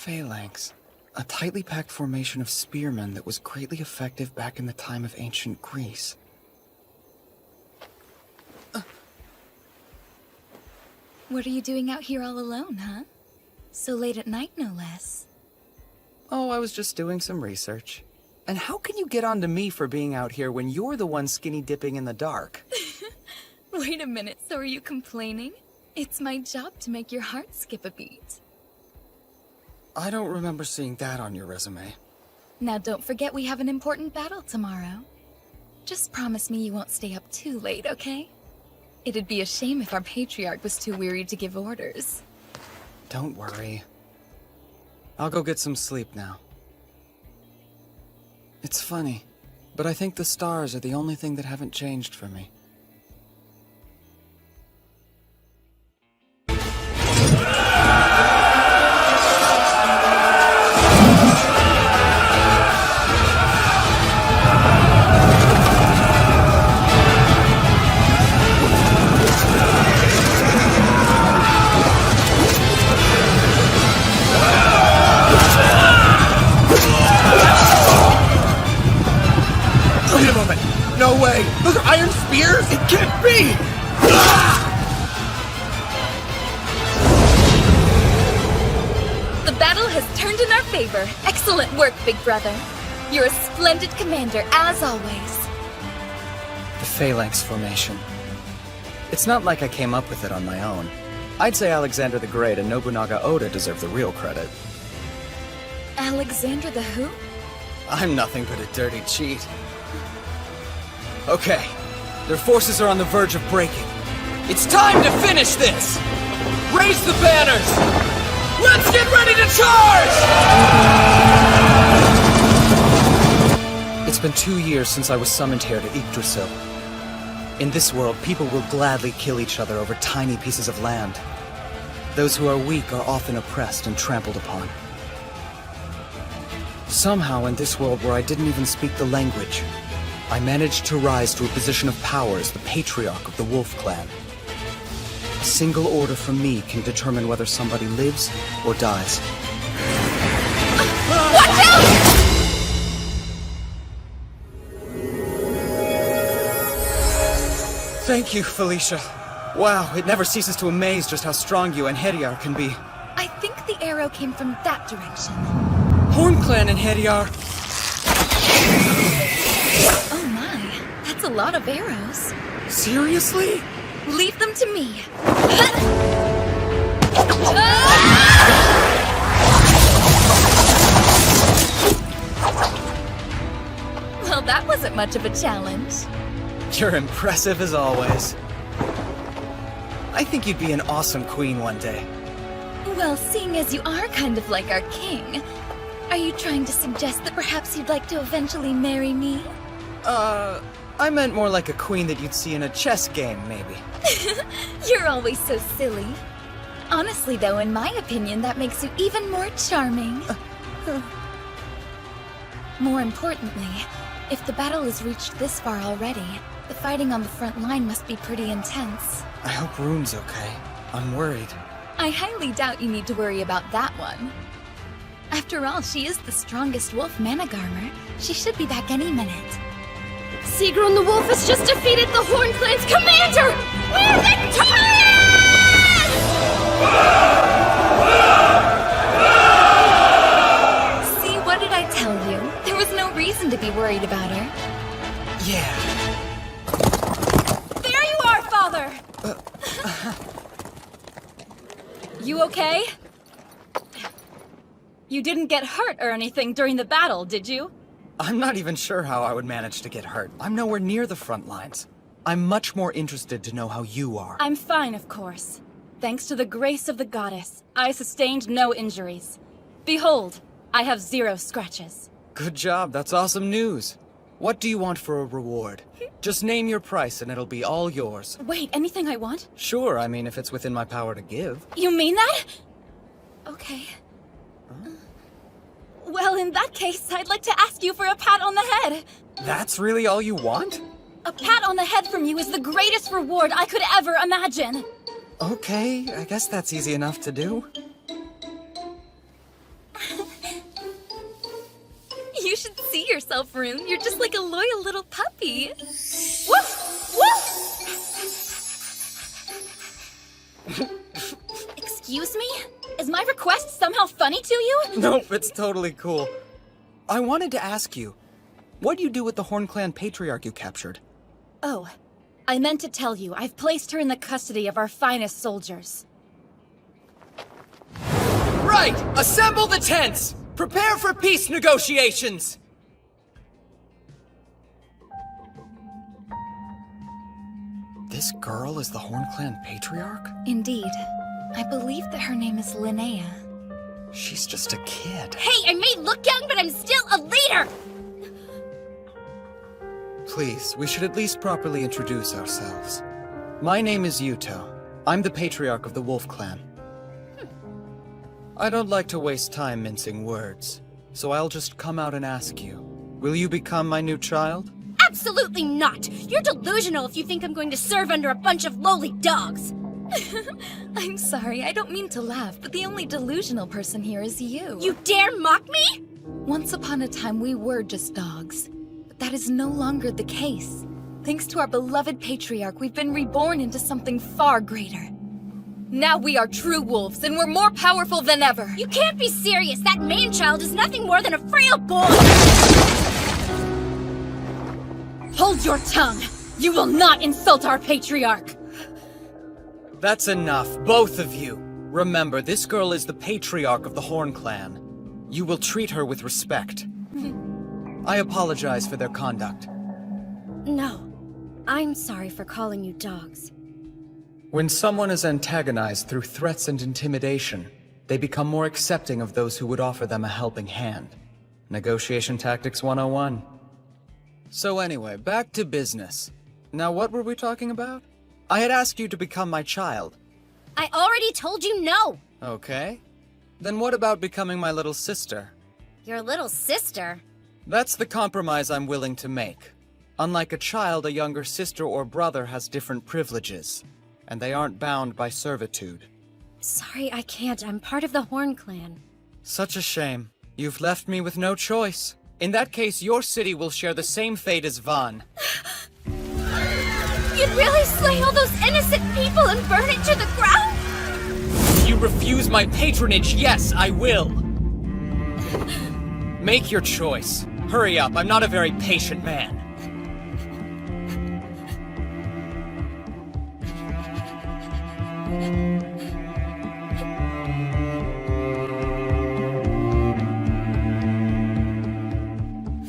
Phalanx. A tightly packed formation of spearmen that was greatly effective back in the time of ancient Greece. What are you doing out here all alone, huh? So late at night, no less. Oh, I was just doing some research. And how can you get on to me for being out here when you're the one skinny dipping in the dark? Wait a minute, so are you complaining? It's my job to make your heart skip a beat. I don't remember seeing that on your resume. Now don't forget we have an important battle tomorrow. Just promise me you won't stay up too late, okay? It'd be a shame if our patriarch was too weary to give orders. Don't worry. I'll go get some sleep now. It's funny, but I think the stars are the only thing that haven't changed for me. Wait a moment! No way! Those are iron spears? It can't be! The battle has turned in our favor. Excellent work, big brother. You're a splendid commander, as always. The Phalanx formation. It's not like I came up with it on my own. I'd say Alexander the Great and Nobunaga Oda deserve the real credit. Alexander the who? I'm nothing but a dirty cheat. Okay, their forces are on the verge of breaking. It's time to finish this! Raise the banners! Let's get ready to charge! It's been 2 years since I was summoned here to Yggdrasil. In this world, people will gladly kill each other over tiny pieces of land. Those who are weak are often oppressed and trampled upon. Somehow, in this world where I didn't even speak the language, I managed to rise to a position of power as the patriarch of the Wolf Clan. A single order from me can determine whether somebody lives or dies. Watch out! Thank you, Felicia. Wow, it never ceases to amaze just how strong you and Heriar can be. I think the arrow came from that direction. Horn Clan and Heriar. Oh my, that's a lot of arrows. Seriously? Leave them to me. Well, that wasn't much of a challenge. You're impressive as always. I think you'd be an awesome queen one day. Well, seeing as you are kind of like our king, are you trying to suggest that perhaps you'd like to eventually marry me? I meant more like a queen that you'd see in a chess game, maybe. You're always so silly. Honestly, though, in my opinion, that makes you even more charming. More importantly, if the battle has reached this far already, the fighting on the front line must be pretty intense. I hope Rune's okay. I'm worried. I highly doubt you need to worry about that one. After all, she is the strongest wolf Managarmer. She should be back any minute. Sigrun the Wolf has just defeated the Horn Clan's commander! We're victorious! See, what did I tell you? There was no reason to be worried about her. Yeah. There you are, Father! You okay? You didn't get hurt or anything during the battle, did you? I'm not even sure how I would manage to get hurt. I'm nowhere near the front lines. I'm much more interested to know how you are. I'm fine, of course. Thanks to the grace of the goddess, I sustained no injuries. Behold, I have 0 scratches. Good job, that's awesome news. What do you want for a reward? Just name your price and it'll be all yours. Wait, anything I want? Sure, I mean if it's within my power to give. You mean that? Okay. Well, in that case, I'd like to ask you for a pat on the head. That's really all you want? A pat on the head from you is the greatest reward I could ever imagine. Okay, I guess that's easy enough to do. should see yourself, Rune. You're just like a loyal little puppy. Woof! Woof! Excuse me? Is my request somehow funny to you? Nope, it's totally cool. I wanted to ask you, what do you do with the Horn Clan patriarch you captured? Oh, I meant to tell you, I've placed her in the custody of our finest soldiers. Right! Assemble the tents! Prepare for peace negotiations! This girl is the Horn Clan patriarch? Indeed. I believe that her name is Linnea. She's just a kid. Hey, I may look young, but I'm still a leader! Please, we should at least properly introduce ourselves. My name is Yuto. I'm the patriarch of the Wolf Clan. I don't like to waste time mincing words, so I'll just come out and ask you. Will you become my new child? Absolutely not! You're delusional if you think I'm going to serve under a bunch of lowly dogs! I'm sorry, I don't mean to laugh, but the only delusional person here is you. You dare mock me? Once upon a time, we were just dogs. But that is no longer the case. Thanks to our beloved patriarch, we've been reborn into something far greater. Now we are true wolves, and we're more powerful than ever. You can't be serious! That man-child is nothing more than a frail boy! Hold your tongue! You will not insult our patriarch! That's enough, both of you. Remember, this girl is the patriarch of the Horn Clan. You will treat her with respect. I apologize for their conduct. No. I'm sorry for calling you dogs. When someone is antagonized through threats and intimidation, they become more accepting of those who would offer them a helping hand. Negotiation Tactics 101. So anyway, back to business. Now what were we talking about? I had asked you to become my child. I already told you no! Okay. Then what about becoming my little sister? Your little sister? That's the compromise I'm willing to make. Unlike a child, a younger sister or brother has different privileges, and they aren't bound by servitude. Sorry, I can't. I'm part of the Horn Clan. Such a shame. You've left me with no choice. In that case, your city will share the same fate as Van. You'd really slay all those innocent people and burn it to the ground? You refuse my patronage, yes, I will! Make your choice. Hurry up, I'm not a very patient man.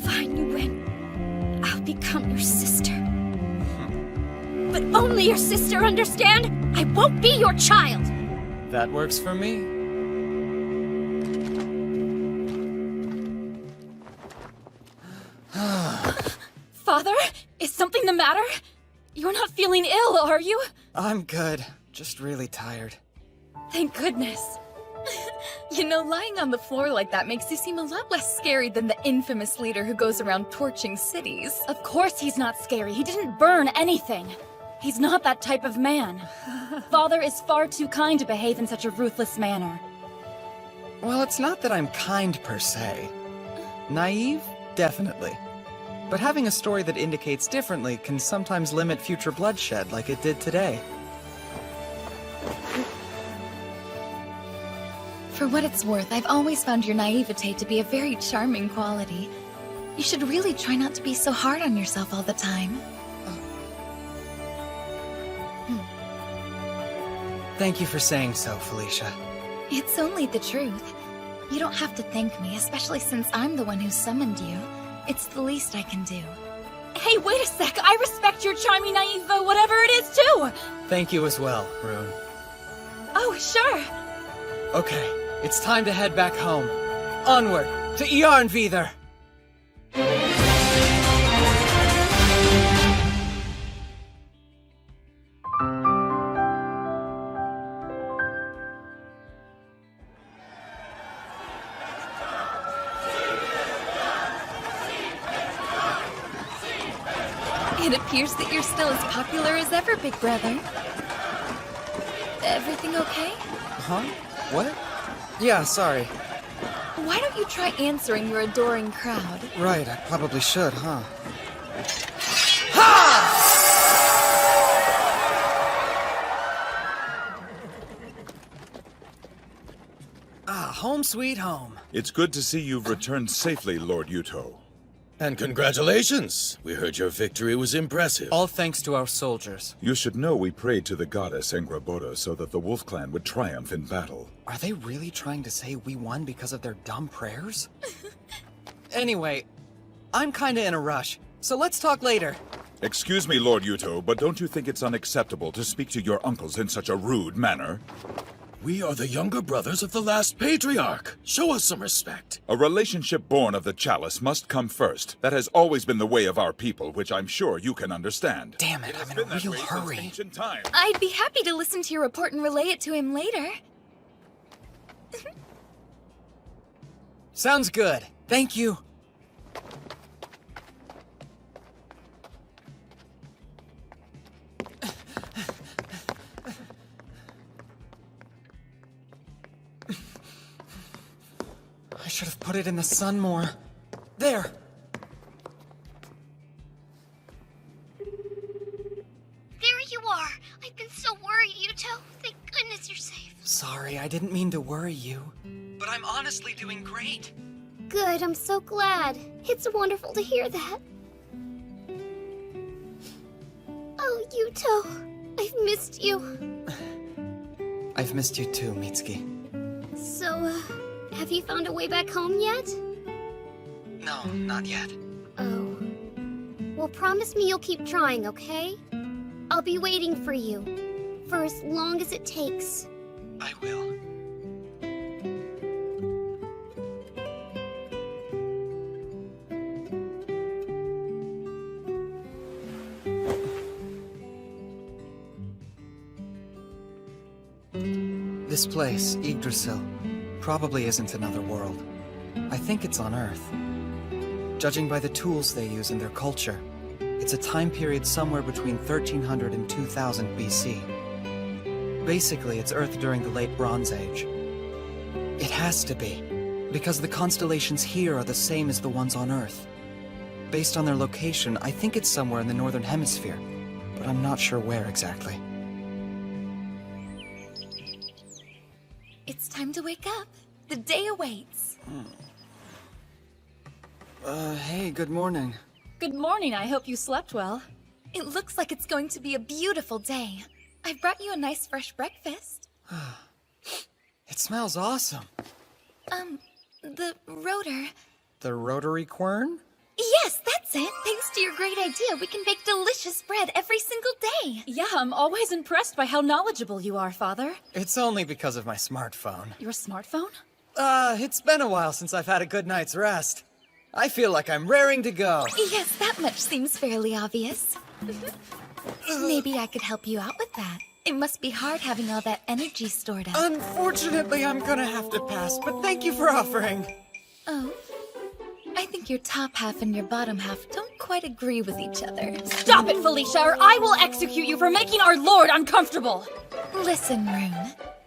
Fine, you win. I'll become your sister. But only your sister, understand? I won't be your child! That works for me. Father? Is something the matter? You're not feeling ill, are you? I'm good. Just really tired. Thank goodness. You know, lying on the floor like that makes you seem a lot less scary than the infamous leader who goes around torching cities. Of course he's not scary. He didn't burn anything. He's not that type of man. Father is far too kind to behave in such a ruthless manner. Well, it's not that I'm kind per se. Naive? Definitely. But having a story that indicates differently can sometimes limit future bloodshed like it did today. For what it's worth, I've always found your naivete to be a very charming quality. You should really try not to be so hard on yourself all the time. Thank you for saying so, Felicia. It's only the truth. You don't have to thank me, especially since I'm the one who summoned you. It's the least I can do. Hey, wait a sec! I respect your charming naive, whatever it is, too! Thank you as well, Rune. Oh, sure! Okay, it's time to head back home. Onward, to Jarnvidar! It appears that you're still as popular as ever, big brother. Everything okay? Huh? What? Yeah, sorry. Why don't you try answering your adoring crowd? Right, I probably should, huh? Ah, home sweet home. It's good to see you've returned safely, Lord Yuto. And congratulations! We heard your victory was impressive. All thanks to our soldiers. You should know we prayed to the goddess Engraboda so that the Wolf Clan would triumph in battle. Are they really trying to say we won because of their dumb prayers? Anyway, I'm kinda in a rush, so let's talk later. Excuse me, Lord Yuto, but don't you think it's unacceptable to speak to your uncles in such a rude manner? We are the younger brothers of the last patriarch. Show us some respect. A relationship born of the chalice must come first. That has always been the way of our people, which I'm sure you can understand. Damn it, I'm in a Been that real way since hurry. ancient times. I'd be happy to listen to your report and relay it to him later. Sounds good. Thank you. I should have put it in the sun more. There! There you are. I've been so worried, Yuto. Thank goodness you're safe. Sorry, I didn't mean to worry you. But I'm honestly doing great. Good, I'm so glad. It's wonderful to hear that. Oh, Yuto, I've missed you. I've missed you too, Mitsuki. So, have you found a way back home yet? No, not yet. Oh. Well, promise me you'll keep trying, okay? I'll be waiting for you. For as long as it takes. I will. This place, Yggdrasil, probably isn't another world. I think it's on Earth. Judging by the tools they use in their culture, it's a time period somewhere between 1300 and 2000 BC. Basically, it's Earth during the Late Bronze Age. It has to be, because the constellations here are the same as the ones on Earth. Based on their location, I think it's somewhere in the Northern Hemisphere, but I'm not sure where exactly. It's time to wake up. The day awaits. Hey, good morning. Good morning, I hope you slept well. It looks like it's going to be a beautiful day. I've brought you a nice fresh breakfast. It smells awesome. The rotor. The rotary quern? Yes, that's it. Thanks to your great idea, we can bake delicious bread every single day. Yeah, I'm always impressed by how knowledgeable you are, Father. It's only because of my smartphone. Your smartphone? It's been a while since I've had a good night's rest. I feel like I'm raring to go. Yes, that much seems fairly obvious. Maybe I could help you out with that. It must be hard having all that energy stored up. Unfortunately, I'm gonna have to pass, but thank you for offering. Oh. I think your top half and your bottom half don't quite agree with each other. Stop it, Felicia, or I will execute you for making our Lord uncomfortable! Listen, Rune.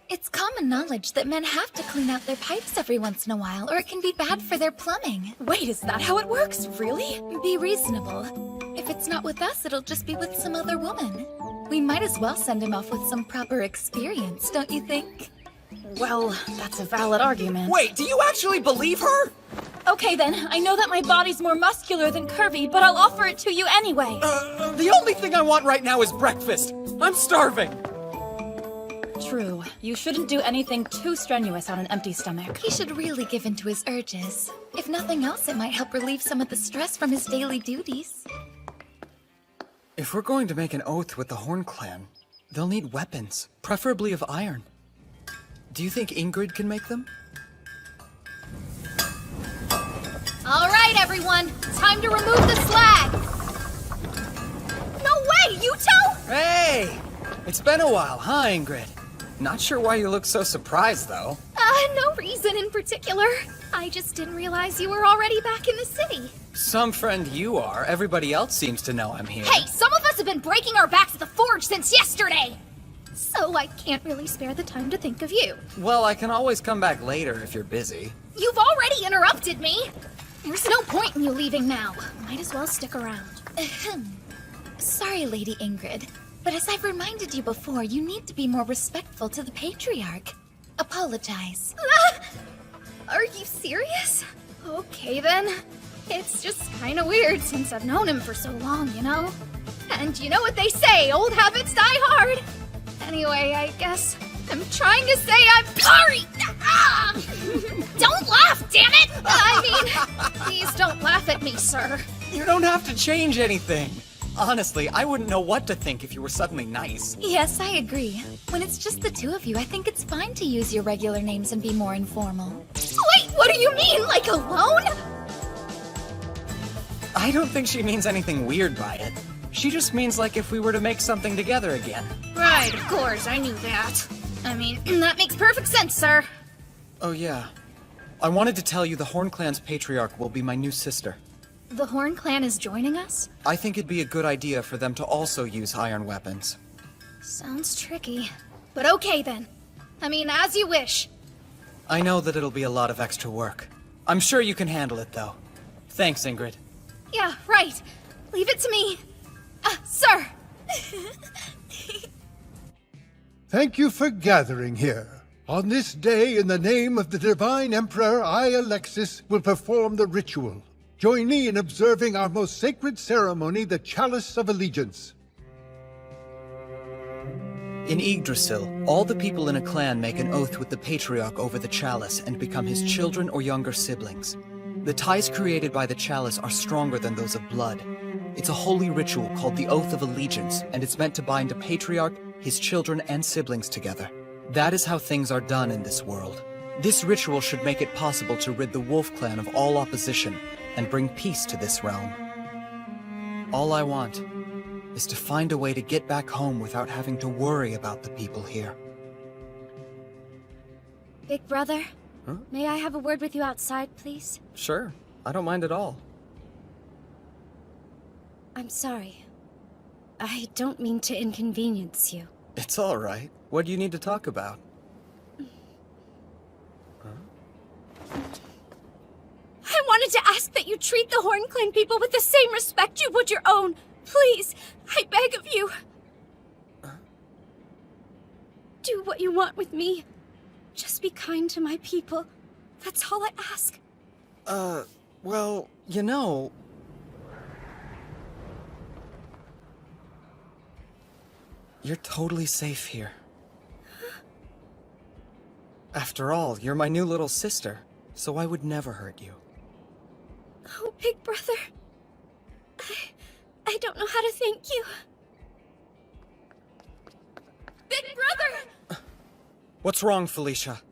It's common knowledge that men have to clean out their pipes every once in a while, or it can be bad for their plumbing. Wait, is that how it works? Really? Be reasonable. If it's not with us, it'll just be with some other woman. We might as well send him off with some proper experience, don't you think? Well, that's a valid argument. Wait, do you actually believe her? Okay then, I know that my body's more muscular than curvy, but I'll offer it to you anyway. The only thing I want right now is breakfast. I'm starving. True. You shouldn't do anything too strenuous on an empty stomach. He should really give in to his urges. If nothing else, it might help relieve some of the stress from his daily duties. If we're going to make an oath with the Horn Clan, they'll need weapons, preferably of iron. Do you think Ingrid can make them? All right, everyone. Time to remove the slag. No way, Yuto! Hey! It's been a while, huh, Ingrid? Not sure why you look so surprised, though. No reason in particular. I just didn't realize you were already back in the city. Some friend you are. Everybody else seems to know I'm here. Hey, some of us have been breaking our backs at the forge since yesterday. so I can't really spare the time to think of you. Well, I can always come back later if you're busy. You've already interrupted me! There's no point in you leaving now. Might as well stick around. Ahem. Sorry, Lady Ingrid, but as I've reminded you before, you need to be more respectful to the Patriarch. Apologize. Are you serious? Okay then. It's just kinda weird since I've known him for so long, you know? And you know what they say, old habits die hard! Anyway, I guess I'm trying to say I'm sorry! Ah! Don't laugh, damn it! I mean, please don't laugh at me, sir. You don't have to change anything. Honestly, I wouldn't know what to think if you were suddenly nice. Yes, I agree. When it's just the two of you, I think it's fine to use your regular names and be more informal. Wait, what do you mean? Like alone? I don't think she means anything weird by it. She just means like if we were to make something together again. Right, of course, I knew that. I mean, that makes perfect sense, sir. Oh yeah. I wanted to tell you the Horn Clan's Patriarch will be my new sister. The Horn Clan is joining us? I think it'd be a good idea for them to also use iron weapons. Sounds tricky. But okay then. I mean, as you wish. I know that it'll be a lot of extra work. I'm sure you can handle it, though. Thanks, Ingrid. Yeah, right. Leave it to me. Sir! Thank you for gathering here. On this day, in the name of the Divine Emperor, I, Alexis, will perform the ritual. Join me in observing our most sacred ceremony, the Chalice of Allegiance. In Yggdrasil, all the people in a clan make an oath with the Patriarch over the chalice and become his children or younger siblings. The ties created by the chalice are stronger than those of blood. It's a holy ritual called the Oath of Allegiance, and it's meant to bind a patriarch, his children, and siblings together. That is how things are done in this world. This ritual should make it possible to rid the Wolf Clan of all opposition and bring peace to this realm. All I want is to find a way to get back home without having to worry about the people here. Big brother, may I have a word with you outside, please? Sure, I don't mind at all. I'm sorry. I don't mean to inconvenience you. It's all right. What do you need to talk about? I wanted to ask that you treat the Horn Clan people with the same respect you would your own. Please, I beg of you. Do what you want with me. Just be kind to my people. That's all I ask. Well, you know... You're totally safe here. After all, you're my new little sister, so I would never hurt you. Oh, Big Brother. I don't know how to thank you. Big Brother! What's wrong, Felicia?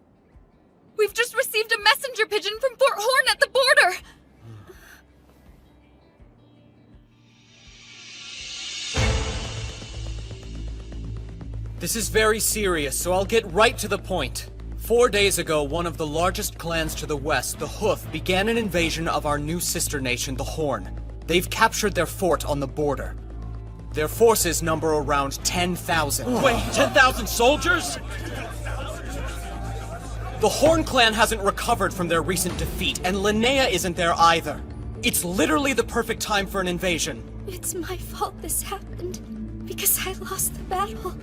We've just received a messenger pigeon from Fort Horn at the border! This is very serious, so I'll get right to the point. 4 days ago, one of the largest clans to the west, the Hoof, began an invasion of our new sister nation, the Horn. They've captured their fort on the border. Their forces number around 10,000. Wait, 10,000 soldiers? The Horn clan hasn't recovered from their recent defeat, and Linnea isn't there either. It's literally the perfect time for an invasion. It's my fault this happened, because I lost the battle.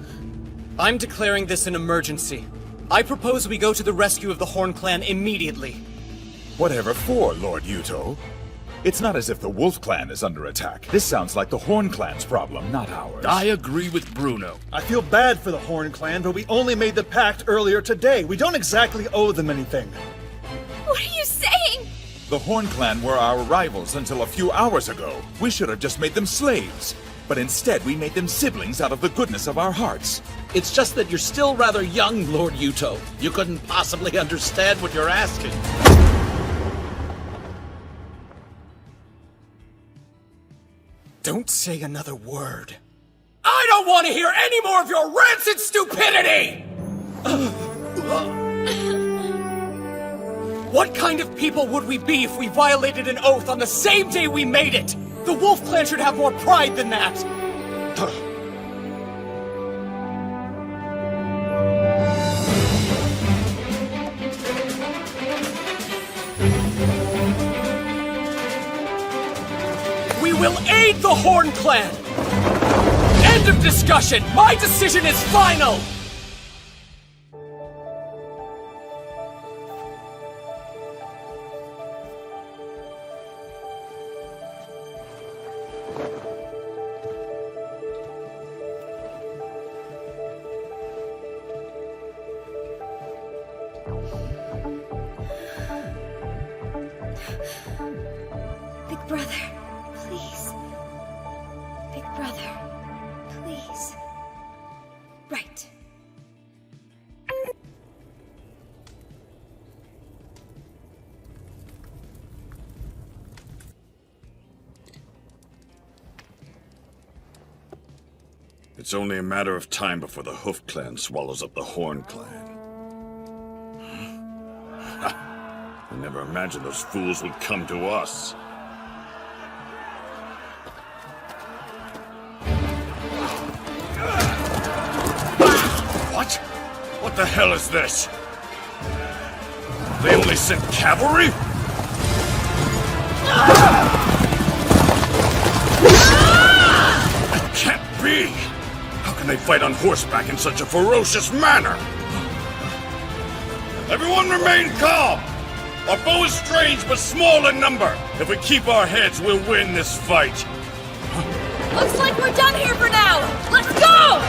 I'm declaring this an emergency. I propose we go to the rescue of the Horn clan immediately. Whatever for, Lord Yuto? It's not as if the Wolf Clan is under attack. This sounds like the Horn Clan's problem, not ours. I agree with Bruno. I feel bad for the Horn Clan, but we only made the pact earlier today. We don't exactly owe them anything. What are you saying? The Horn Clan were our rivals until a few hours ago. We should have just made them slaves. But instead, we made them siblings out of the goodness of our hearts. It's just that you're still rather young, Lord Yuto. You couldn't possibly understand what you're asking. Don't say another word. I don't want to hear any more of your rancid stupidity! What kind of people would we be if we violated an oath on the same day we made it? The Wolf Clan should have more pride than that! We will aid the Horn Clan! End of discussion! My decision is final! Big brother, please. Big brother, please. Right. It's only a matter of time before the Hoof Clan swallows up the Horn Clan. I never imagined those fools would come to us. What? What the hell is this? They only sent cavalry? That can't be! How can they fight on horseback in such a ferocious manner? Everyone remain calm! Our foe is strange but small in number. If we keep our heads, we'll win this fight. Looks like we're done here for now! Let's go!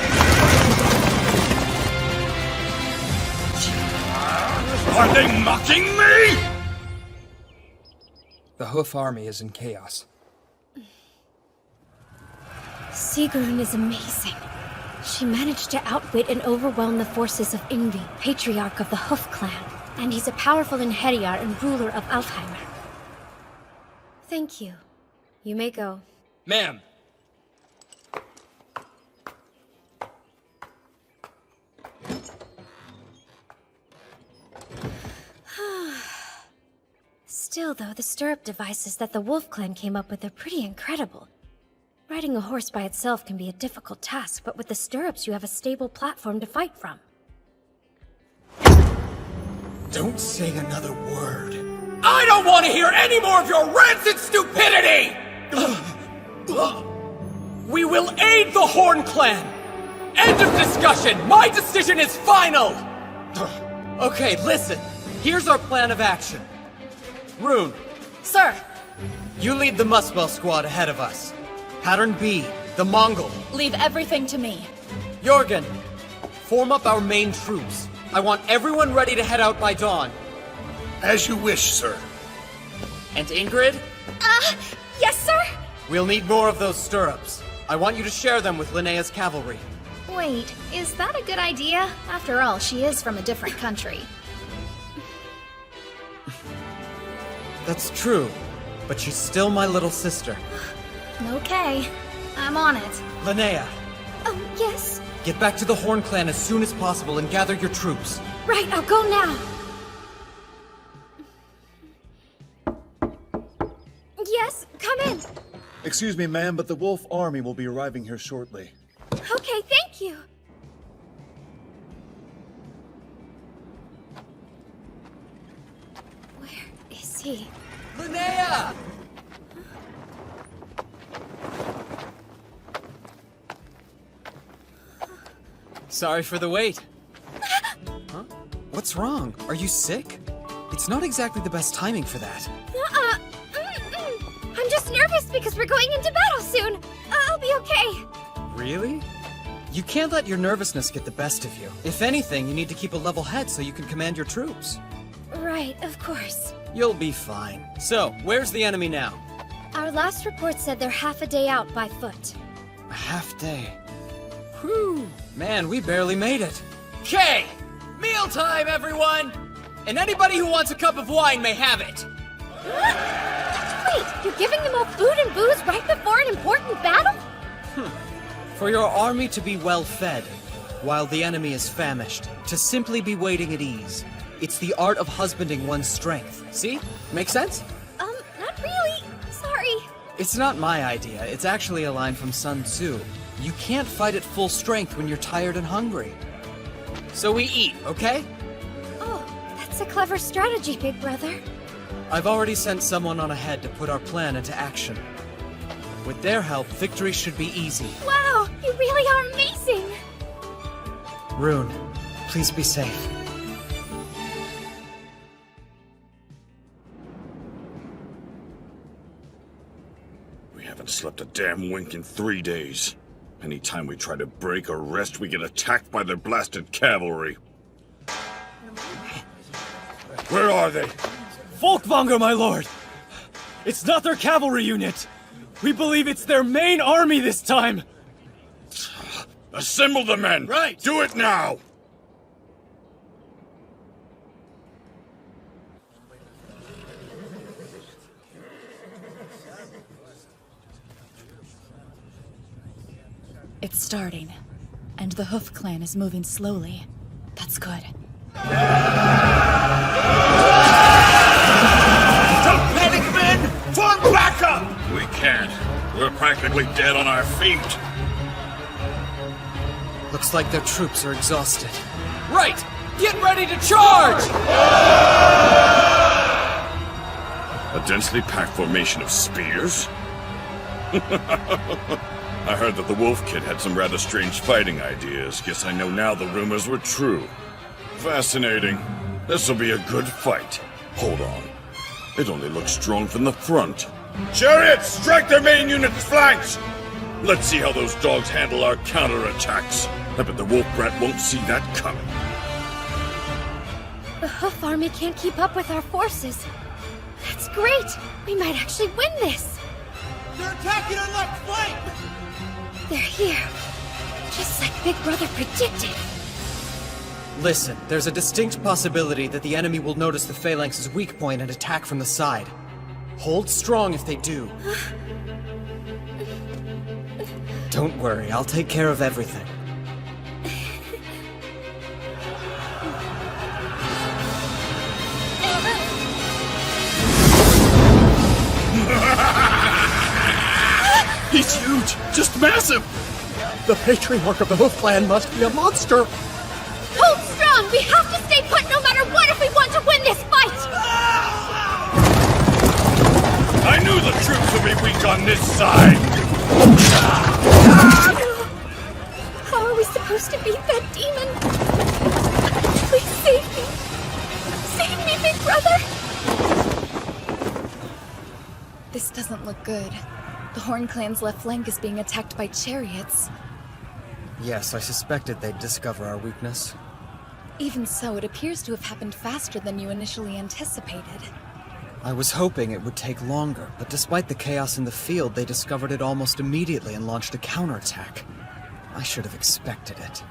Are they mocking me? The Hoof army is in chaos. Sigrun is amazing. She managed to outwit and overwhelm the forces of Yngvi, patriarch of the Hoof Clan. And he's a powerful Inheriar and ruler of Alfheimer. Thank you. You may go. Ma'am! Still, though, the stirrup devices that the Wolf Clan came up with are pretty incredible. Riding a horse by itself can be a difficult task, but with the stirrups you have a stable platform to fight from. Don't say another word. I don't want to hear any more of your rancid stupidity! We will aid the Horn Clan! End of discussion! My decision is final! Okay, listen. Here's our plan of action. Rune, Sir! You lead the Muspel squad ahead of us. Pattern B, the Mongol. Leave everything to me. Jorgen, form up our main troops. I want everyone ready to head out by dawn. As you wish, sir. And Ingrid? Yes, sir? We'll need more of those stirrups. I want you to share them with Linnea's cavalry. Wait, is that a good idea? After all, she is from a different country. That's true, but she's still my little sister. Okay, I'm on it. Linnea, Oh, yes? get back to the Horn Clan as soon as possible and gather your troops. Right, I'll go now. Yes, come in. Excuse me, ma'am, but the Wolf Army will be arriving here shortly. Okay, thank you. Where is he? Linnea! Sorry for the wait. Huh? What's wrong? Are you sick? It's not exactly the best timing for that. I'm just nervous because we're going into battle soon. I'll be okay. Really? You can't let your nervousness get the best of you. If anything, you need to keep a level head so you can command your troops. Right, of course. You'll be fine. So, where's the enemy now? Our last report said they're half a day out by foot. A half day. Whew. Man, we barely made it. Okay! Mealtime, everyone! And anybody who wants a cup of wine may have it. Wait, you're giving them all food and booze right before an important battle? For your army to be well fed, while the enemy is famished, to simply be waiting at ease. It's the art of husbanding one's strength. See? Make sense? Not really. Sorry. It's not my idea. It's actually a line from Sun Tzu. You can't fight at full strength when you're tired and hungry. So we eat, okay? Oh, that's a clever strategy, big brother. I've already sent someone on ahead to put our plan into action. With their help, victory should be easy. Wow, you really are amazing! Rune, please be safe. We haven't slept a damn wink in 3 days. Anytime we try to break or rest, we get attacked by their blasted cavalry. Where are they? Volkvanger, my lord! It's not their cavalry unit! We believe it's their main army this time! Assemble the men! Right! Do it now! It's starting, and the Hoof Clan is moving slowly. That's good. Don't panic, men! Form back up! We can't. We're practically dead on our feet. Looks like their troops are exhausted. Right! Get ready to charge! A densely packed formation of spears? I heard that the Wolf Kid had some rather strange fighting ideas. Guess I know now the rumors were true. Fascinating. This'll be a good fight. Hold on. It only looks strong from the front. Chariots, strike their main unit's flanks! Let's see how those dogs handle our counterattacks. I bet the Wolf Brat won't see that coming. The Hoof Army can't keep up with our forces. That's great! We might actually win this! They're attacking our left flank! They're here. Just like Big Brother predicted. Listen, there's a distinct possibility that the enemy will notice the Phalanx's weak point and attack from the side. Hold strong if they do. Don't worry, I'll take care of everything. He's huge! Just massive! The Patriarch of the Hoof Clan must be a monster! Hold strong! We have to stay put no matter what if we want to win this fight! I knew the troops would be weak on this side! How are we supposed to beat that demon? Please save me! Save me, Big Brother! This doesn't look good. The Horn Clan's left flank is being attacked by chariots. Yes, I suspected they'd discover our weakness. Even so, it appears to have happened faster than you initially anticipated. I was hoping it would take longer, but despite the chaos in the field, they discovered it almost immediately and launched a counterattack. I should have expected it.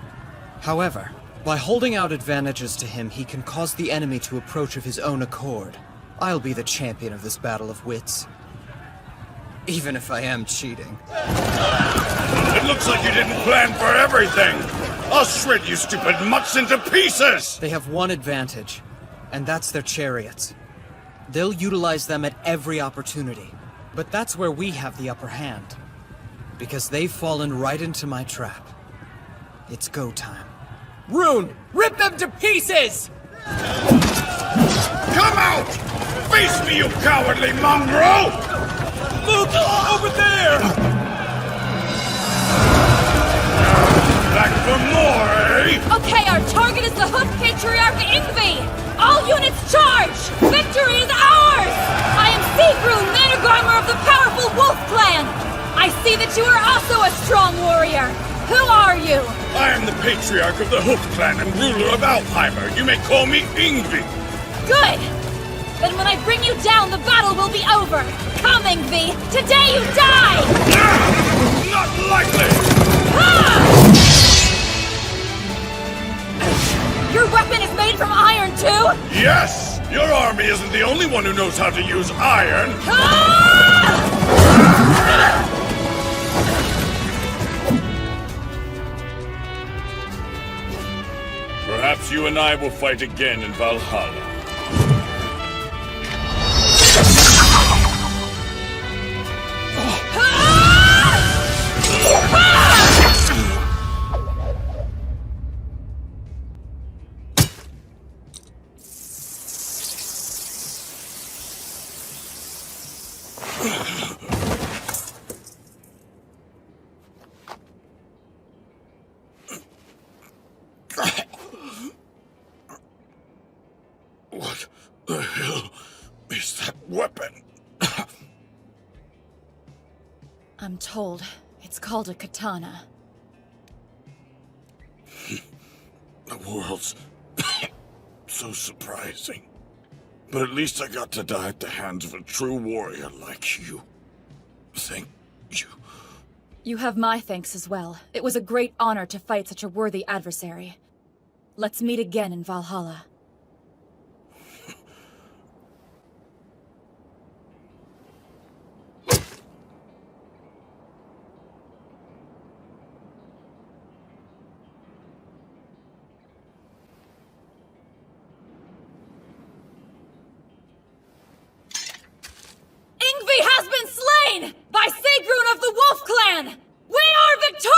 However, by holding out advantages to him, he can cause the enemy to approach of his own accord. I'll be the champion of this battle of wits. Even if I am cheating. It looks like you didn't plan for everything! I'll shred you stupid mutts into pieces! They have one advantage, and that's their chariots. They'll utilize them at every opportunity. But that's where we have the upper hand. Because they've fallen right into my trap. It's go time. Rune, rip them to pieces! Come out! Face me, you cowardly mongrel! Look, over there! Back for more, eh? Okay, our target is the Hoof Patriarch Ingvi! All units charge! Victory is ours! I am Sigrun, Managrimer of the powerful Wolf Clan! I see that you are also a strong warrior! Who are you? I am the Patriarch of the Hoof Clan and ruler of Alfheimer. You may call me Ingvi. Good! Then when I bring you down, the battle will be over! Come, Ingvi! Today you die! Not likely! Ah! Your weapon is made from iron, too? Yes! Your army isn't the only one who knows how to use iron! Ah! Perhaps you and I will fight again in Valhalla. What the hell is that weapon? I'm told it's called a katana. The world's so surprising. But at least I got to die at the hands of a true warrior like you. Thank you. You have my thanks as well. It was a great honor to fight such a worthy adversary. Let's meet again in Valhalla. Ingvi has been slain by Sigrun of the Wolf Clan! We are victorious!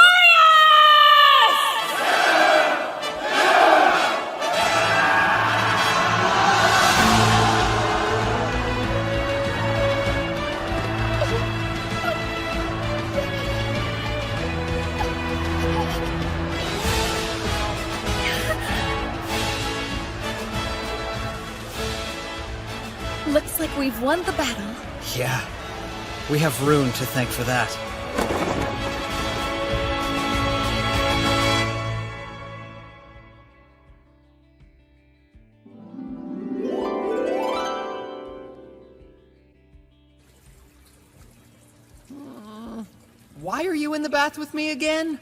Looks like we've won the battle. Yeah. We have Rune to thank for that. Why are you in the bath with me again?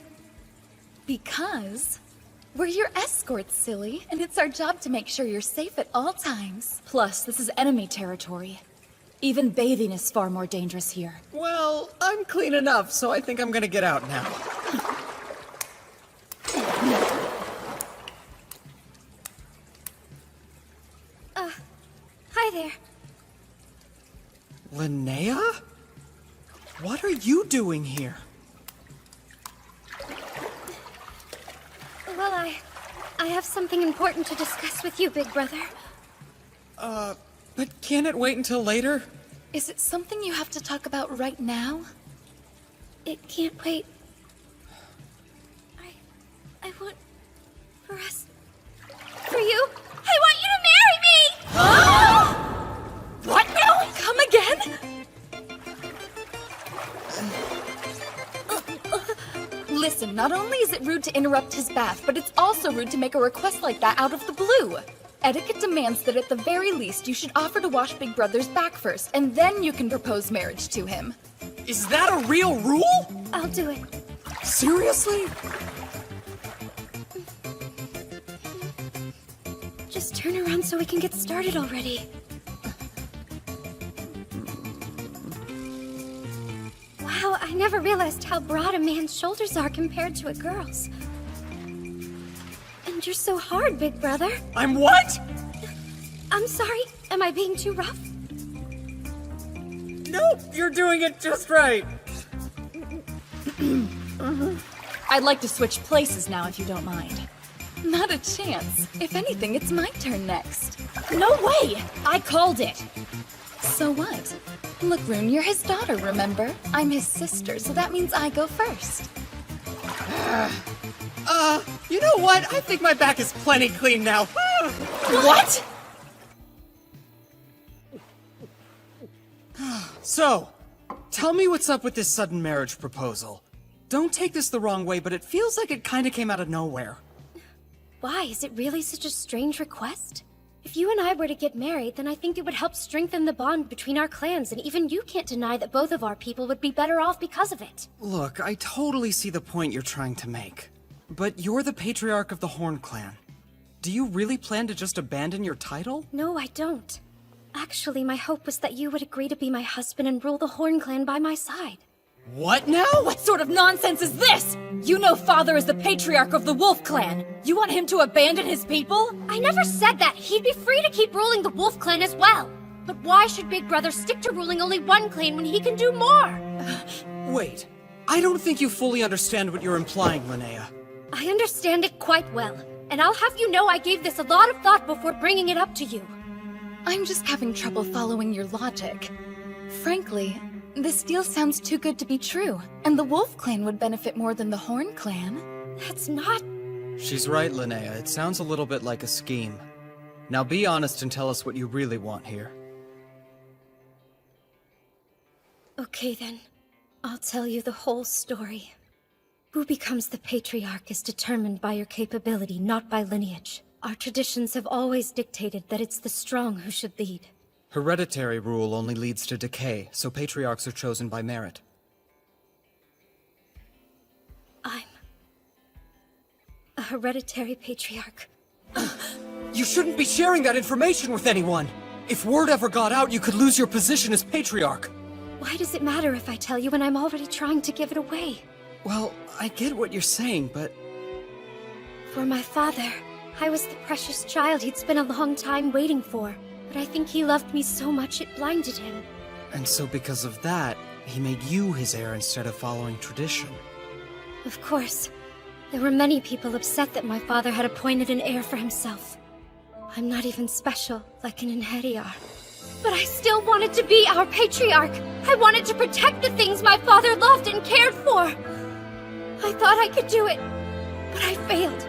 Because we're your escorts, silly, and it's our job to make sure you're safe at all times. Plus, this is enemy territory. Even bathing is far more dangerous here. Well, I'm clean enough, so I think I'm gonna get out now. Hi there. Linnea? What are you doing here? Well, I have something important to discuss with you, big brother. But can't it wait until later? Is it something you have to talk about right now? It can't wait. I want for us, for you. I want you to marry me! What now? Come again? Listen, not only is it rude to interrupt his bath, but it's also rude to make a request like that out of the blue. Etiquette demands that at the very least you should offer to wash Big Brother's back first, and then you can propose marriage to him. Is that a real rule? I'll do it. Seriously? Just turn around so we can get started already. Wow, I never realized how broad a man's shoulders are compared to a girl's. And you're so hard, big brother. I'm what? I'm sorry. Am I being too rough? Nope, you're doing it just right. I'd like to switch places now, if you don't mind. Not a chance. If anything, it's my turn next. No way! I called it! So what? Look, Rune, you're his daughter, remember? I'm his sister, so that means I go first. You know what? I think my back is plenty clean now. What? So, tell me what's up with this sudden marriage proposal. Don't take this the wrong way, but it feels like it kinda came out of nowhere. Why? Is it really such a strange request? If you and I were to get married, then I think it would help strengthen the bond between our clans, and even you can't deny that both of our people would be better off because of it. Look, I totally see the point you're trying to make. But you're the patriarch of the Horn Clan. Do you really plan to just abandon your title? No, I don't. Actually, my hope was that you would agree to be my husband and rule the Horn Clan by my side. What now? What sort of nonsense is this? You know Father is the patriarch of the Wolf Clan. You want him to abandon his people? I never said that. He'd be free to keep ruling the Wolf Clan as well. But why should Big Brother stick to ruling only one clan when he can do more? Wait, I don't think you fully understand what you're implying, Linnea. I understand it quite well. And I'll have you know I gave this a lot of thought before bringing it up to you. I'm just having trouble following your logic. Frankly, This deal sounds too good to be true, and the Wolf Clan would benefit more than the Horn Clan. That's not... She's right, Linnea. It sounds a little bit like a scheme. Now be honest and tell us what you really want here. Okay then. I'll tell you the whole story. Who becomes the Patriarch is determined by your capability, not by lineage. Our traditions have always dictated that it's the strong who should lead. Hereditary rule only leads to decay, so patriarchs are chosen by merit. I'm... a hereditary patriarch. You shouldn't be sharing that information with anyone! If word ever got out, you could lose your position as Patriarch. Why does it matter if I tell you when I'm already trying to give it away? Well, I get what you're saying, but... For my father, I was the precious child he'd spent a long time waiting for. But I think he loved me so much it blinded him. And so because of that, he made you his heir instead of following tradition. Of course. There were many people upset that my father had appointed an heir for himself. I'm not even special, like an Inheriar. But I still wanted to be our Patriarch! I wanted to protect the things my father loved and cared for! I thought I could do it, but I failed.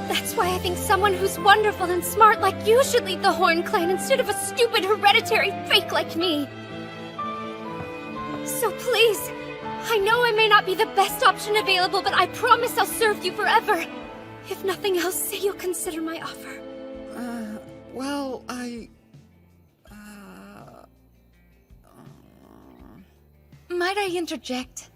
That's why I think someone who's wonderful and smart like you should lead the Horn Clan instead of a stupid hereditary fake like me. So please, I know I may not be the best option available, but I promise I'll serve you forever. If nothing else, say you'll consider my offer. Well, Might I interject?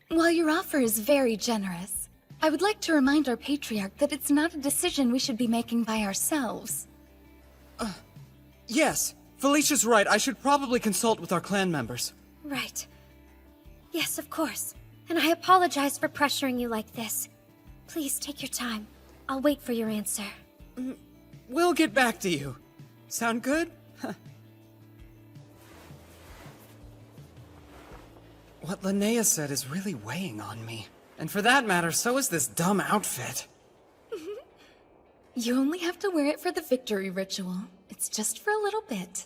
While your offer is very generous, I would like to remind our Patriarch that it's not a decision we should be making by ourselves. yes, Felicia's right. I should probably consult with our clan members. Right. Yes, of course. And I apologize for pressuring you like this. Please take your time. I'll wait for your answer. We'll get back to you. Sound good? What Linnea said is really weighing on me. And for that matter, so is this dumb outfit. You only have to wear it for the victory ritual. It's just for a little bit.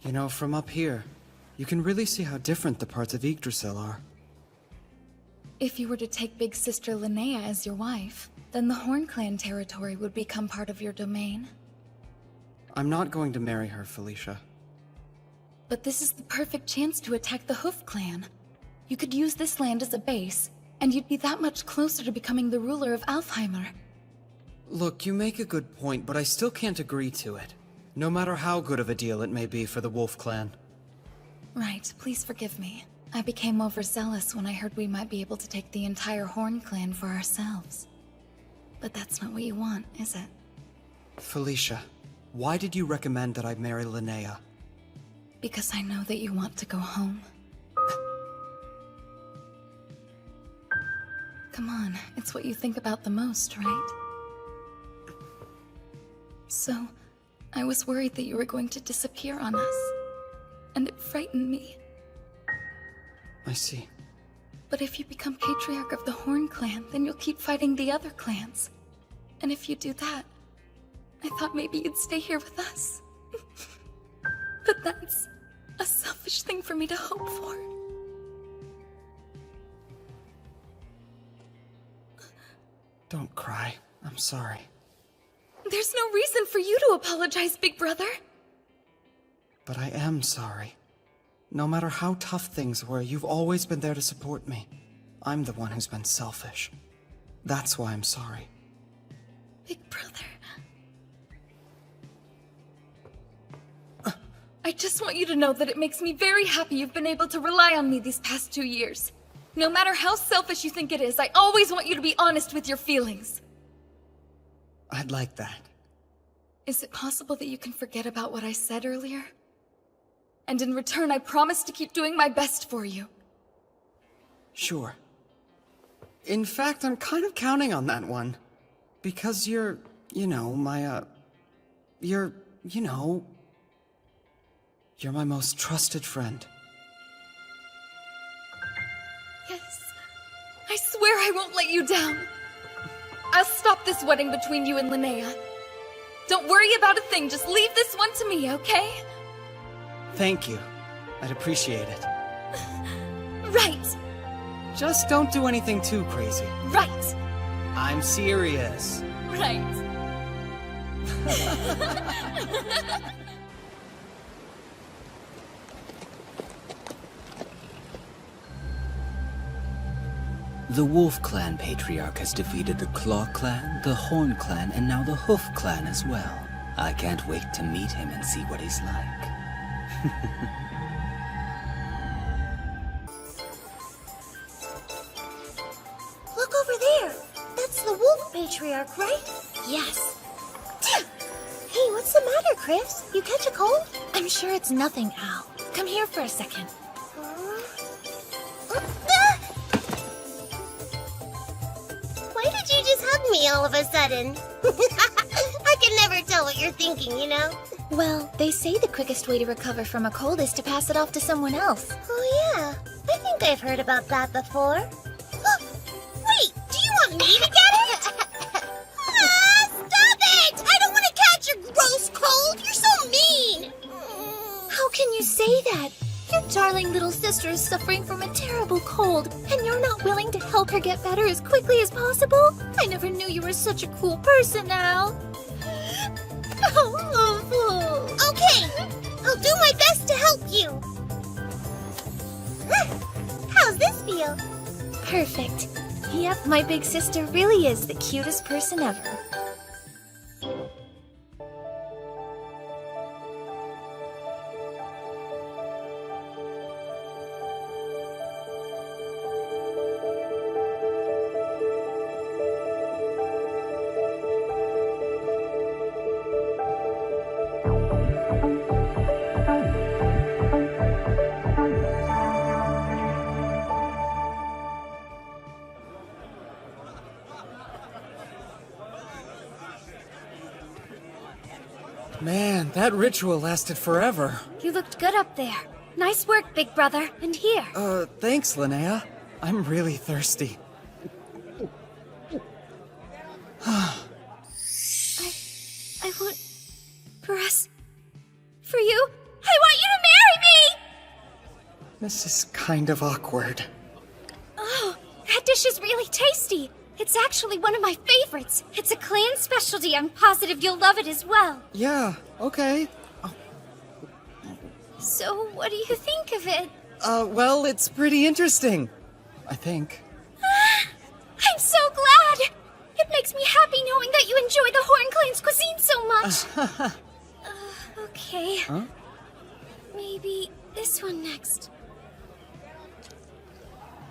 You know, from up here, you can really see how different the parts of Yggdrasil are. If you were to take Big Sister Linnea as your wife, then the Horn Clan territory would become part of your domain. I'm not going to marry her, Felicia. But this is the perfect chance to attack the Hoof Clan. You could use this land as a base, and you'd be that much closer to becoming the ruler of Alfheimer. Look, you make a good point, but I still can't agree to it. No matter how good of a deal it may be for the Wolf Clan. Right, please forgive me. I became overzealous when I heard we might be able to take the entire Horn Clan for ourselves. But that's not what you want, is it? Felicia, why did you recommend that I marry Linnea? Because I know that you want to go home. Come on, it's what you think about the most, right? So, I was worried that you were going to disappear on us. And it frightened me. I see. But if you become Patriarch of the Horn Clan, then you'll keep fighting the other clans. And if you do that, I thought maybe you'd stay here with us. But that's a selfish thing for me to hope for. Don't cry. I'm sorry. There's no reason for you to apologize, Big Brother. But I am sorry. No matter how tough things were, you've always been there to support me. I'm the one who's been selfish. That's why I'm sorry. Big Brother. I just want you to know that it makes me very happy you've been able to rely on me these past 2 years. No matter how selfish you think it is, I always want you to be honest with your feelings. I'd like that. Is it possible that you can forget about what I said earlier? And in return, I promise to keep doing my best for you. Sure. In fact, I'm kind of counting on that one. Because you're, you're my most trusted friend. Yes. I swear I won't let you down. I'll stop this wedding between you and Linnea. Don't worry about a thing, just leave this one to me, okay? Thank you. I'd appreciate it. Right, Just don't do anything too crazy. right, I'm serious. right. The Wolf Clan Patriarch has defeated the Claw Clan, the Horn Clan, and now the Hoof Clan as well. I can't wait to meet him and see what he's like. Look over there. That's the Wolf Patriarch, right? Yes. Hey, what's the matter, Chris? You catch a cold? I'm sure it's nothing, Al. Come here for a second. Why did you just hug me all of a sudden? I can never tell what you're thinking, you know? Well, they say the quickest way to recover from a cold is to pass it off to someone else. Oh, yeah. I think I've heard about that before. Wait, do you want me to get it? Stop it! I don't want to catch your gross cold. You're so mean. How can you say that? Your darling little sister is suffering from a terrible cold, and you're not willing to help her get better as quickly as possible? I never knew you were such a cool person, Al. Okay, I'll do my best to help you. How's this feel? Perfect. Yep, my big sister really is the cutest person ever. Man, that ritual lasted forever. You looked good up there. Nice work, big brother. And here. Thanks, Linnea. I'm really thirsty. I want for us, for you. I want you to marry me! This is kind of awkward. Oh, that dish is really tasty. It's actually one of my favorites. It's a clan specialty. I'm positive you'll love it as well. Yeah, okay. So, what do you think of it? Well, it's pretty interesting. I think. I'm so glad! It makes me happy knowing that you enjoy the Horn Clan's cuisine so much. Okay. Huh? Maybe this one next.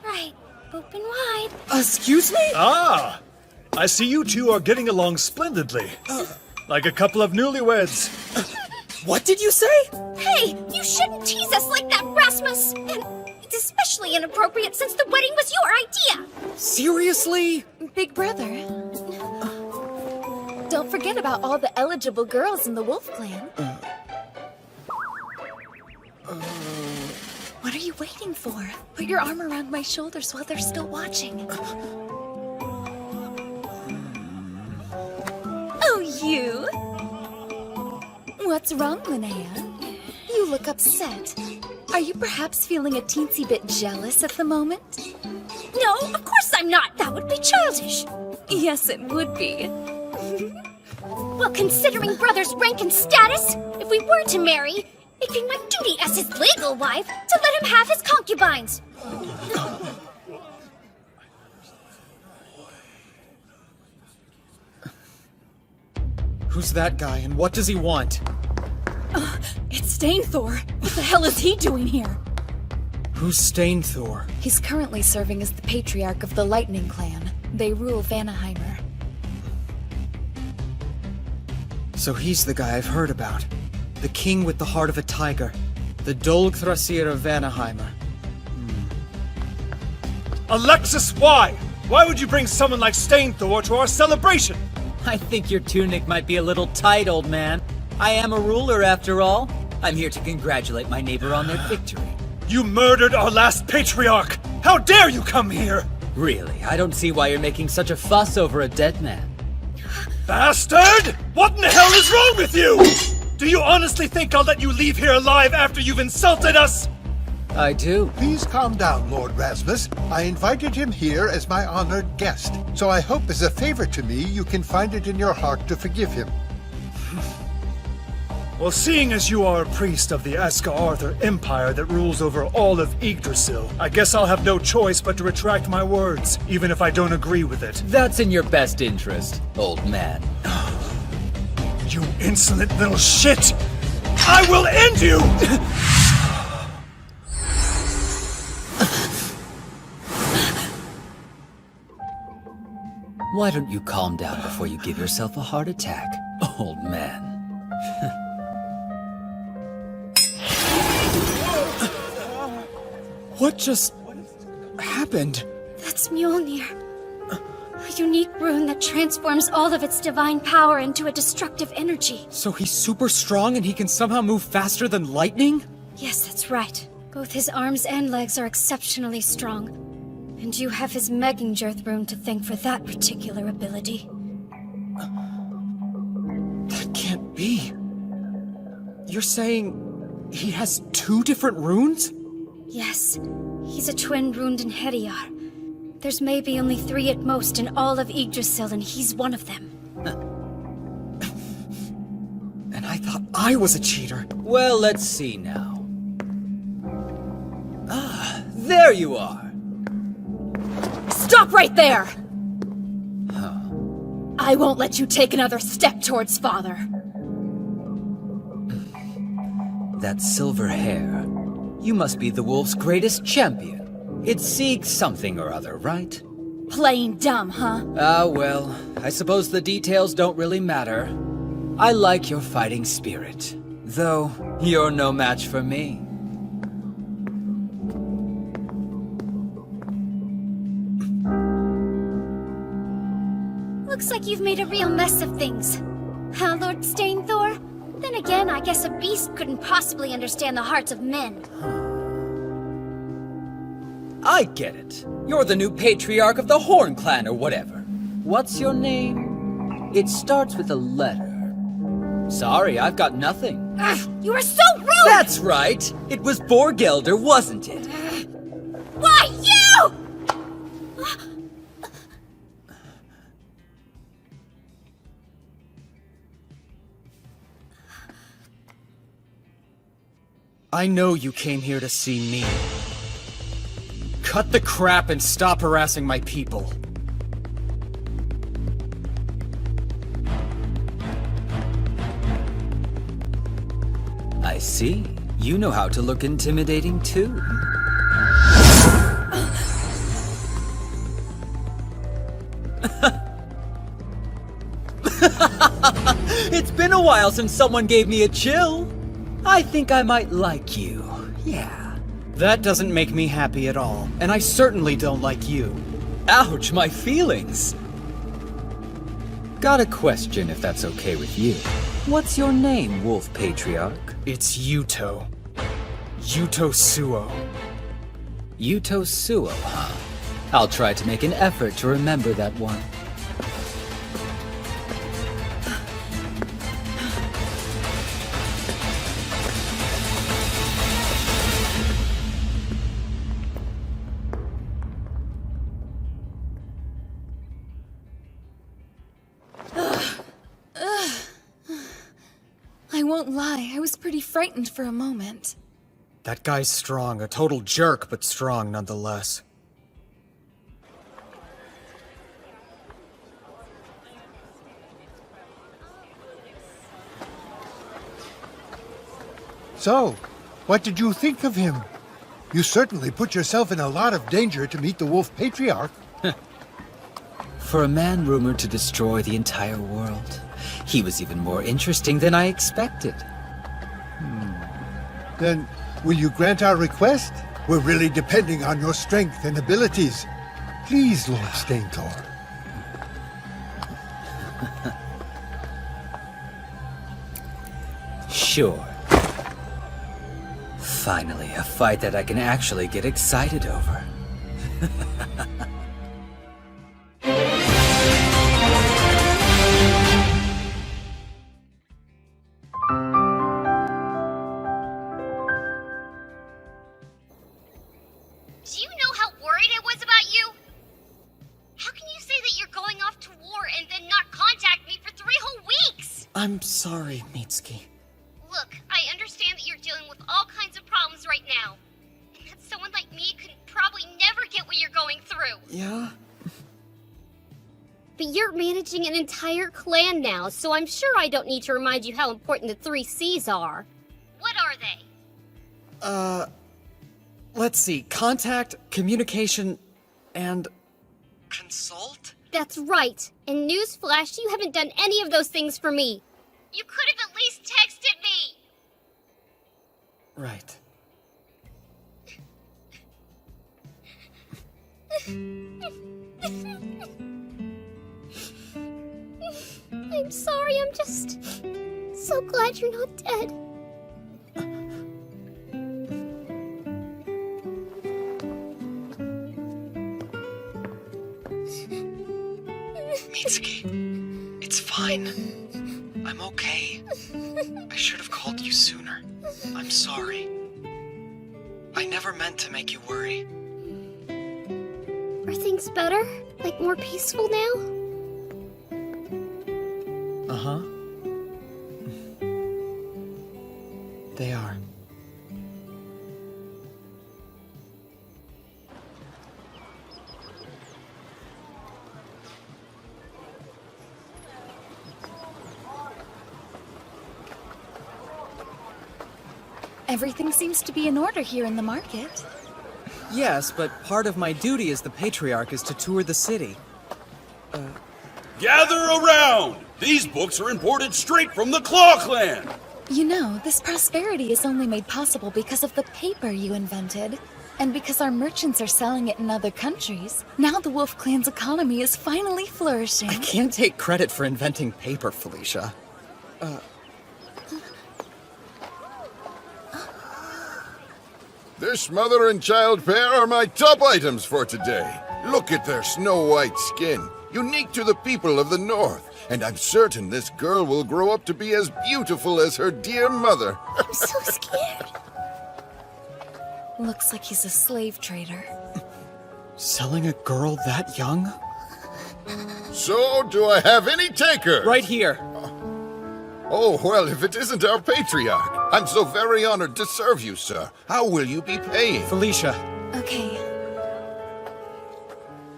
Right. Open wide. Excuse me? Ah! I see you two are getting along splendidly. Like a couple of newlyweds. What did you say? Hey, you shouldn't tease us like that, Rasmus! And it's especially inappropriate since the wedding was your idea! Seriously? Big brother. Don't forget about all the eligible girls in the Wolf Clan. What are you waiting for? Put your arm around my shoulders while they're still watching. Oh, you? What's wrong, Linnea? You look upset. Are you perhaps feeling a teensy bit jealous at the moment? No, of course I'm not! That would be childish! Yes, it would be. Well, considering brother's rank and status, if we were to marry, it'd be my duty as his legal wife to let him have his concubines. Who's that guy and what does he want? It's Stainthor. What the hell is he doing here? Who's Stainthor? He's currently serving as the Patriarch of the Lightning Clan. They rule Vanaheimer. So he's the guy I've heard about. The king with the heart of a tiger. The Dolgthrasir of Vanaheimer. Alexis, why? Why would you bring someone like Stainthor to our celebration? I think your tunic might be a little tight, old man. I am a ruler, after all. I'm here to congratulate my neighbor on their victory. You murdered our last patriarch! How dare you come here? Really, I don't see why you're making such a fuss over a dead man. Bastard! What in the hell is wrong with you? Do you honestly think I'll let you leave here alive after you've insulted us? I do. Please calm down, Lord Rasmus. I invited him here as my honored guest, so I hope as a favor to me you can find it in your heart to forgive him. Well, seeing as you are a priest of the Aska-Arthur Empire that rules over all of Yggdrasil, I guess I'll have no choice but to retract my words, even if I don't agree with it. That's in your best interest, old man. You insolent little shit! I will end you! Why don't you calm down before you give yourself a heart attack, old man? What just happened? That's Mjolnir. A unique rune that transforms all of its divine power into a destructive energy. So he's super strong and he can somehow move faster than lightning? Yes, that's right. Both his arms and legs are exceptionally strong. And you have his Megingerth rune to thank for that particular ability. That can't be. You're saying he has 2 different runes? Yes, he's a twin runed in Hediar. There's maybe only 3 at most in all of Yggdrasil, and he's one of them. And I thought I was a cheater. Well, let's see now. Ah, there you are! Stop right there! I won't let you take another step towards Father. That silver hair. You must be the wolf's greatest champion. It's Sieg something or other, right? Plain dumb, huh? Ah, well, I suppose the details don't really matter. I like your fighting spirit, though you're no match for me. Looks like you've made a real mess of things. Huh, Lord Stainthor? Then again, I guess a beast couldn't possibly understand the hearts of men. I get it. You're the new patriarch of the Horn Clan or whatever. What's your name? It starts with a letter. Sorry, I've got nothing. You are so rude! That's right! It was Borgelder, wasn't it? Why, you?! I know you came here to see me. Cut the crap and stop harassing my people. I see. You know how to look intimidating too. It's been a while since someone gave me a chill. I think I might like you. Yeah. That doesn't make me happy at all, and I certainly don't like you. Ouch, my feelings. Got a question, if that's okay with you. What's your name, Wolf Patriarch? It's Yuto. Yuto Suo. Yuto Suo, huh? I'll try to make an effort to remember that one. I won't lie, I was pretty frightened for a moment. That guy's strong, a total jerk, but strong nonetheless. So, what did you think of him? You certainly put yourself in a lot of danger to meet the Wolf Patriarch. For a man rumored to destroy the entire world, he was even more interesting than I expected. Then, will you grant our request? We're really depending on your strength and abilities. Please, Lord Stainthor. Sure. Finally, a fight that I can actually get excited over. I'm sorry, Mitsuki. Look, I understand that you're dealing with all kinds of problems right now. And that someone like me could probably never get what you're going through. Yeah? But you're managing an entire clan now, so I'm sure I don't need to remind you how important the 3 C's are. What are they? Let's see. Contact, communication, and... consult? That's right. And newsflash, you haven't done any of those things for me. You could have at least texted me! Right. I'm sorry, I'm just so glad you're not dead. Mitsuki, it's fine. I'm okay. I should have called you sooner. I'm sorry. I never meant to make you worry. Are things better? Like more peaceful now? Uh-huh. They are. Everything seems to be in order here in the market. Yes, but part of my duty as the Patriarch is to tour the city. Gather around! These books are imported straight from the Claw Clan! You know, this prosperity is only made possible because of the paper you invented. And because our merchants are selling it in other countries. Now the Wolf Clan's economy is finally flourishing. I can't take credit for inventing paper, Felicia. This mother and child pair are my top items for today. Look at their snow-white skin, unique to the people of the North. And I'm certain this girl will grow up to be as beautiful as her dear mother. I'm so scared. Looks like he's a slave trader. Selling a girl that young? So, do I have any takers? Right here. Oh, well, if it isn't our Patriarch. I'm so very honored to serve you, sir. How will you be paying? Felicia. Okay.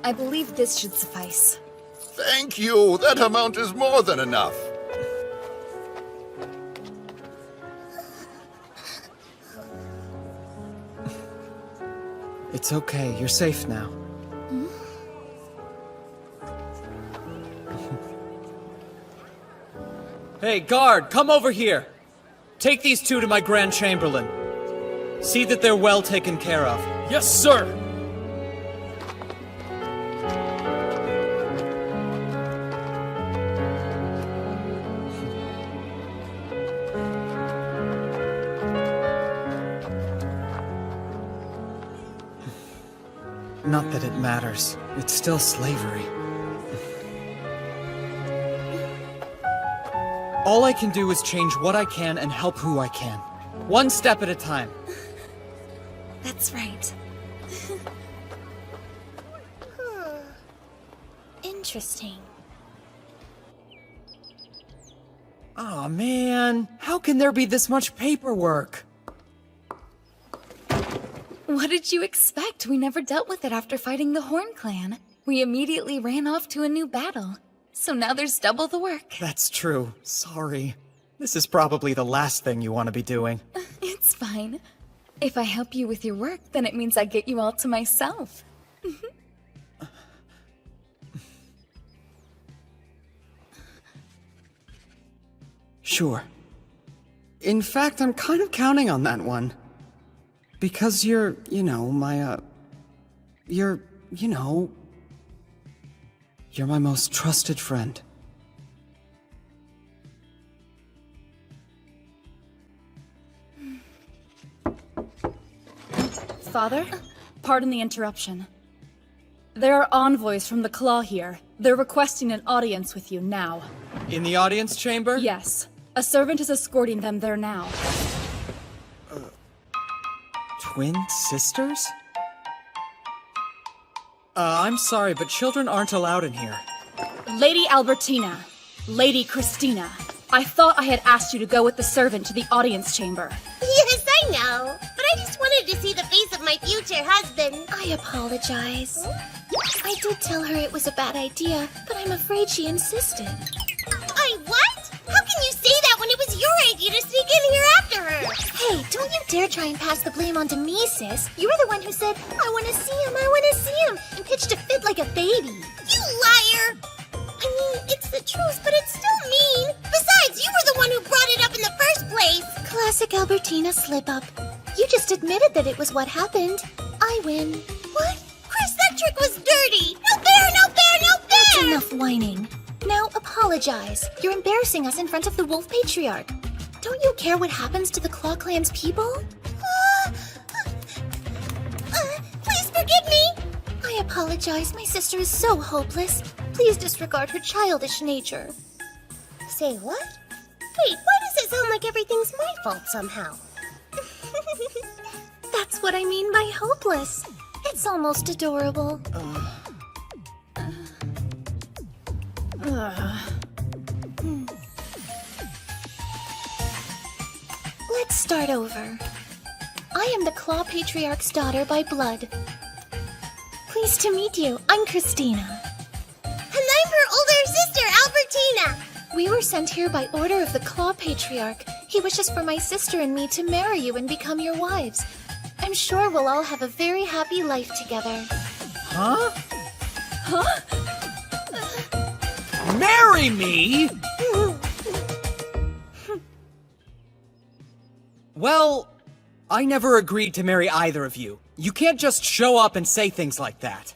I believe this should suffice. Thank you. That amount is more than enough. It's okay. You're safe now. Hey, guard, come over here. Take these 2 to my Grand Chamberlain. See that they're well taken care of. Yes, sir! Not that it matters. It's still slavery. All I can do is change what I can and help who I can. One step at a time. That's right. Interesting. Aw, man. How can there be this much paperwork? What did you expect? We never dealt with it after fighting the Horn Clan. We immediately ran off to a new battle. So now there's double the work. That's true. Sorry. This is probably the last thing you want to be doing. It's fine. If I help you with your work, then it means I get you all to myself. Sure. In fact, I'm kind of counting on that one. Because you're, you're my most trusted friend. Father? Pardon the interruption. There are envoys from the Claw here. They're requesting an audience with you now. In the audience chamber? Yes. A servant is escorting them there now. Twin sisters? I'm sorry, but children aren't allowed in here. Lady Albertina. Lady Christina. I thought I had asked you to go with the servant to the audience chamber. Yes, I know. But I just wanted to see the face of my future husband. I apologize. I did tell her it was a bad idea, but I'm afraid she insisted. What? How can you say that when it was your idea to sneak in here after her? Hey, don't you dare try and pass the blame onto me, sis. You were the one who said, I want to see him, and pitched a fit like a baby. You liar! I mean, it's the truth, but it's still mean. Besides, you were the one who brought it up in the first place. Classic Albertina slip-up. You just admitted that it was what happened. I win. What? Chris, that trick was dirty. No fair, no fair, no fair! That's enough whining. Now apologize. You're embarrassing us in front of the Wolf Patriarch. Don't you care what happens to the Claw Clan's people? Please forgive me! I apologize. My sister is so hopeless. Please disregard her childish nature. Say what? Wait, why does it sound like everything's my fault somehow? That's what I mean by hopeless. It's almost adorable. Let's start over. I am the Claw Patriarch's daughter by blood. Pleased to meet you. I'm Christina. And I'm her older sister, Albertina. We were sent here by order of the Claw Patriarch. He wishes for my sister and me to marry you and become your wives. I'm sure we'll all have a very happy life together. Huh? Marry me? Well, I never agreed to marry either of you. You can't just show up and say things like that.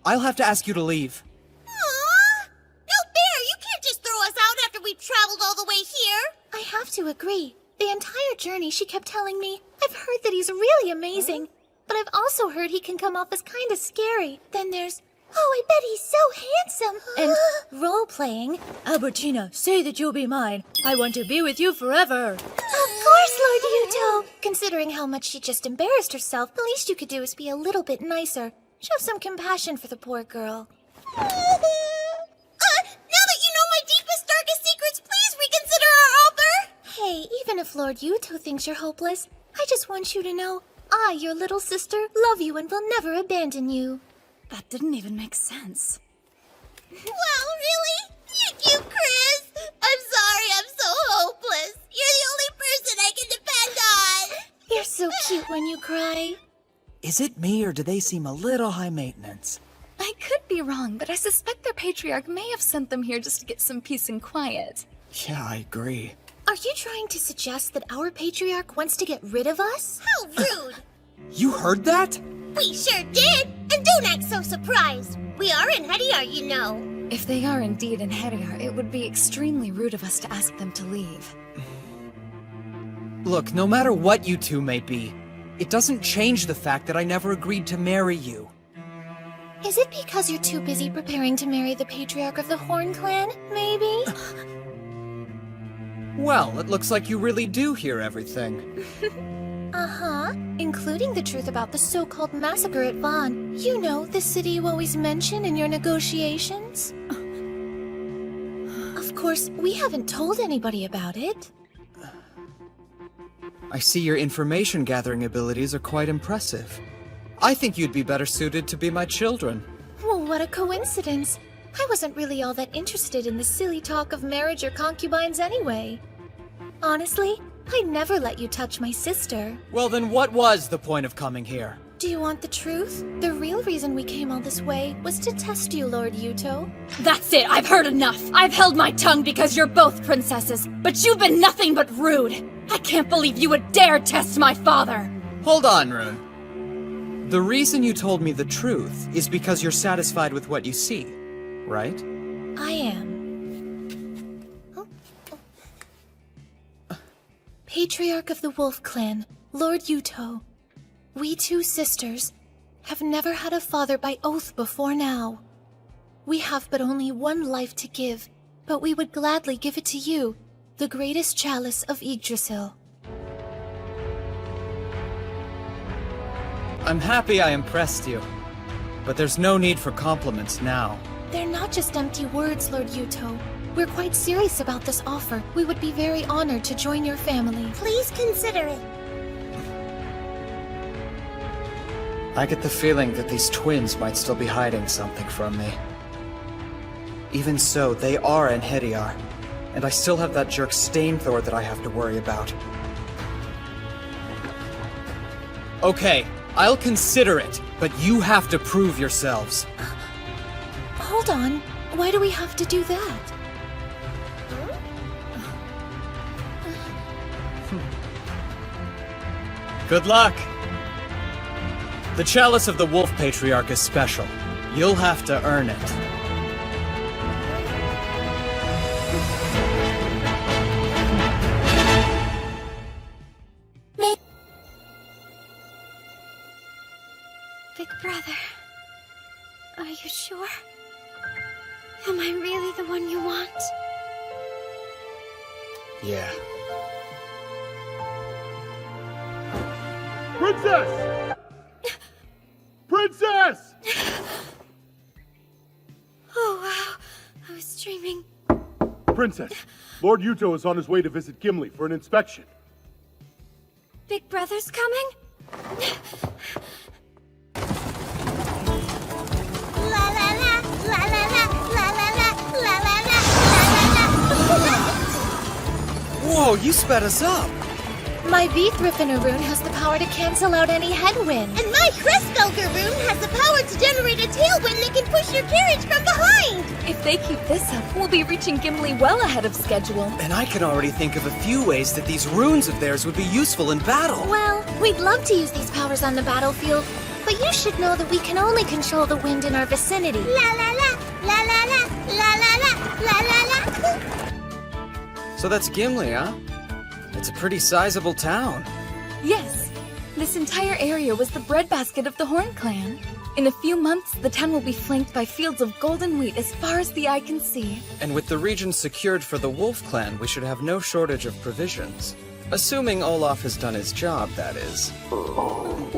I'll have to ask you to leave. Aww! No fair! You can't just throw us out after we've traveled all the way here! I have to agree. The entire journey she kept telling me, I've heard that he's really amazing, but I've also heard he can come off as kinda scary. Then there's, oh, I bet he's so handsome! And role-playing. Albertina, say that you'll be mine. I want to be with you forever. Of course, Lord Yuto! Considering how much she just embarrassed herself, the least you could do is be a little bit nicer. Show some compassion for the poor girl. Now that you know my deepest, darkest secrets, please reconsider our offer! Hey, even if Lord Yuto thinks you're hopeless, I just want you to know, I, your little sister, love you and will never abandon you. That didn't even make sense. Wow, really? Thank you, Chris! I'm sorry I'm so hopeless. You're the only person I can depend on! You're so cute when you cry. Is it me, or do they seem a little high maintenance? I could be wrong, but I suspect their patriarch may have sent them here just to get some peace and quiet. Yeah, I agree. Are you trying to suggest that our patriarch wants to get rid of us? How rude! You heard that? We sure did! And don't act so surprised! We are in Hediar, you know! If they are indeed in Hediar, it would be extremely rude of us to ask them to leave. Look, no matter what you two may be, it doesn't change the fact that I never agreed to marry you. Is it because you're too busy preparing to marry the patriarch of the Horn Clan, maybe? Well, it looks like you really do hear everything. Uh-huh. Including the truth about the so-called massacre at Vaughn. You know, the city you always mention in your negotiations? Of course, we haven't told anybody about it. I see your information gathering abilities are quite impressive. I think you'd be better suited to be my children. Well, what a coincidence. I wasn't really all that interested in the silly talk of marriage or concubines anyway. Honestly, I'd never let you touch my sister. Well, then what was the point of coming here? Do you want the truth? The real reason we came all this way was to test you, Lord Yuto. That's it! I've heard enough! I've held my tongue because you're both princesses, but you've been nothing but rude! I can't believe you would dare test my father! Hold on, Rune. The reason you told me the truth is because you're satisfied with what you see, right? I am. Patriarch of the Wolf Clan, Lord Yuto. We two sisters have never had a father by oath before now. We have but only one life to give, but we would gladly give it to you, the greatest chalice of Yggdrasil. I'm happy I impressed you, but there's no need for compliments now. They're not just empty words, Lord Yuto. We're quite serious about this offer. We would be very honored to join your family. Please consider it. I get the feeling that these twins might still be hiding something from me. Even so, they are Enhediar, and I still have that jerk Stainthor that I have to worry about. Okay, I'll consider it, but you have to prove yourselves. Hold on. Why do we have to do that? Good luck! The Chalice of the Wolf Patriarch is special. You'll have to earn it. Big brother, are you sure? Am I really the one you want? Yeah. Princess! Princess! Oh, wow. I was dreaming. Princess, Lord Yuto is on his way to visit Gimli for an inspection. Big brother's coming? La la la, la la la, la la la, la la la, la la la. Whoa, you sped us up! My V-Thriffener rune has the power to cancel out any headwind. And my Crestfelger rune has the power to generate a tailwind that can push your carriage from behind! If they keep this up, we'll be reaching Gimli well ahead of schedule. And I can already think of a few ways that these runes of theirs would be useful in battle. Well, we'd love to use these powers on the battlefield, but you should know that we can only control the wind in our vicinity. La la la, la la la, la la la, la la la. So that's Gimli, huh? It's a pretty sizable town. Yes. This entire area was the breadbasket of the Horn Clan. In a few months, the town will be flanked by fields of golden wheat as far as the eye can see. And with the region secured for the Wolf Clan, we should have no shortage of provisions. Assuming Olaf has done his job, that is. Lord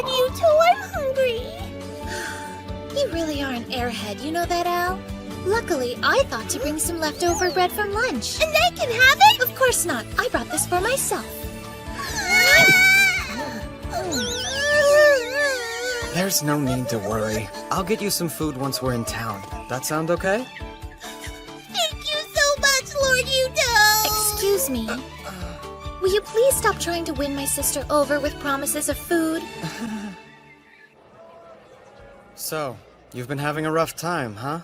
Yuto, I'm hungry. You really are an airhead, you know that, Al? Luckily, I thought to bring some leftover bread from lunch. And I can have it? Of course not. I brought this for myself. There's no need to worry. I'll get you some food once we're in town. That sound okay? Thank you so much, Lord Yuto! Excuse me. Will you please stop trying to win my sister over with promises of food? So, you've been having a rough time, huh?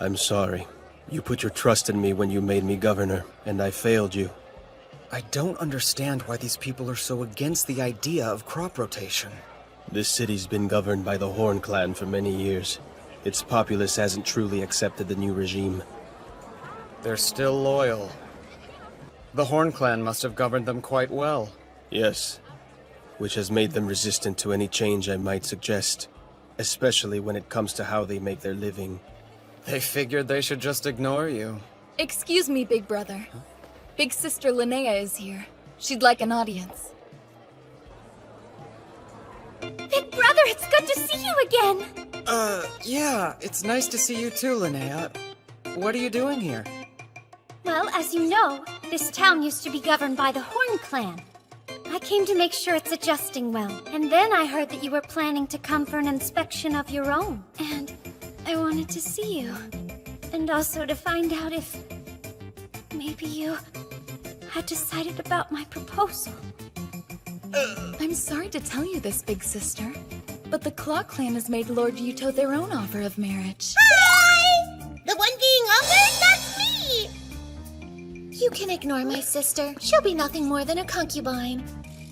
I'm sorry. You put your trust in me when you made me governor, and I failed you. I don't understand why these people are so against the idea of crop rotation. This city's been governed by the Horn Clan for many years. Its populace hasn't truly accepted the new regime. They're still loyal. The Horn Clan must have governed them quite well. Yes, which has made them resistant to any change I might suggest, especially when it comes to how they make their living. They figured they should just ignore you. Excuse me, big brother. Big sister Linnea is here. She'd like an audience. Big brother, it's good to see you again! Yeah, it's nice to see you too, Linnea. What are you doing here? Well, as you know, this town used to be governed by the Horn Clan. I came to make sure it's adjusting well. And then I heard that you were planning to come for an inspection of your own. And I wanted to see you. And also to find out if maybe you had decided about my proposal. I'm sorry to tell you this, big sister, but the Claw Clan has made Lord Yuto their own offer of marriage. Hi! The one being offered? That's me! You can ignore my sister. She'll be nothing more than a concubine.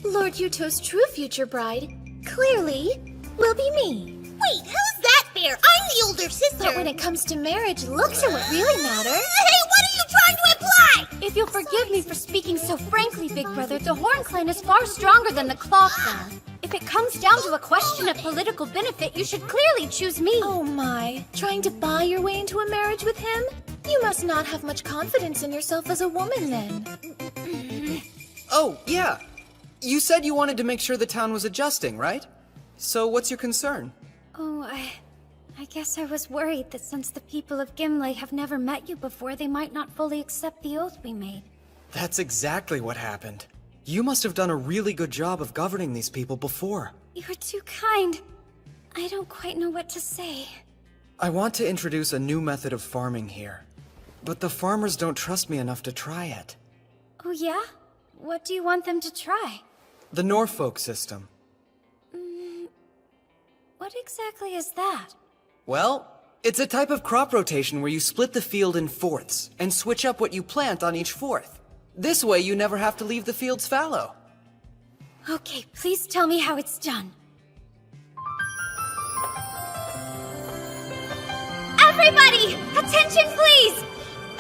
Lord Yuto's true future bride, clearly, will be me. Wait, how's that fair? I'm the older sister! But when it comes to marriage, looks are what really matter. Hey, what are you trying to imply? If you'll forgive me for speaking so frankly, big brother, the Horn Clan is far stronger than the Claw Clan. If it comes down to a question of political benefit, you should clearly choose me. Oh my, trying to buy your way into a marriage with him? You must not have much confidence in yourself as a woman, then. Oh, yeah. You said you wanted to make sure the town was adjusting, right? So what's your concern? Oh, I I guess I was worried that since the people of Gimli have never met you before, they might not fully accept the oath we made. That's exactly what happened. You must have done a really good job of governing these people before. You're too kind. I don't quite know what to say. I want to introduce a new method of farming here. But the farmers don't trust me enough to try it. Oh yeah? What do you want them to try? The Norfolk system. What exactly is that? Well, it's a type of crop rotation where you split the field in fourths and switch up what you plant on each fourth. This way you never have to leave the fields fallow. Okay, please tell me how it's done. Everybody, attention please!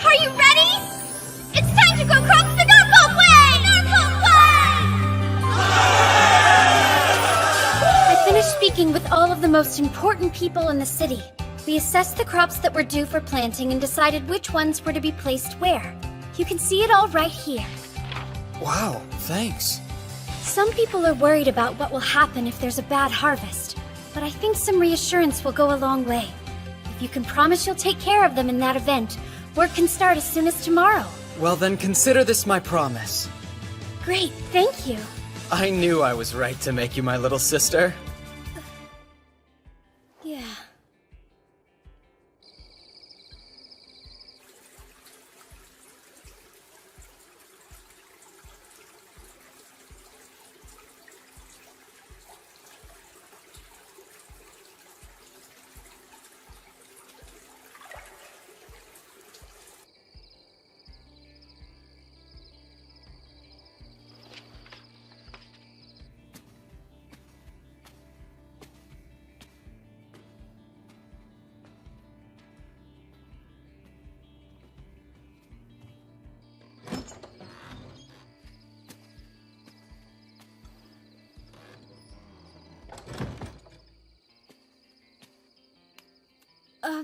Are you ready? It's time to go across the Norfolk Way! Norfolk Way! I finished speaking with all of the most important people in the city. We assessed the crops that were due for planting and decided which ones were to be placed where. You can see it all right here. Wow, thanks. Some people are worried about what will happen if there's a bad harvest, but I think some reassurance will go a long way. If you can promise you'll take care of them in that event, work can start as soon as tomorrow. Well then, consider this my promise. Great, thank you. I knew I was right to make you my little sister. Yeah.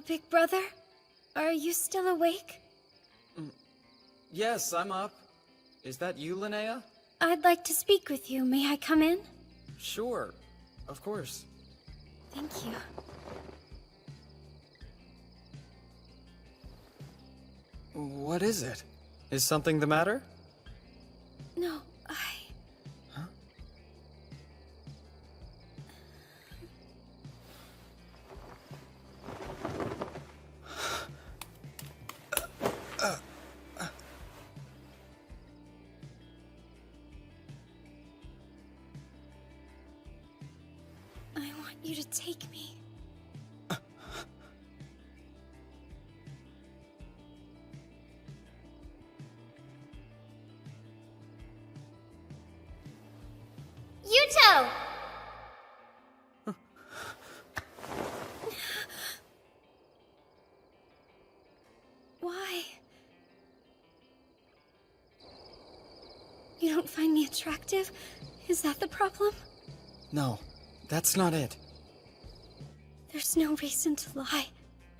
Big brother? Are you still awake? Yes, I'm up. Is that you, Linnea? I'd like to speak with you. May I come in? Sure, of course. Thank you. What is it? Is something the matter? No, Huh? I want you to take me. Yuto! Why? You don't find me attractive? Is that the problem? No, that's not it. There's no reason to lie.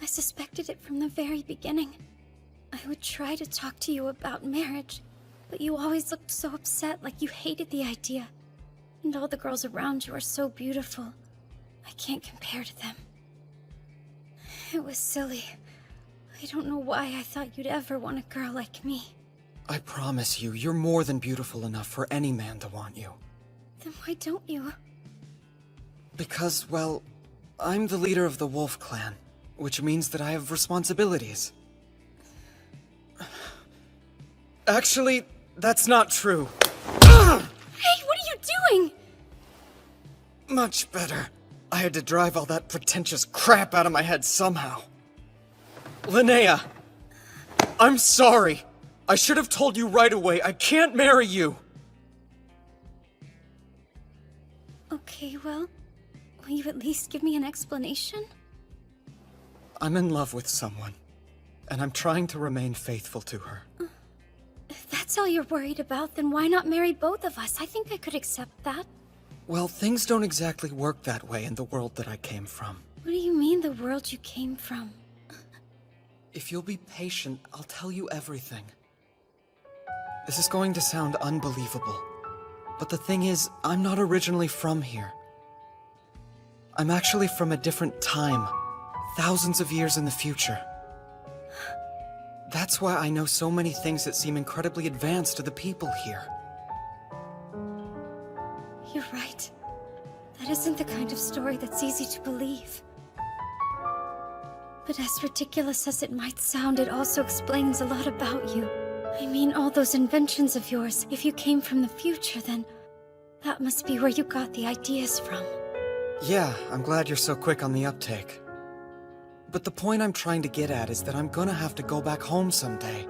I suspected it from the very beginning. I would try to talk to you about marriage, but you always looked so upset, like you hated the idea. And all the girls around you are so beautiful. I can't compare to them. It was silly. I don't know why I thought you'd ever want a girl like me. I promise you, you're more than beautiful enough for any man to want you. Then why don't you? Because, well, I'm the leader of the Wolf Clan, which means that I have responsibilities. Actually, that's not true. Hey, what are you doing? Much better. I had to drive all that pretentious crap out of my head somehow. Linnea, I'm sorry. I should have told you right away. I can't marry you. Okay, well, will you at least give me an explanation? I'm in love with someone, and I'm trying to remain faithful to her. If that's all you're worried about, then why not marry both of us? I think I could accept that. Well, things don't exactly work that way in the world that I came from. What do you mean, the world you came from? If you'll be patient, I'll tell you everything. This is going to sound unbelievable, but the thing is, I'm not originally from here. I'm actually from a different time, thousands of years in the future. That's why I know so many things that seem incredibly advanced to the people here. You're right. That isn't the kind of story that's easy to believe. But as ridiculous as it might sound, it also explains a lot about you. I mean, all those inventions of yours, if you came from the future, then that must be where you got the ideas from. Yeah, I'm glad you're so quick on the uptake. But the point I'm trying to get at is that I'm gonna have to go back home someday.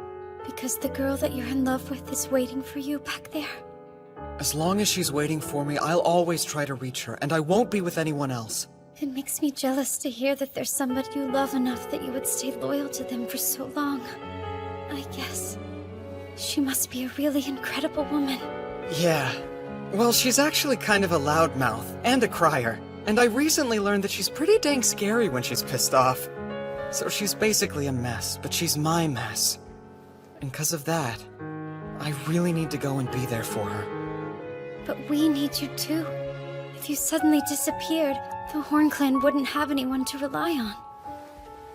Because the girl that you're in love with is waiting for you back there? As long as she's waiting for me, I'll always try to reach her, and I won't be with anyone else. It makes me jealous to hear that there's somebody you love enough that you would stay loyal to them for so long. I guess she must be a really incredible woman. Yeah. Well, she's actually kind of a loudmouth and a crier. And I recently learned that she's pretty dang scary when she's pissed off. So she's basically a mess, but she's my mess. And because of that, I really need to go and be there for her. But we need you too. If you suddenly disappeared, the Horn Clan wouldn't have anyone to rely on.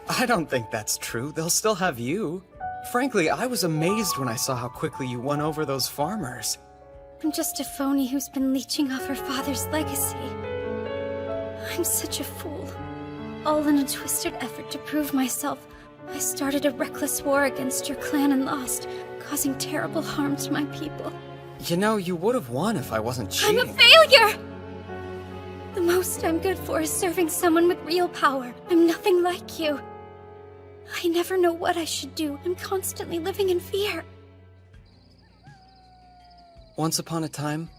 I don't think that's true. They'll still have you. Frankly, I was amazed when I saw how quickly you won over those farmers. I'm just a phony who's been leeching off her father's legacy. I'm such a fool. All in a twisted effort to prove myself, I started a reckless war against your clan and lost, causing terrible harm to my people. You know, you would have won if I wasn't cheating. I'm a failure! The most I'm good for is serving someone with real power. I'm nothing like you. I never know what I should do. I'm constantly living in fear. Once upon a time,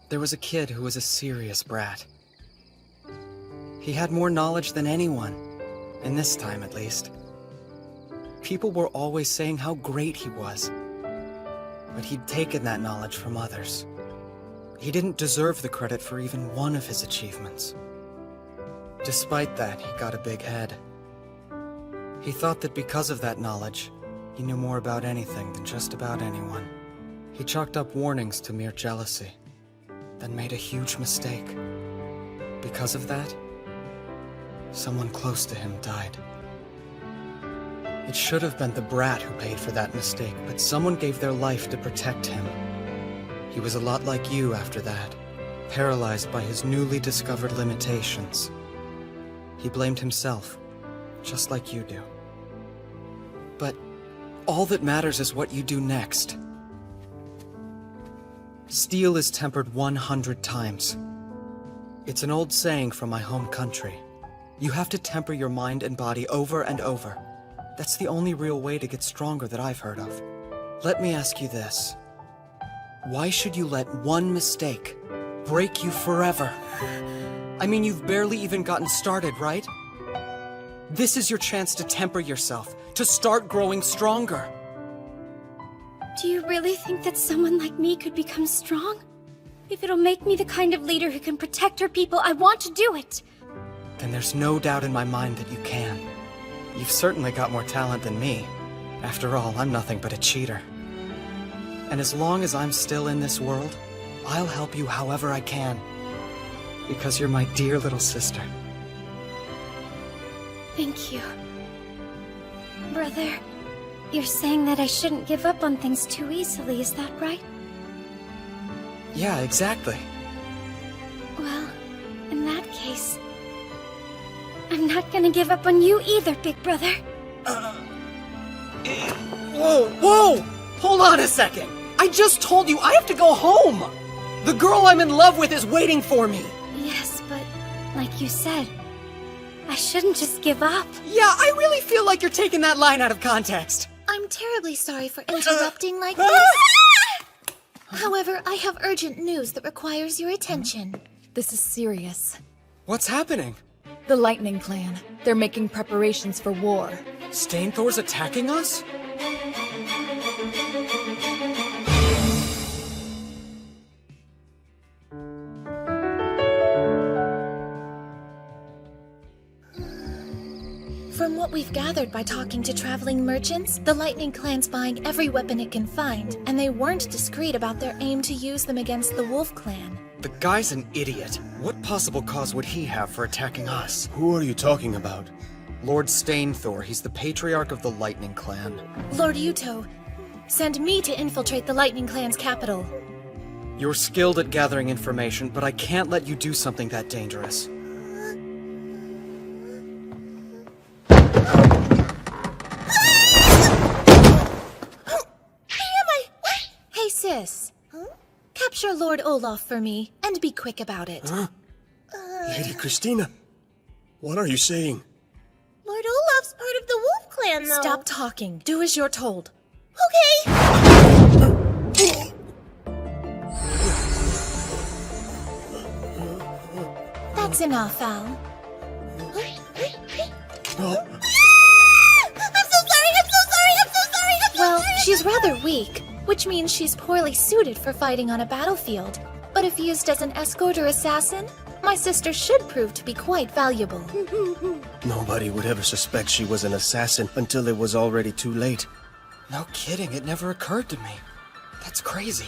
there was a kid who was a serious brat. He had more knowledge than anyone, in this time at least. People were always saying how great he was, but he'd taken that knowledge from others. He didn't deserve the credit for even one of his achievements. Despite that, he got a big head. He thought that because of that knowledge, he knew more about anything than just about anyone. He chalked up warnings to mere jealousy, then made a huge mistake. Because of that, someone close to him died. It should have been the brat who paid for that mistake, but someone gave their life to protect him. He was a lot like you after that, paralyzed by his newly discovered limitations. He blamed himself, just like you do. But all that matters is what you do next. Steel is tempered 100 times. It's an old saying from my home country. You have to temper your mind and body over and over. That's the only real way to get stronger that I've heard of. Let me ask you this. Why should you let one mistake break you forever? I mean, you've barely even gotten started, right? This is your chance to temper yourself, to start growing stronger. Do you really think that someone like me could become strong? If it'll make me the kind of leader who can protect her people, I want to do it! Then there's no doubt in my mind that you can. You've certainly got more talent than me. After all, I'm nothing but a cheater. And as long as I'm still in this world, I'll help you however I can. Because you're my dear little sister. Thank you. Brother, you're saying that I shouldn't give up on things too easily, is that right? Yeah, exactly. Well, in that case, I'm not gonna give up on you either, big brother. Whoa, whoa! Hold on a second! I just told you I have to go home! The girl I'm in love with is waiting for me! Yes, but like you said, I shouldn't just give up. Yeah, I really feel like you're taking that line out of context. I'm terribly sorry for interrupting like this. However, I have urgent news that requires your attention. This is serious. What's happening? The Lightning Clan. They're making preparations for war. Stainthor's attacking us? From what we've gathered by talking to traveling merchants, the Lightning Clan's buying every weapon it can find, and they weren't discreet about their aim to use them against the Wolf Clan. The guy's an idiot. What possible cause would he have for attacking us? Who are you talking about? Lord Stainthor, he's the Patriarch of the Lightning Clan. Lord Yuto, send me to infiltrate the Lightning Clan's capital. You're skilled at gathering information, but I can't let you do something that dangerous. Hey, sis. Capture Lord Olaf for me, and be quick about it. Huh? Lady Christina, what are you saying? Lord Olaf's part of the Wolf Clan, though. Stop talking. Do as you're told. Okay. That's enough, Al. Well, she's rather weak, which means she's poorly suited for fighting on a battlefield. But if used as an escort or assassin, my sister should prove to be quite valuable. Nobody would ever suspect she was an assassin until it was already too late. No kidding, it never occurred to me. That's crazy.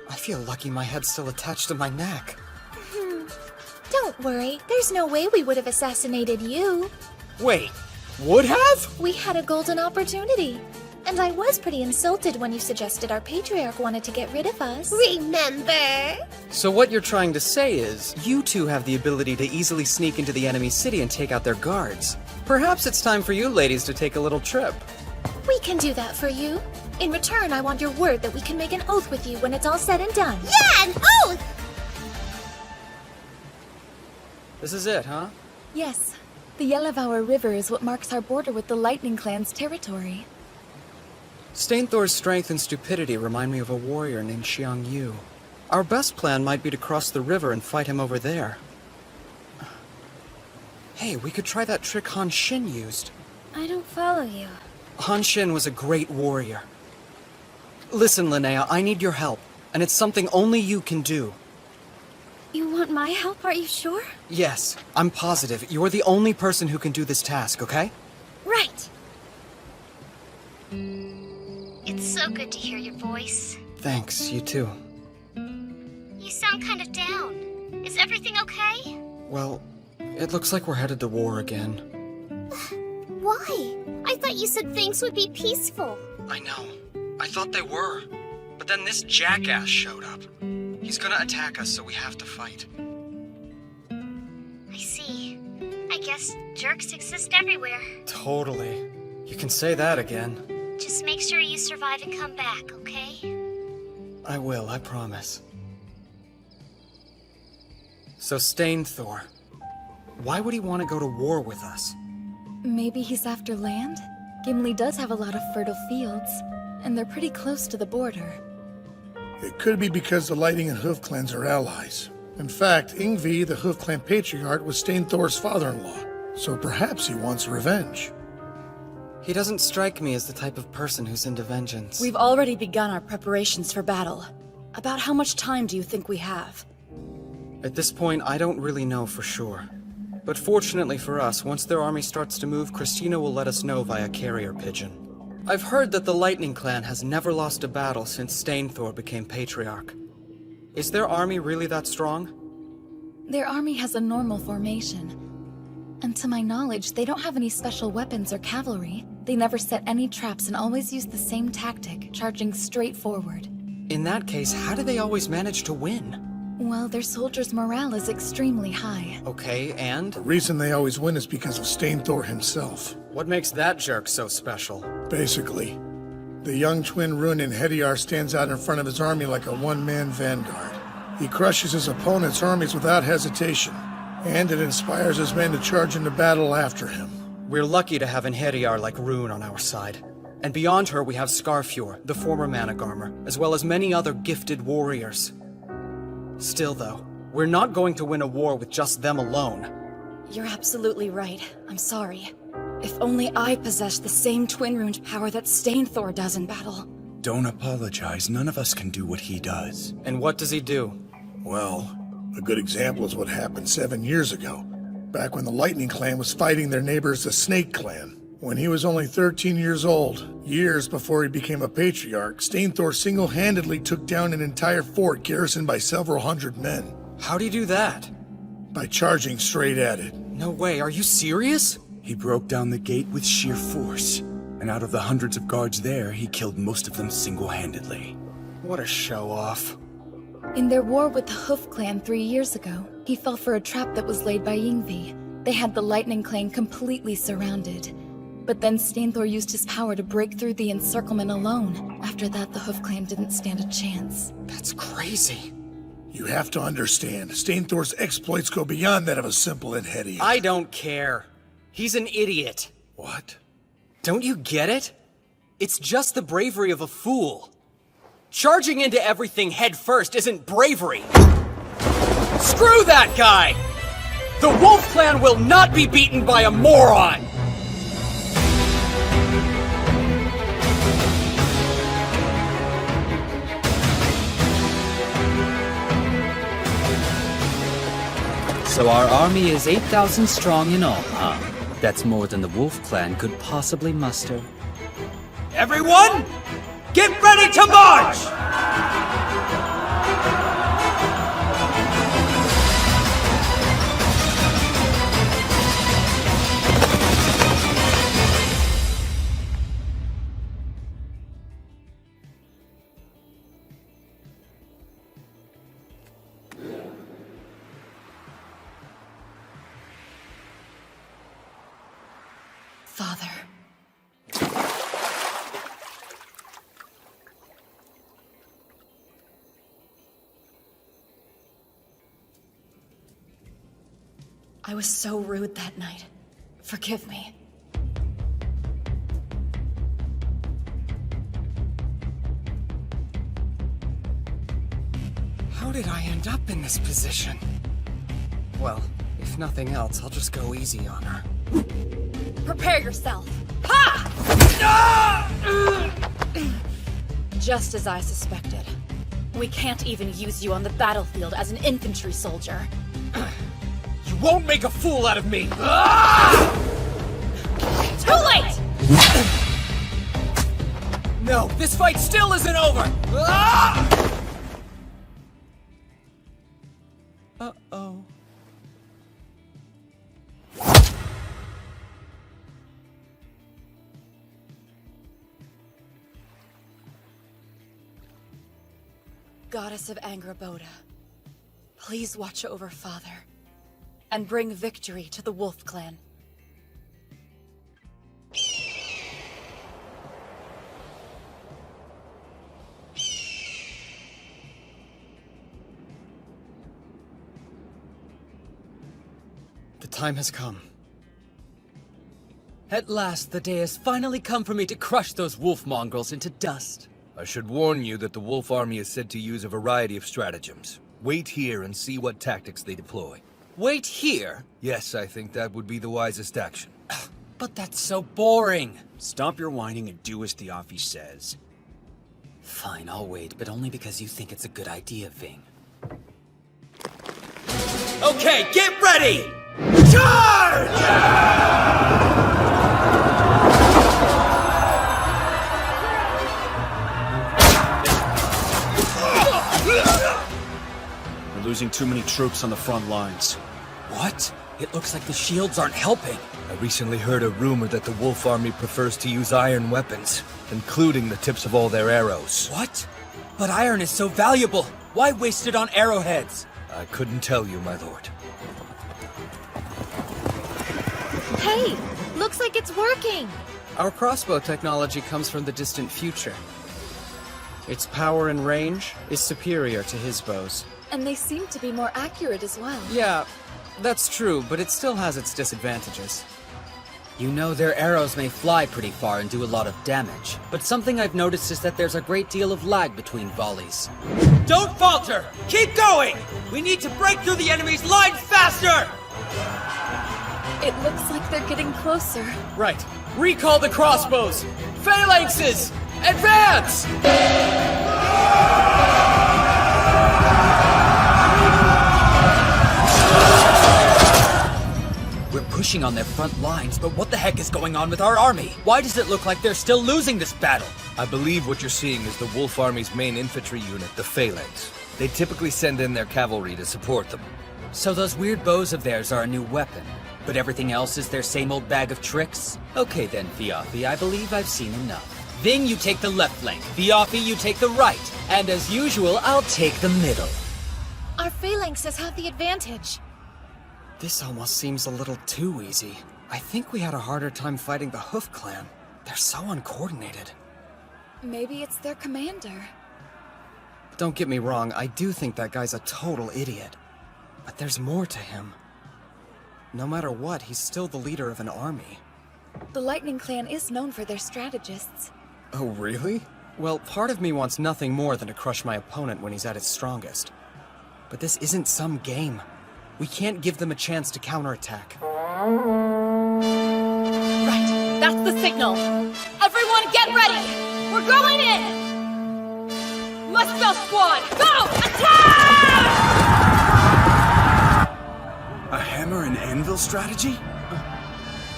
I feel lucky my head's still attached to my neck. Don't worry, there's no way we would have assassinated you. Wait, would have? We had a golden opportunity. And I was pretty insulted when you suggested our patriarch wanted to get rid of us. Remember? So what you're trying to say is, you two have the ability to easily sneak into the enemy city and take out their guards. Perhaps it's time for you ladies to take a little trip. We can do that for you. In return, I want your word that we can make an oath with you when it's all said and done. Yeah, an oath! This is it, huh? Yes. The Yellowvour River is what marks our border with the Lightning Clan's territory. Stainthor's strength and stupidity remind me of a warrior named Xiang Yu. Our best plan might be to cross the river and fight him over there. Hey, we could try that trick Han Xin used. I don't follow you. Han Xin was a great warrior. Listen, Linnea, I need your help, and it's something only you can do. You want my help, are you sure? Yes, I'm positive. You're the only person who can do this task, okay? Right! It's so good to hear your voice. Thanks, you too. You sound kind of down. Is everything okay? Well, it looks like we're headed to war again. Why? I thought you said things would be peaceful. I know. I thought they were. But then this jackass showed up. He's gonna attack us, so we have to fight. I see. I guess jerks exist everywhere. Totally. You can say that again. Just make sure you survive and come back, okay? I will, I promise. So Stainthor, why would he want to go to war with us? Maybe he's after land? Gimli does have a lot of fertile fields, and they're pretty close to the border. It could be because the Lightning and Hoof clans are allies. In fact, Ingvi, the Hoof clan patriarch, was Stainthor's father-in-law, so perhaps he wants revenge. He doesn't strike me as the type of person who's into vengeance. We've already begun our preparations for battle. About how much time do you think we have? At this point, I don't really know for sure. But fortunately for us, once their army starts to move, Christina will let us know via carrier pigeon. I've heard that the Lightning Clan has never lost a battle since Stainthor became Patriarch. Is their army really that strong? Their army has a normal formation. And to my knowledge, they don't have any special weapons or cavalry. They never set any traps and always use the same tactic, charging straight forward. In that case, how do they always manage to win? Well, their soldiers' morale is extremely high. Okay, and? The reason they always win is because of Stainthor himself. What makes that jerk so special? Basically, the young twin Runin Hediar stands out in front of his army like a one-man vanguard. He crushes his opponent's armies without hesitation, and it inspires his men to charge into battle after him. We're lucky to have an Hediar like Rune on our side. And beyond her, we have Scarfjord, the former Managarmer, as well as many other gifted warriors. Still, though, we're not going to win a war with just them alone. You're absolutely right. I'm sorry. If only I possessed the same twin-runed power that Stainthor does in battle. Don't apologize. None of us can do what he does. And what does he do? Well, a good example is what happened 7 years ago, back when the Lightning Clan was fighting their neighbors, the Snake Clan. When he was only 13 years old, years before he became a patriarch, Stainthor single-handedly took down an entire fort garrisoned by several hundred men. How'd he do that? By charging straight at it. No way, are you serious? He broke down the gate with sheer force, and out of the hundreds of guards there, he killed most of them single-handedly. What a show-off. In their war with the Hoof Clan 3 years ago, he fell for a trap that was laid by Yngvi. They had the Lightning Clan completely surrounded. But then Stainthor used his power to break through the encirclement alone. After that, the Hoof Clan didn't stand a chance. That's crazy. You have to understand, Stainthor's exploits go beyond that of a simple and heady. I don't care. He's an idiot. What? Don't you get it? It's just the bravery of a fool. Charging into everything head first isn't bravery. Screw that guy! The Wolf Clan will not be beaten by a moron! So our army is 8,000 strong in all, huh? That's more than the Wolf Clan could possibly muster. Everyone, get ready to march! Father. I was so rude that night. Forgive me. How did I end up in this position? Well, if nothing else, I'll just go easy on her. Prepare yourself. Ha! Just as I suspected. We can't even use you on the battlefield as an infantry soldier. You won't make a fool out of me! Too late! No, this fight still isn't over! Uh-oh. Goddess of Angraboda, please watch over Father, and bring victory to the Wolf Clan. The time has come. At last, the day has finally come for me to crush those wolf mongrels into dust. I should warn you that the Wolf Army is said to use a variety of stratagems. Wait here and see what tactics they deploy. Wait here? Yes, I think that would be the wisest action. But that's so boring. Stop your whining and do as the office says. Fine, I'll wait, but only because you think it's a good idea, Ving. Okay, get ready! Charge! We're losing too many troops on the front lines. What? It looks like the shields aren't helping. I recently heard a rumor that the Wolf Army prefers to use iron weapons, including the tips of all their arrows. What? But iron is so valuable. Why waste it on arrowheads? I couldn't tell you, my lord. Hey, looks like it's working. Our crossbow technology comes from the distant future. Its power and range is superior to his bows. And they seem to be more accurate as well. Yeah, that's true, but it still has its disadvantages. You know, their arrows may fly pretty far and do a lot of damage, but something I've noticed is that there's a great deal of lag between volleys. Don't falter! Keep going! We need to break through the enemy's lines faster! It looks like they're getting closer. Right. Recall the crossbows! Phalanxes! Advance! We're pushing on their front lines, but what the heck is going on with our army? Why does it look like they're still losing this battle? I believe what you're seeing is the Wolf Army's main infantry unit, the Phalanx. They typically send in their cavalry to support them. So those weird bows of theirs are a new weapon. But everything else is their same old bag of tricks? Okay then, Viafi, I believe I've seen enough. Ving, you take the left flank. Viafi, you take the right. And as usual, I'll take the middle. Our phalanxes have the advantage. This almost seems a little too easy. I think we had a harder time fighting the Hoof Clan. They're so uncoordinated. Maybe it's their commander. Don't get me wrong, I do think that guy's a total idiot. But there's more to him. No matter what, he's still the leader of an army. The Lightning Clan is known for their strategists. Oh, really? Well, part of me wants nothing more than to crush my opponent when he's at his strongest. But this isn't some game. We can't give them a chance to counterattack. Right, that's the signal. Everyone get ready! We're going in! Mustbell Squad, go! Attack! A hammer and anvil strategy?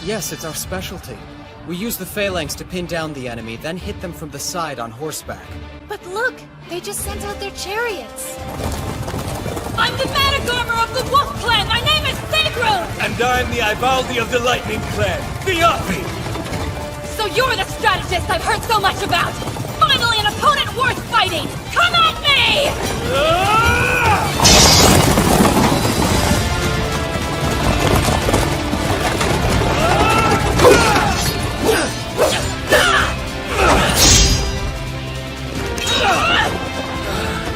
Yes, it's our specialty. We use the phalanx to pin down the enemy, then hit them from the side on horseback. But look, they just sent out their chariots. I'm the Manic Armor of the Wolf Clan! My name is Sigrun! And I'm the Ivaldi of the Lightning Clan, Viafi! So you're the strategist I've heard so much about! Finally an opponent worth fighting! Come at me!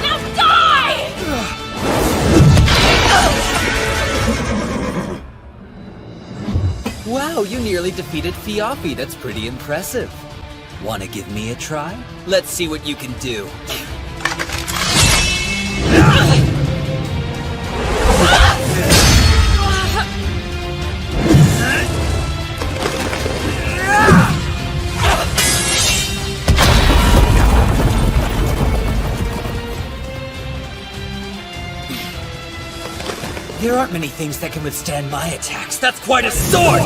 Now die! Wow, you nearly defeated Viafi. That's pretty impressive. Wanna give me a try? Let's see what you can do. There aren't many things that can withstand my attacks. That's quite a sword!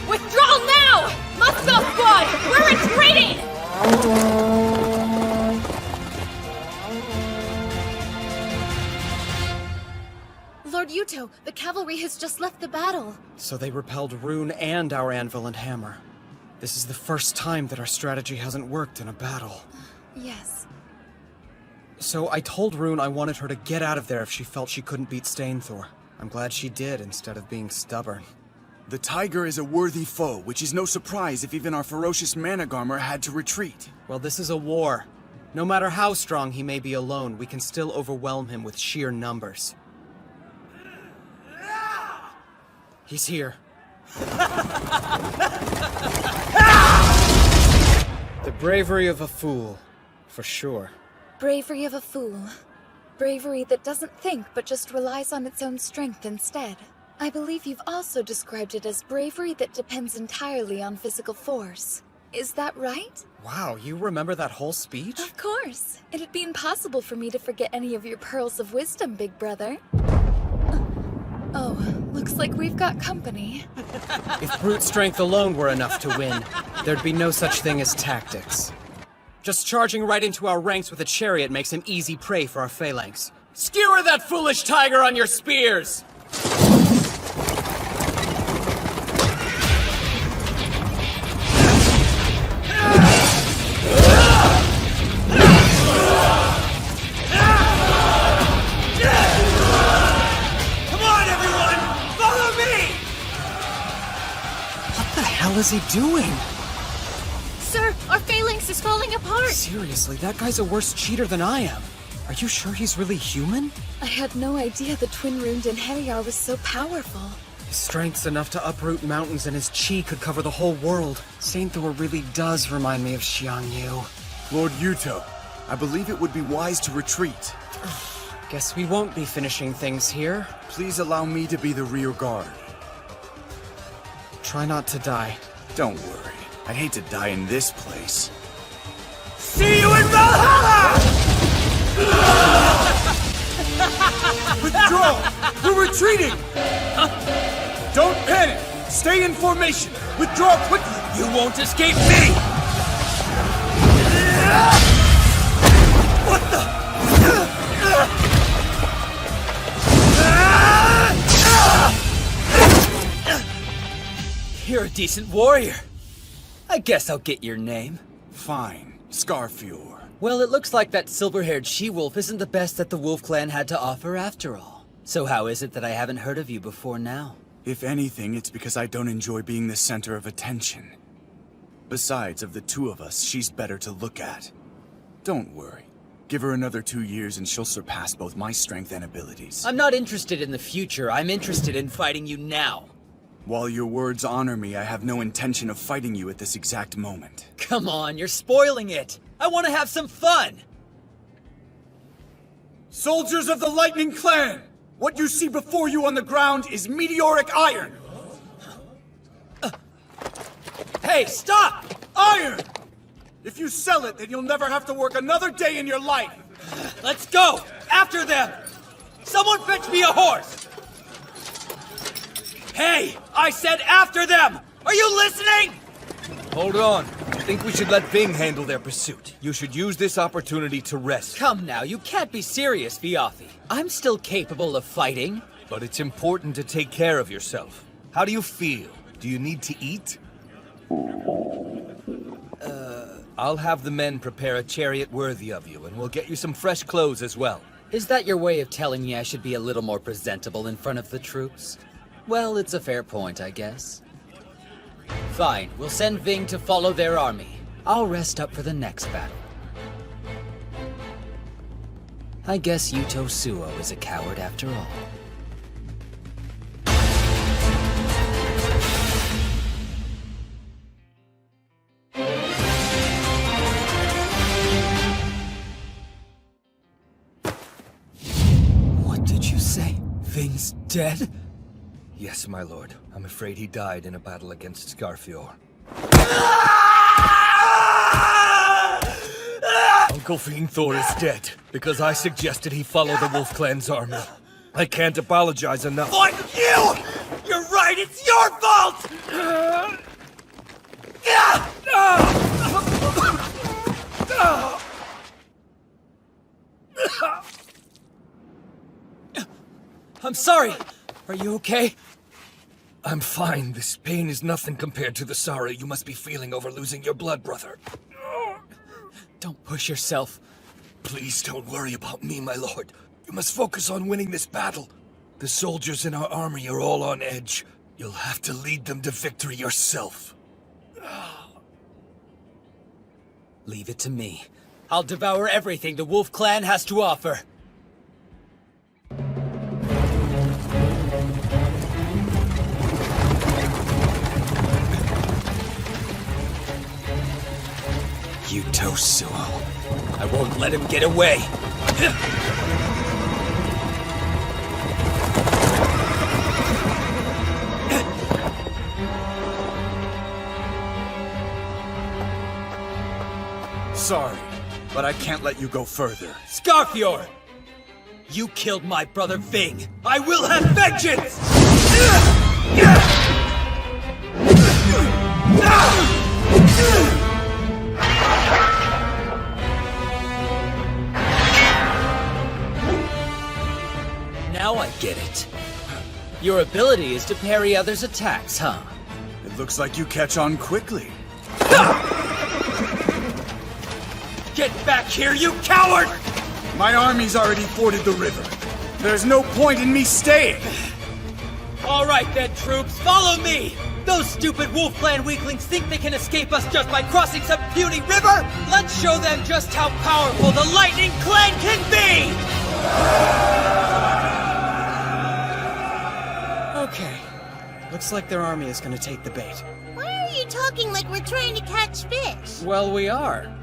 Withdraw now! Mustbell Squad, we're retreating! Lord Yuto, the cavalry has just left the battle. So they repelled Rune and our anvil and hammer. This is the first time that our strategy hasn't worked in a battle. Yes. So I told Rune I wanted her to get out of there if she felt she couldn't beat Stainthor. I'm glad she did, instead of being stubborn. The tiger is a worthy foe, which is no surprise if even our ferocious Manic Armor had to retreat. Well, this is a war. No matter how strong he may be alone, we can still overwhelm him with sheer numbers. He's here. The bravery of a fool, for sure. Bravery of a fool. Bravery that doesn't think but just relies on its own strength instead. I believe you've also described it as bravery that depends entirely on physical force. Is that right? Wow, you remember that whole speech? Of course. It'd be impossible for me to forget any of your pearls of wisdom, big brother. Oh, looks like we've got company. If brute strength alone were enough to win, there'd be no such thing as tactics. Just charging right into our ranks with a chariot makes him easy prey for our phalanx. Skewer that foolish tiger on your spears! What the hell is he doing? Sir, our phalanx is falling apart! Seriously, that guy's a worse cheater than I am. Are you sure he's really human? I had no idea the twin-runed Inheriar was so powerful. His strength's enough to uproot mountains and his chi could cover the whole world. Stainthor really does remind me of Xiang Yu. Lord Yuto, I believe it would be wise to retreat. Guess we won't be finishing things here. Please allow me to be the rear guard. Try not to die. Don't worry. I'd hate to die in this place. See you in Valhalla! Withdraw! We're retreating! Don't panic! Stay in formation! Withdraw quickly! You won't escape me! What the? You're a decent warrior. I guess I'll get your name. Fine. Scarfior. Well, it looks like that silver-haired she-wolf isn't the best that the Wolf Clan had to offer after all. So how is it that I haven't heard of you before now? If anything, it's because I don't enjoy being the center of attention. Besides, of the two of us, she's better to look at. Don't worry. Give her another 2 years and she'll surpass both my strength and abilities. I'm not interested in the future. I'm interested in fighting you now. While your words honor me, I have no intention of fighting you at this exact moment. Come on, you're spoiling it. I want to have some fun. Soldiers of the Lightning Clan! What you see before you on the ground is meteoric iron! Hey, stop! Iron! If you sell it, then you'll never have to work another day in your life! Let's go! After them! Someone fetch me a horse! Hey! I said after them! Are you listening? Hold on. I think we should let Ving handle their pursuit. You should use this opportunity to rest. Come now, you can't be serious, Viafi. I'm still capable of fighting. But it's important to take care of yourself. How do you feel? Do you need to eat? I'll have the men prepare a chariot worthy of you, and we'll get you some fresh clothes as well. Is that your way of telling me I should be a little more presentable in front of the troops? Well, it's a fair point, I guess. Fine, we'll send Ving to follow their army. I'll rest up for the next battle. I guess Yuto Suo is a coward after all. What did you say? Ving's dead? Yes, my lord. I'm afraid he died in a battle against Scarfior. Uncle Fiendthor is dead, because I suggested he follow the Wolf Clan's army. I can't apologize enough. Fuck you! You're right, it's your fault! I'm sorry. Are you okay? I'm fine. This pain is nothing compared to the sorrow you must be feeling over losing your blood brother. Don't push yourself. Please don't worry about me, my lord. You must focus on winning this battle. The soldiers in our army are all on edge. You'll have to lead them to victory yourself. Leave it to me. I'll devour everything the Wolf Clan has to offer. Yuto Suo. I won't let him get away. Sorry, but I can't let you go further. Scarfior! You killed my brother Ving. I will have vengeance! Now I get it. Your ability is to parry others' attacks, huh? It looks like you catch on quickly. Get back here, you coward! My army's already forded the river. There's no point in me staying. All right then, troops, follow me! Those stupid Wolf Clan weaklings think they can escape us just by crossing some puny river? Let's show them just how powerful the Lightning Clan can be! Okay. Looks like their army is gonna take the bait. Why are you talking like we're trying to catch fish? Well, we are.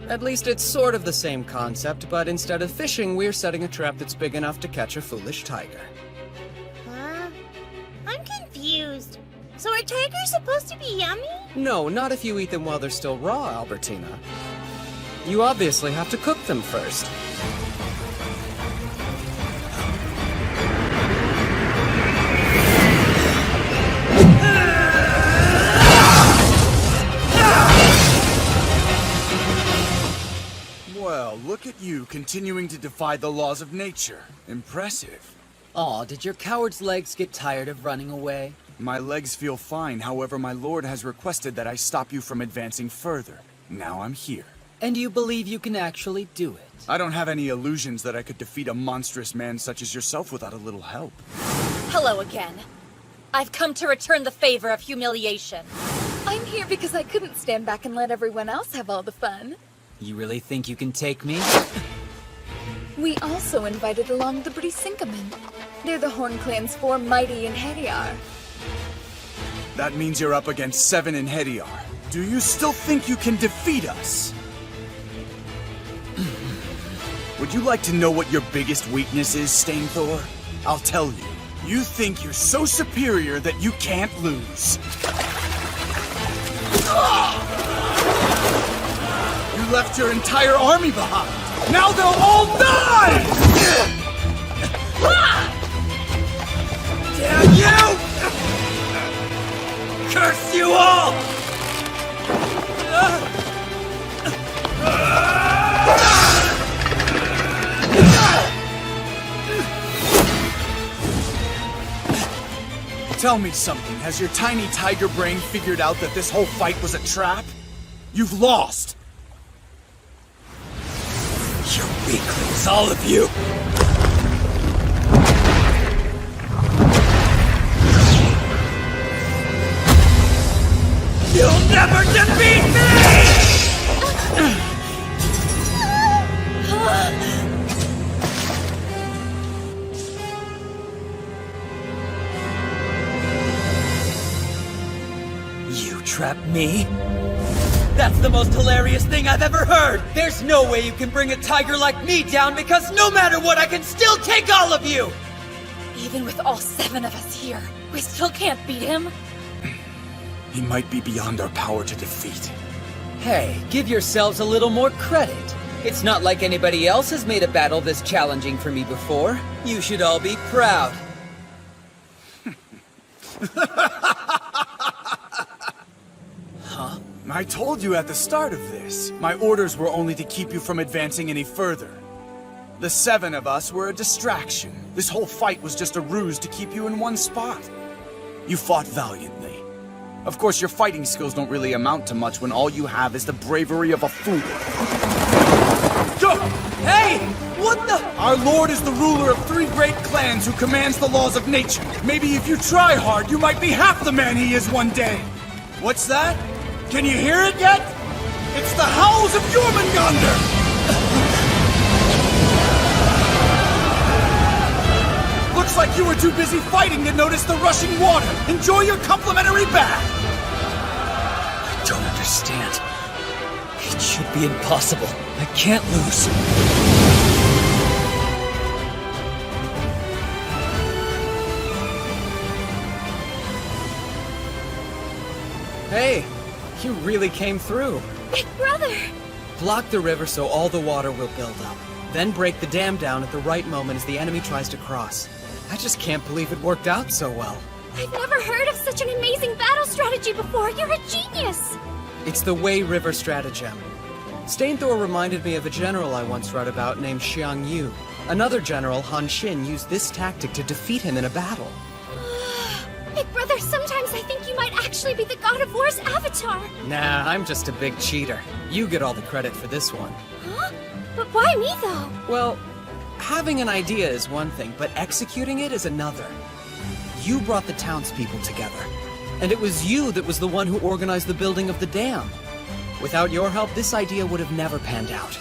At least it's sort of the same concept, but instead of fishing, we're setting a trap that's big enough to catch a foolish tiger. Huh? I'm confused. So are tigers supposed to be yummy? No, not if you eat them while they're still raw, Albertina. You obviously have to cook them first. continuing to defy the laws of nature. Impressive. Aw, did your coward's legs get tired of running away? My legs feel fine, however my lord has requested that I stop you from advancing further. Now I'm here. And you believe you can actually do it? I don't have any illusions that I could defeat a monstrous man such as yourself without a little help. Hello again. I've come to return the favor of humiliation. I'm here because I couldn't stand back and let everyone else have all the fun. You really think you can take me? We also invited along the Brisinkamen. They're the Horn Clan's 4 mighty in Hediar. That means you're up against 7 in Hediar. Do you still think you can defeat us? Would you like to know what your biggest weakness is, Stainthor? I'll tell you. You think you're so superior that you can't lose. You left your entire army behind. Now they'll all die! Damn you! Curse you all! Tell me something. Has your tiny tiger brain figured out that this whole fight was a trap? You've lost! You weaklings, all of you! You'll never defeat me! You trapped me? That's the most hilarious thing I've ever heard! There's no way you can bring a tiger like me down because no matter what, I can still take all of you! Even with all 7 of us here, we still can't beat him. He might be beyond our power to defeat. Hey, give yourselves a little more credit. It's not like anybody else has made a battle this challenging for me before. You should all be proud. Huh? I told you at the start of this. My orders were only to keep you from advancing any further. The 7 of us were a distraction. This whole fight was just a ruse to keep you in one spot. You fought valiantly. Of course, your fighting skills don't really amount to much when all you have is the bravery of a fool. Hey! What the? Our lord is the ruler of 3 great clans who commands the laws of nature. Maybe if you try hard, you might be half the man he is one day. What's that? Can you hear it yet? It's the howls of Jormungandr! Looks like you were too busy fighting to notice the rushing water. Enjoy your complimentary bath! I don't understand. It should be impossible. I can't lose. Hey, you really came through. Big brother! Block the river so all the water will build up. Then break the dam down at the right moment as the enemy tries to cross. I just can't believe it worked out so well. I've never heard of such an amazing battle strategy before. You're a genius! It's the Wei River stratagem. Stainthor reminded me of a general I once read about named Xiang Yu. Another general, Han Xin, used this tactic to defeat him in a battle. Big brother, sometimes I think you might actually be the God of War's avatar. Nah, I'm just a big cheater. You get all the credit for this one. Huh? But why me, though? Well, having an idea is one thing, but executing it is another. You brought the townspeople together. And it was you that was the one who organized the building of the dam. Without your help, this idea would have never panned out.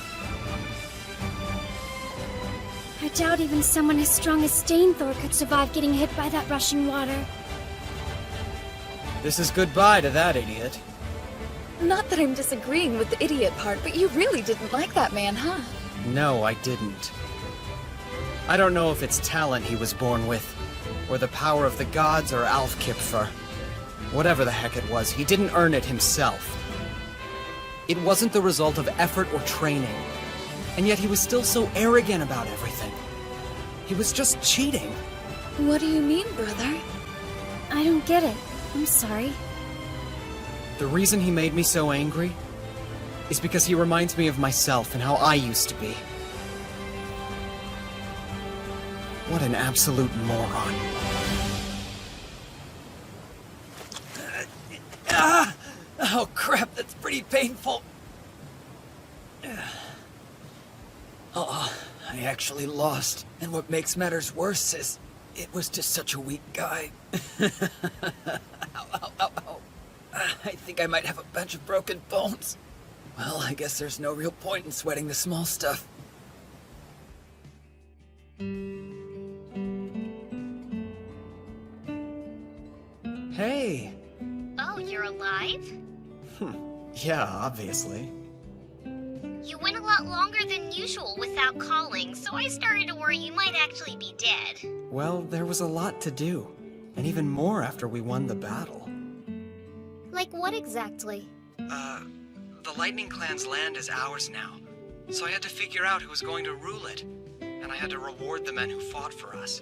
I doubt even someone as strong as Stainthor could survive getting hit by that rushing water. This is goodbye to that idiot. Not that I'm disagreeing with the idiot part, but you really didn't like that man, huh? No, I didn't. I don't know if it's talent he was born with, or the power of the gods, or Alfkipfer. Whatever the heck it was, he didn't earn it himself. It wasn't the result of effort or training. And yet he was still so arrogant about everything. He was just cheating. What do you mean, brother? I don't get it. I'm sorry. The reason he made me so angry is because he reminds me of myself and how I used to be. What an absolute moron. Oh crap, that's pretty painful. Oh, I actually lost. And what makes matters worse is, it was just such a weak guy. Ow, ow, ow, ow. I think I might have a bunch of broken bones. Well, I guess there's no real point in sweating the small stuff. Hey. Oh, you're alive? Yeah, obviously. You went a lot longer than usual without calling, so I started to worry you might actually be dead. Well, there was a lot to do. And even more after we won the battle. Like what exactly? The Lightning Clan's land is ours now. So I had to figure out who was going to rule it. And I had to reward the men who fought for us.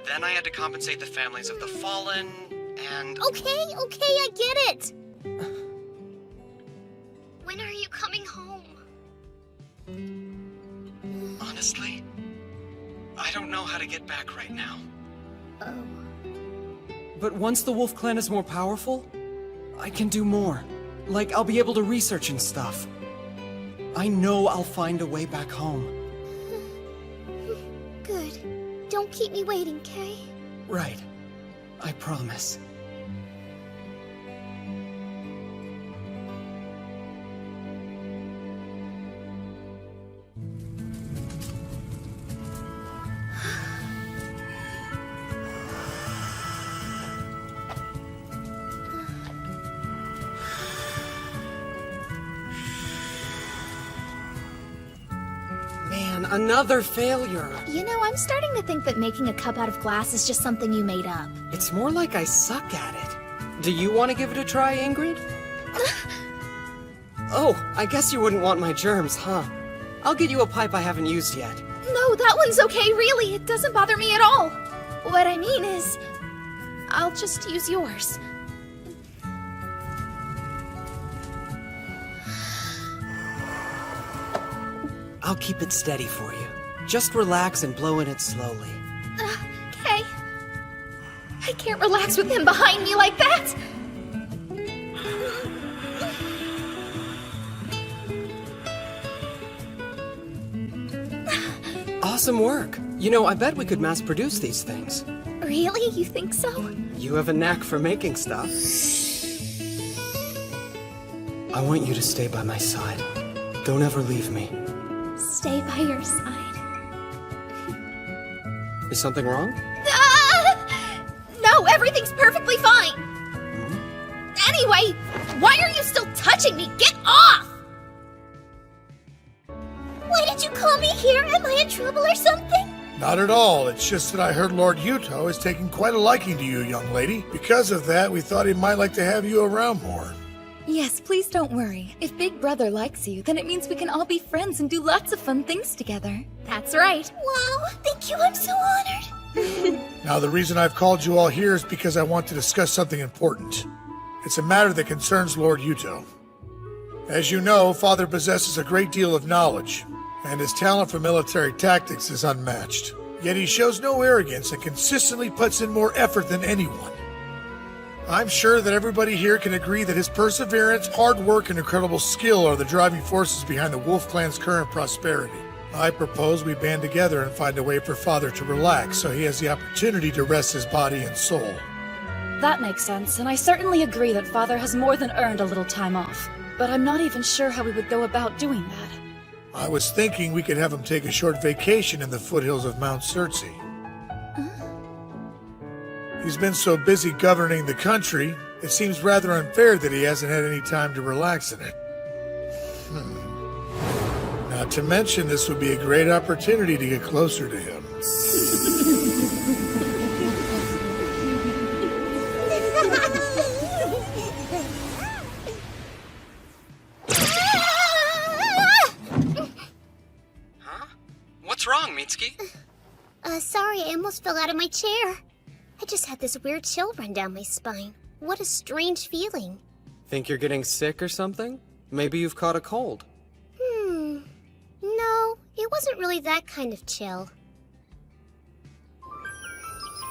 Then I had to compensate the families of the fallen, and... Okay, I get it! When are you coming home? Honestly, I don't know how to get back right now. Oh. But once the Wolf Clan is more powerful, I can do more. Like, I'll be able to research and stuff. I know I'll find a way back home. Good. Don't keep me waiting, Kay? Right. I promise. Man, another failure. You know, I'm starting to think that making a cup out of glass is just something you made up. It's more like I suck at it. Do you want to give it a try, Ingrid? Oh, I guess you wouldn't want my germs, huh? I'll get you a pipe I haven't used yet. No, that one's okay, really. It doesn't bother me at all. What I mean is, I'll just use yours. I'll keep it steady for you. Just relax and blow in it slowly. Okay. I can't relax with him behind me like that! Awesome work. You know, I bet we could mass produce these things. Really? You think so? You have a knack for making stuff. I want you to stay by my side. Don't ever leave me. Stay by your side. Is something wrong? No, everything's perfectly fine! Anyway, why are you still touching me? Get off! Why did you call me here? Am I in trouble or something? Not at all. It's just that I heard Lord Yuto is taking quite a liking to you, young lady. Because of that, we thought he might like to have you around more. Yes, please don't worry. If Big Brother likes you, then it means we can all be friends and do lots of fun things together. That's right. Wow, thank you. I'm so honored. Now, the reason I've called you all here is because I want to discuss something important. It's a matter that concerns Lord Yuto. As you know, Father possesses a great deal of knowledge, and his talent for military tactics is unmatched. Yet he shows no arrogance and consistently puts in more effort than anyone. I'm sure that everybody here can agree that his perseverance, hard work, and incredible skill are the driving forces behind the Wolf Clan's current prosperity. I propose we band together and find a way for Father to relax so he has the opportunity to rest his body and soul. That makes sense, and I certainly agree that Father has more than earned a little time off. But I'm not even sure how we would go about doing that. I was thinking we could have him take a short vacation in the foothills of Mount Circe. He's been so busy governing the country, it seems rather unfair that he hasn't had any time to relax in it. Not to mention, this would be a great opportunity to get closer to him. What's wrong, Mitsuki? Sorry, I almost fell out of my chair. I just had this weird chill run down my spine. What a strange feeling. Think you're getting sick or something? Maybe you've caught a cold. No, it wasn't really that kind of chill.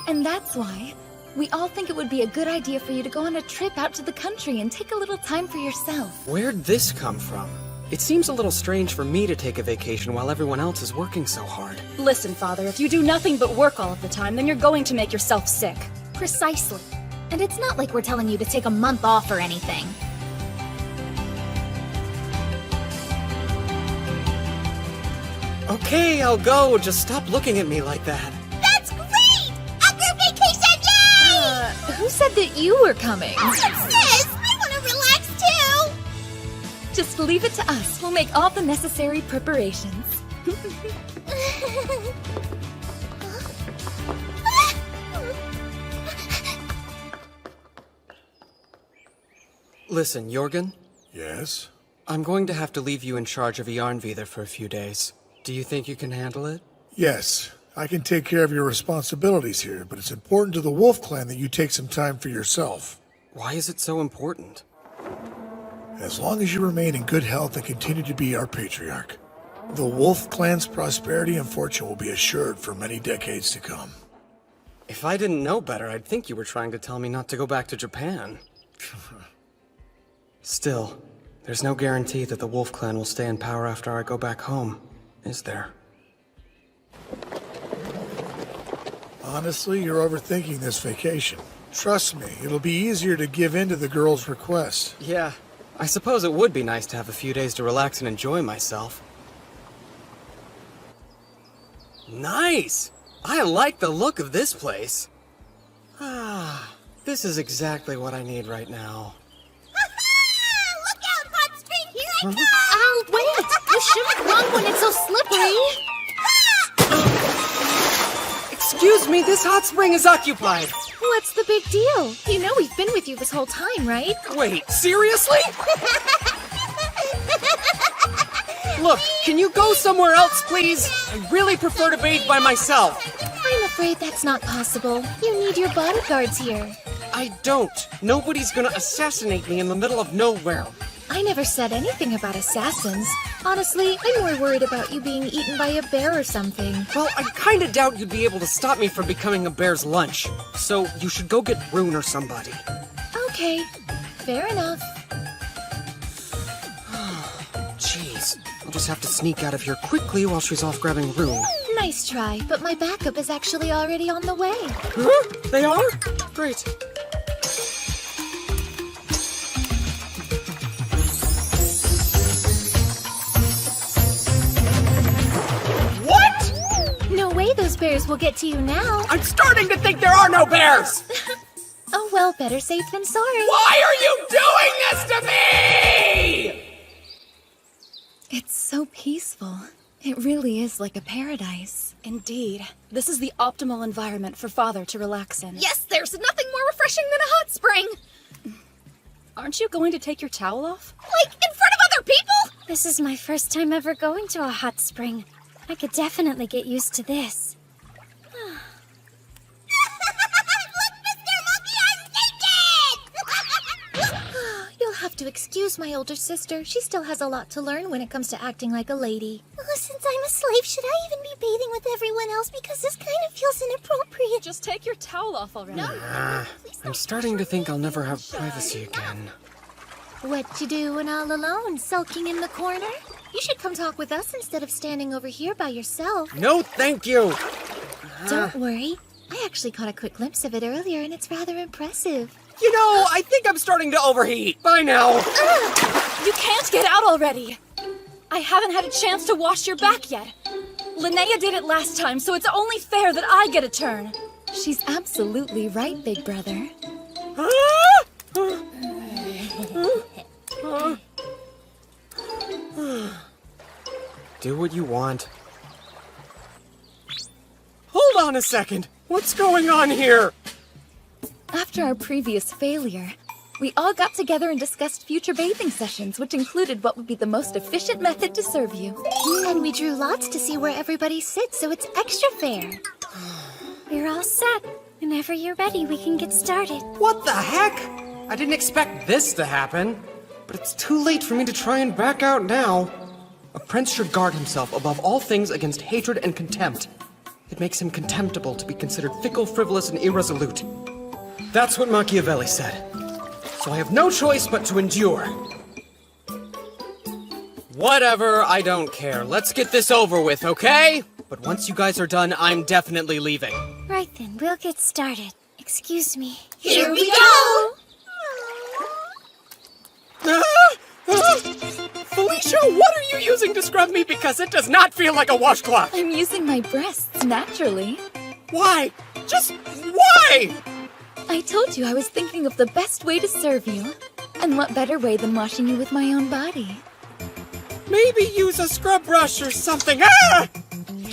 And that's why we all think it would be a good idea for you to go on a trip out to the country and take a little time for yourself. Where'd this come from? It seems a little strange for me to take a vacation while everyone else is working so hard. Listen, Father, if you do nothing but work all of the time, then you're going to make yourself sick. Precisely. And it's not like we're telling you to take a month off or anything. Okay, I'll go. Just stop looking at me like that. That's great! A group vacation, yay! Who said that you were coming? Sis, I want to relax too! Just leave it to us. We'll make all the necessary preparations. Listen, Jorgen? Yes? I'm going to have to leave you in charge of Yarnvidar for a few days. Do you think you can handle it? Yes. I can take care of your responsibilities here, but it's important to the Wolf Clan that you take some time for yourself. Why is it so important? As long as you remain in good health and continue to be our patriarch, the Wolf Clan's prosperity and fortune will be assured for many decades to come. If I didn't know better, I'd think you were trying to tell me not to go back to Japan. Still, there's no guarantee that the Wolf Clan will stay in power after I go back home, is there? Honestly, you're overthinking this vacation. Trust me, it'll be easier to give in to the girl's request. Yeah, I suppose it would be nice to have a few days to relax and enjoy myself. Nice! I like the look of this place. Ah, this is exactly what I need right now. Look out, Hot Spring, here I come! Oh, wait! You shouldn't run when it's so slippery! Excuse me, this hot spring is occupied. What's the big deal? You know we've been with you this whole time, right? Wait, seriously? Look, can you go somewhere else, please? I really prefer to bathe by myself. I'm afraid that's not possible. You need your bodyguards here. I don't. Nobody's gonna assassinate me in the middle of nowhere. I never said anything about assassins. Honestly, I'm more worried about you being eaten by a bear or something. Well, I kinda doubt you'd be able to stop me from becoming a bear's lunch. So you should go get Rune or somebody. Okay, fair enough. Jeez, I'll just have to sneak out of here quickly while she's off grabbing Rune. Nice try, but my backup is actually already on the way. Huh? They are? Great. No way those bears will get to you now. I'm starting to think there are no bears! Oh well, better safe than sorry. Why are you doing this to me? It's so peaceful. It really is like a paradise. Indeed. This is the optimal environment for Father to relax in. Yes, there's nothing more refreshing than a hot spring! Aren't you going to take your towel off? Like, in front of other people? This is my first time ever going to a hot spring. I could definitely get used to this. You'll have to excuse my older sister. She still has a lot to learn when it comes to acting like a lady. Oh, since I'm a slave, should I even be bathing with everyone else? Because this kind of feels inappropriate. Just take your towel off already. I'm starting to think I'll never have privacy again. What you doing all alone, sulking in the corner? You should come talk with us instead of standing over here by yourself. No, thank you! Don't worry. I actually caught a quick glimpse of it earlier, and it's rather impressive. You know, I think I'm starting to overheat. Bye now. You can't get out already! I haven't had a chance to wash your back yet. Linnea did it last time, so it's only fair that I get a turn. She's absolutely right, big brother. Do what you want. Hold on a second. What's going on here? After our previous failure, we all got together and discussed future bathing sessions, which included what would be the most efficient method to serve you. And we drew lots to see where everybody sits, so it's extra fair. We're all set. Whenever you're ready, we can get started. What the heck? I didn't expect this to happen. But it's too late for me to try and back out now. A prince should guard himself above all things against hatred and contempt. It makes him contemptible to be considered fickle, frivolous, and irresolute. That's what Machiavelli said. So I have no choice but to endure. Whatever, I don't care. Let's get this over with, okay? But once you guys are done, I'm definitely leaving. Right then, we'll get started. Excuse me. Here we go! Felicia, what are you using to scrub me? Because it does not feel like a washcloth. I'm using my breasts naturally. Why? Just why? I told you I was thinking of the best way to serve you. And what better way than washing you with my own body? Maybe use a scrub brush or something. Ah!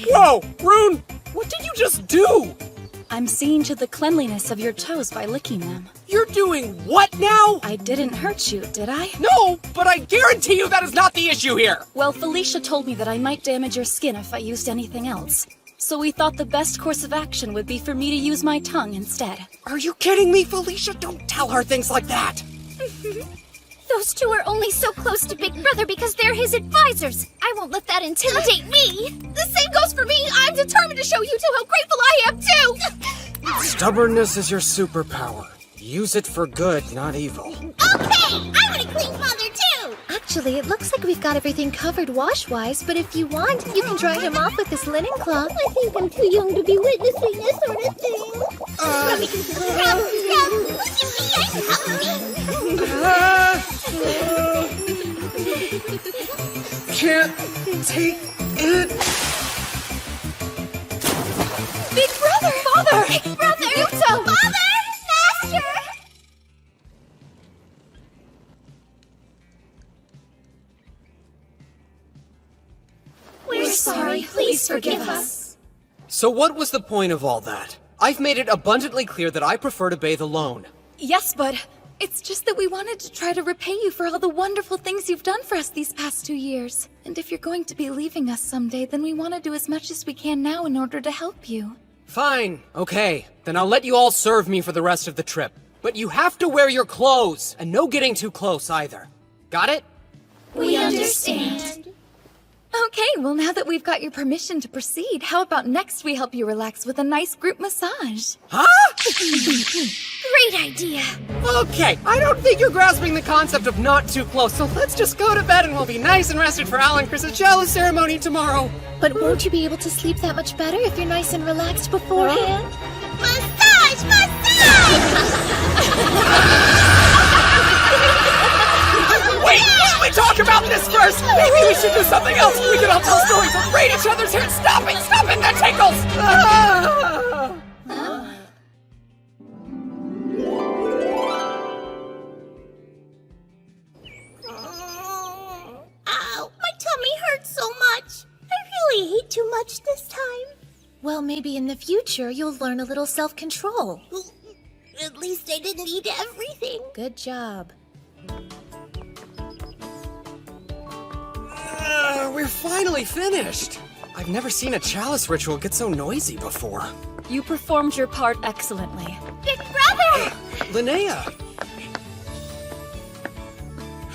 Whoa, Rune, what did you just do? I'm seeing to the cleanliness of your toes by licking them. You're doing what now? I didn't hurt you, did I? No, but I guarantee you that is not the issue here. Well, Felicia told me that I might damage your skin if I used anything else. So we thought the best course of action would be for me to use my tongue instead. Are you kidding me, Felicia? Don't tell her things like that. Those two are only so close to Big Brother because they're his advisors. I won't let that intimidate me. The same goes for me. I'm determined to show you two how grateful I am, too. Stubbornness is your superpower. Use it for good, not evil. Okay, I want a clean father too! Actually, it looks like we've got everything covered wash-wise, but if you want, you can dry him off with this linen cloth. I think I'm too young to be witnessing this sort of thing. Can't take it. Big Brother! Father! Big Brother! Yuto! Father! Master! We're sorry. Please forgive us. So what was the point of all that? I've made it abundantly clear that I prefer to bathe alone. Yes, but it's just that we wanted to try to repay you for all the wonderful things you've done for us these past 2 years. And if you're going to be leaving us someday, then we want to do as much as we can now in order to help you. Fine, okay. Then I'll let you all serve me for the rest of the trip. But you have to wear your clothes, and no getting too close either. Got it? We understand. Okay, well now that we've got your permission to proceed, how about next we help you relax with a nice group massage? Huh? Great idea. Okay, I don't think you're grasping the concept of not too close, so let's just go to bed and we'll be nice and rested for Alan Chrysochella's ceremony tomorrow. But won't you be able to sleep that much better if you're nice and relaxed beforehand? Massage! Massage! Wait, should we talk about this first? Maybe we should do something else. We could all tell stories or braid each other's hair. Stop it, that tickles! Ow, my tummy hurts so much. I really ate too much this time. Well, maybe in the future you'll learn a little self-control. At least I didn't eat everything. Good job. We're finally finished. I've never seen a chalice ritual get so noisy before. You performed your part excellently. Big Brother! Linnea!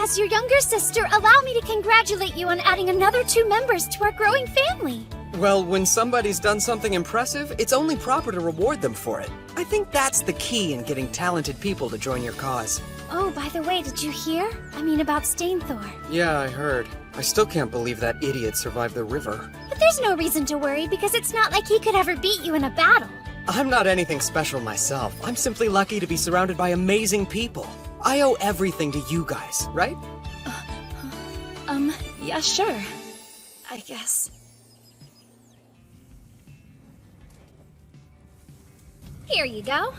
As your younger sister, allow me to congratulate you on adding another 2 members to our growing family. Well, when somebody's done something impressive, it's only proper to reward them for it. I think that's the key in getting talented people to join your cause. Oh, by the way, did you hear? I mean about Stainthor. Yeah, I heard. I still can't believe that idiot survived the river. But there's no reason to worry because it's not like he could ever beat you in a battle. I'm not anything special myself. I'm simply lucky to be surrounded by amazing people. I owe everything to you guys, right? Yeah, sure. I guess. Here you go.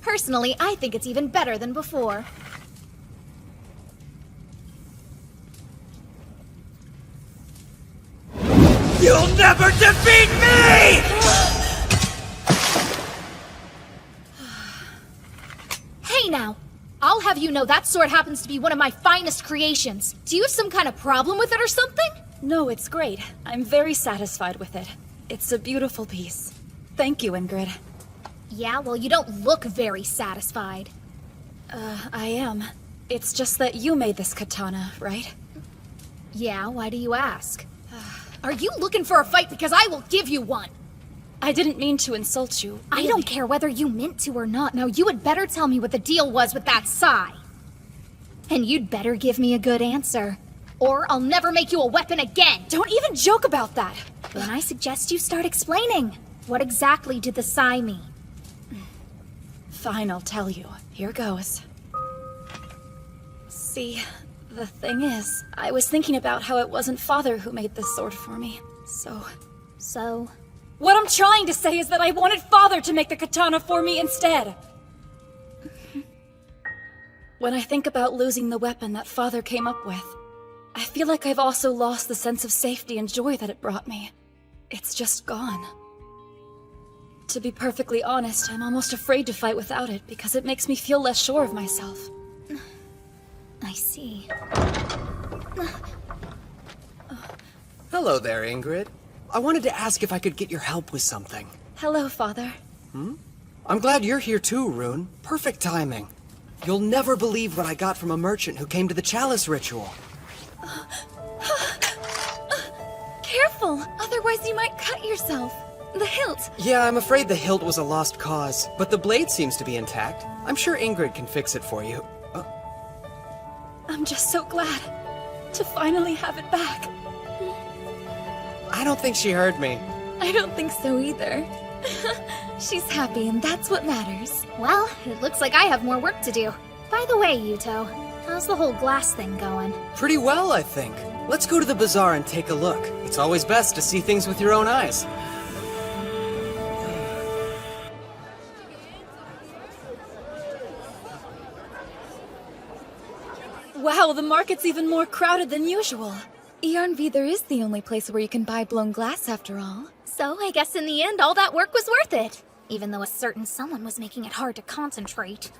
Personally, I think it's even better than before. You'll never defeat me! Hey now! I'll have you know that sword happens to be one of my finest creations. Do you have some kind of problem with it or something? No, it's great. I'm very satisfied with it. It's a beautiful piece. Thank you, Ingrid. Yeah, well, you don't look very satisfied. I am. It's just that you made this katana, right? Yeah, why do you ask? Are you looking for a fight? Because I will give you one! I didn't mean to insult you. I don't care whether you meant to or not. Now you had better tell me what the deal was with that Sai. And you'd better give me a good answer. Or I'll never make you a weapon again! Don't even joke about that! Then I suggest you start explaining. What exactly did the Sai mean? Fine, I'll tell you. Here goes. See, the thing is, I was thinking about how it wasn't Father who made this sword for me. So? What I'm trying to say is that I wanted Father to make the katana for me instead! When I think about losing the weapon that Father came up with, I feel like I've also lost the sense of safety and joy that it brought me. It's just gone. To be perfectly honest, I'm almost afraid to fight without it because it makes me feel less sure of myself. I see. Hello there, Ingrid. I wanted to ask if I could get your help with something. Hello, Father. I'm glad you're here too, Rune. Perfect timing. You'll never believe what I got from a merchant who came to the chalice ritual. Careful, otherwise you might cut yourself. The hilt. Yeah, I'm afraid the hilt was a lost cause, but the blade seems to be intact. I'm sure Ingrid can fix it for you. I'm just so glad to finally have it back. I don't think she heard me. I don't think so either. She's happy, and that's what matters. Well, it looks like I have more work to do. By the way, Yuto, how's the whole glass thing going? Pretty well, I think. Let's go to the bazaar and take a look. It's always best to see things with your own eyes. Wow, the market's even more crowded than usual. Earnvidar is the only place where you can buy blown glass, after all. So I guess in the end, all that work was worth it. Even though a certain someone was making it hard to concentrate.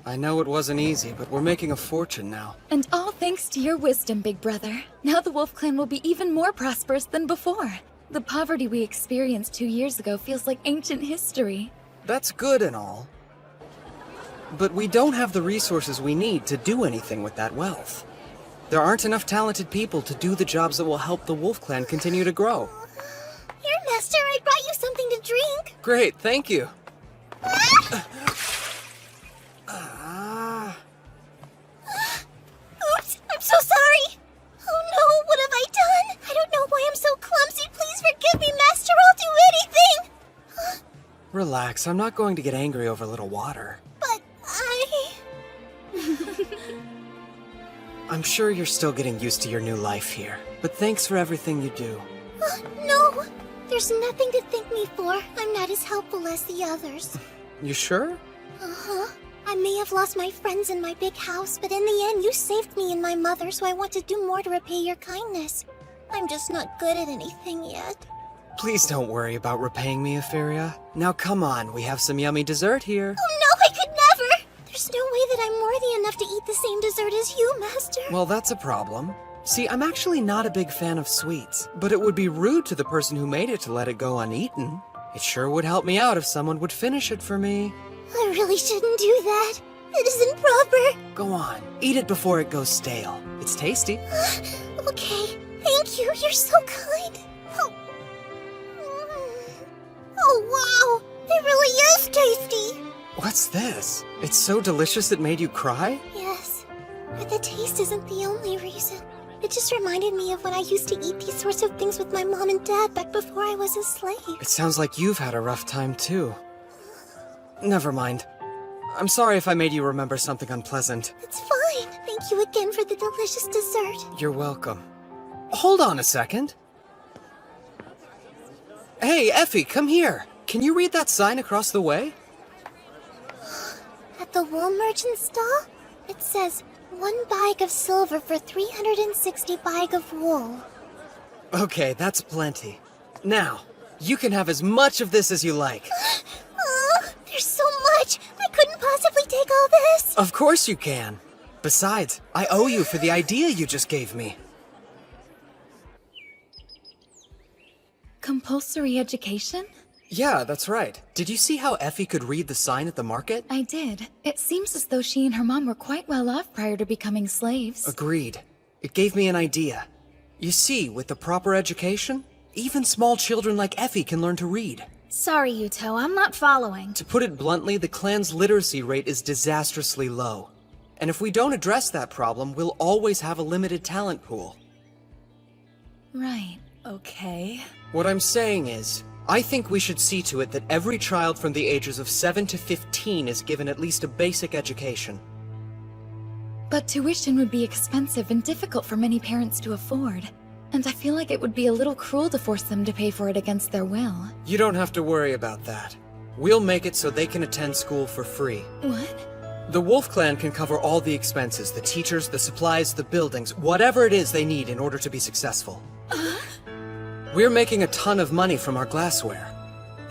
I know it wasn't easy, but we're making a fortune now. And all thanks to your wisdom, big brother. Now the Wolf Clan will be even more prosperous than before. The poverty we experienced 2 years ago feels like ancient history. That's good and all. But we don't have the resources we need to do anything with that wealth. There aren't enough talented people to do the jobs that will help the Wolf Clan continue to grow. Here, Master, I brought you something to drink. Great, thank you. Oops, I'm so sorry. Oh no, what have I done? I don't know why I'm so clumsy. Please forgive me, Master. I'll do anything. Relax, I'm not going to get angry over a little water. But I'm sure you're still getting used to your new life here, but thanks for everything you do. No, there's nothing to thank me for. I'm not as helpful as the others. You sure? Uh-huh. I may have lost my friends in my big house, but in the end, you saved me and my mother, so I want to do more to repay your kindness. I'm just not good at anything yet. Please don't worry about repaying me, Euphoria. Now come on, we have some yummy dessert here. Oh no, I could never! There's no way that I'm worthy enough to eat the same dessert as you, Master. Well, that's a problem. See, I'm actually not a big fan of sweets, but it would be rude to the person who made it to let it go uneaten. It sure would help me out if someone would finish it for me. I really shouldn't do that. It isn't proper. Go on, eat it before it goes stale. It's tasty. Okay, thank you. You're so kind. Oh, wow. It really is tasty. What's this? It's so delicious it made you cry? Yes, but the taste isn't the only reason. It just reminded me of when I used to eat these sorts of things with my mom and dad back before I was a slave. It sounds like you've had a rough time too. Never mind. I'm sorry if I made you remember something unpleasant. It's fine. Thank you again for the delicious dessert. You're welcome. Hold on a second. Hey, Effie, come here. Can you read that sign across the way? At the wool merchant stall, it says, 1 bag of silver for 360 bag of wool. Okay, that's plenty. Now, you can have as much of this as you like. There's so much! I couldn't possibly take all this! Of course you can. Besides, I owe you for the idea you just gave me. Compulsory education? Yeah, that's right. Did you see how Effie could read the sign at the market? I did. It seems as though she and her mom were quite well off prior to becoming slaves. Agreed. It gave me an idea. You see, with the proper education, Even small children like Effie can learn to read. Sorry, Yuto, I'm not following. To put it bluntly, the clan's literacy rate is disastrously low. And if we don't address that problem, we'll always have a limited talent pool. Right, okay. What I'm saying is, I think we should see to it that every child from the ages of 7 to 15 is given at least a basic education. But tuition would be expensive and difficult for many parents to afford. And I feel like it would be a little cruel to force them to pay for it against their will. You don't have to worry about that. We'll make it so they can attend school for free. What? The Wolf Clan can cover all the expenses, the teachers, the supplies, the buildings, whatever it is they need in order to be successful. We're making a ton of money from our glassware.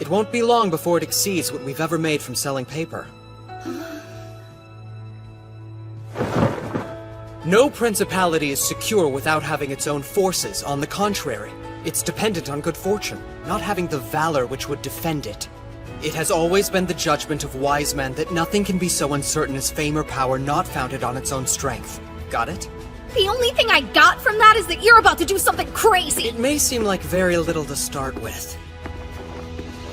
It won't be long before it exceeds what we've ever made from selling paper. No principality is secure without having its own forces. On the contrary, it's dependent on good fortune, not having the valor which would defend it. It has always been the judgment of wise men that nothing can be so uncertain as fame or power not founded on its own strength. Got it? The only thing I got from that is that you're about to do something crazy! It may seem like very little to start with.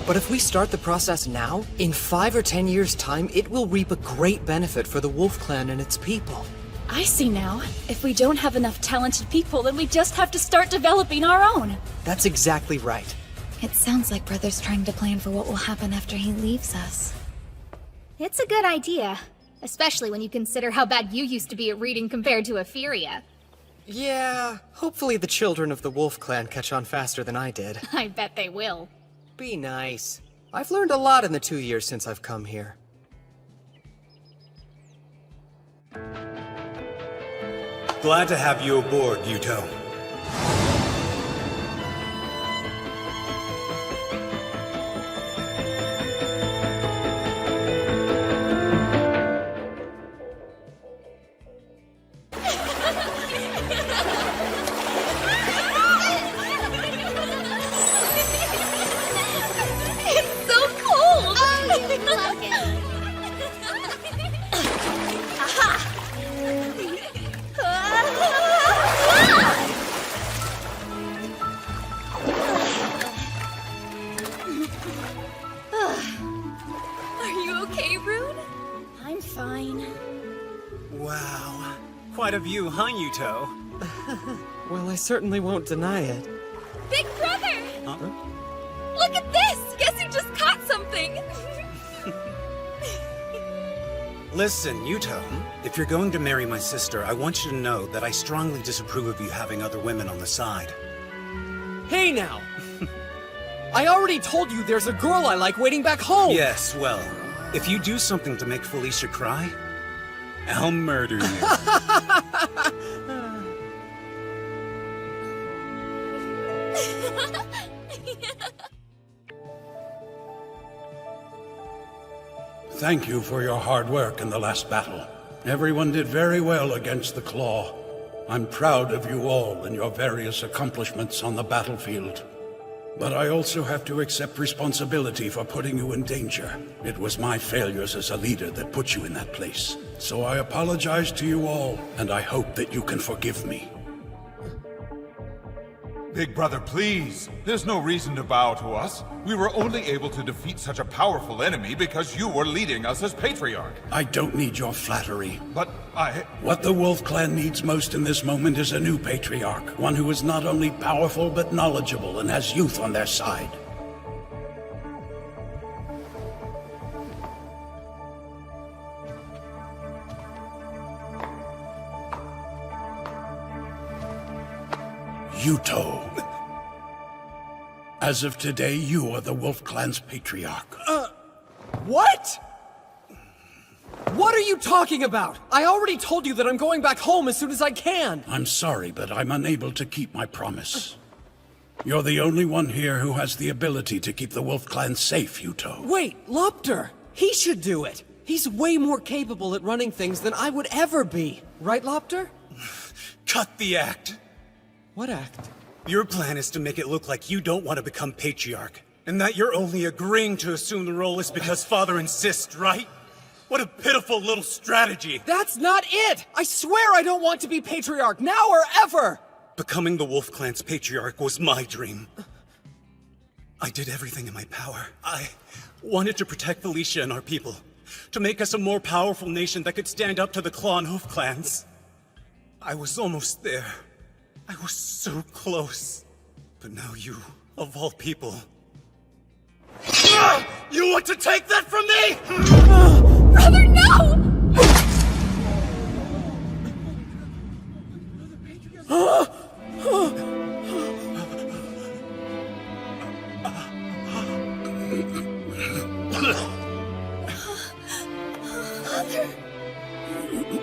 But if we start the process now, in 5 or 10 years' time, it will reap a great benefit for the Wolf Clan and its people. I see now. If we don't have enough talented people, then we just have to start developing our own. That's exactly right. It sounds like Brother's trying to plan for what will happen after he leaves us. It's a good idea. Especially when you consider how bad you used to be at reading compared to Etheria. Yeah, hopefully the children of the Wolf Clan catch on faster than I did. I bet they will. Be nice. I've learned a lot in the 2 years since I've come here. Glad to have you aboard, Yuto. It's so cool! Oh, you like it! Aha! Are you okay, Rune? I'm fine. Wow. Quite a view, huh, Yuto? Well, I certainly won't deny it. Big Brother! Huh? Look at this! Guess who just caught something? Listen, Yuto, if you're going to marry my sister, I want you to know that I strongly disapprove of you having other women on the side. Hey now! I already told you there's a girl I like waiting back home! Yes, well, if you do something to make Felicia cry, I'll murder you. Thank you for your hard work in the last battle. Everyone did very well against the Claw. I'm proud of you all and your various accomplishments on the battlefield. But I also have to accept responsibility for putting you in danger. It was my failures as a leader that put you in that place. So I apologize to you all, and I hope that you can forgive me. Big Brother, please. There's no reason to bow to us. We were only able to defeat such a powerful enemy because you were leading us as Patriarch. I don't need your flattery. But What the Wolf Clan needs most in this moment is a new Patriarch. One who is not only powerful but knowledgeable and has youth on their side. Yuto. As of today, you are the Wolf Clan's Patriarch. What? What are you talking about? I already told you that I'm going back home as soon as I can. I'm sorry, but I'm unable to keep my promise. You're the only one here who has the ability to keep the Wolf Clan safe, Yuto. Wait, Lopter! He should do it! He's way more capable at running things than I would ever be. Right, Lopter? Cut the act. What act? Your plan is to make it look like you don't want to become Patriarch, and that you're only agreeing to assume the role is because Father insists, right? What a pitiful little strategy! That's not it! I swear I don't want to be Patriarch, now or ever! Becoming the Wolf Clan's Patriarch was my dream. I did everything in my power. I wanted to protect Felicia and our people, to make us a more powerful nation that could stand up to the Claw and Hoof clans. I was almost there. I was so close. But now you, of all people... You want to take that from me?! Brother, no!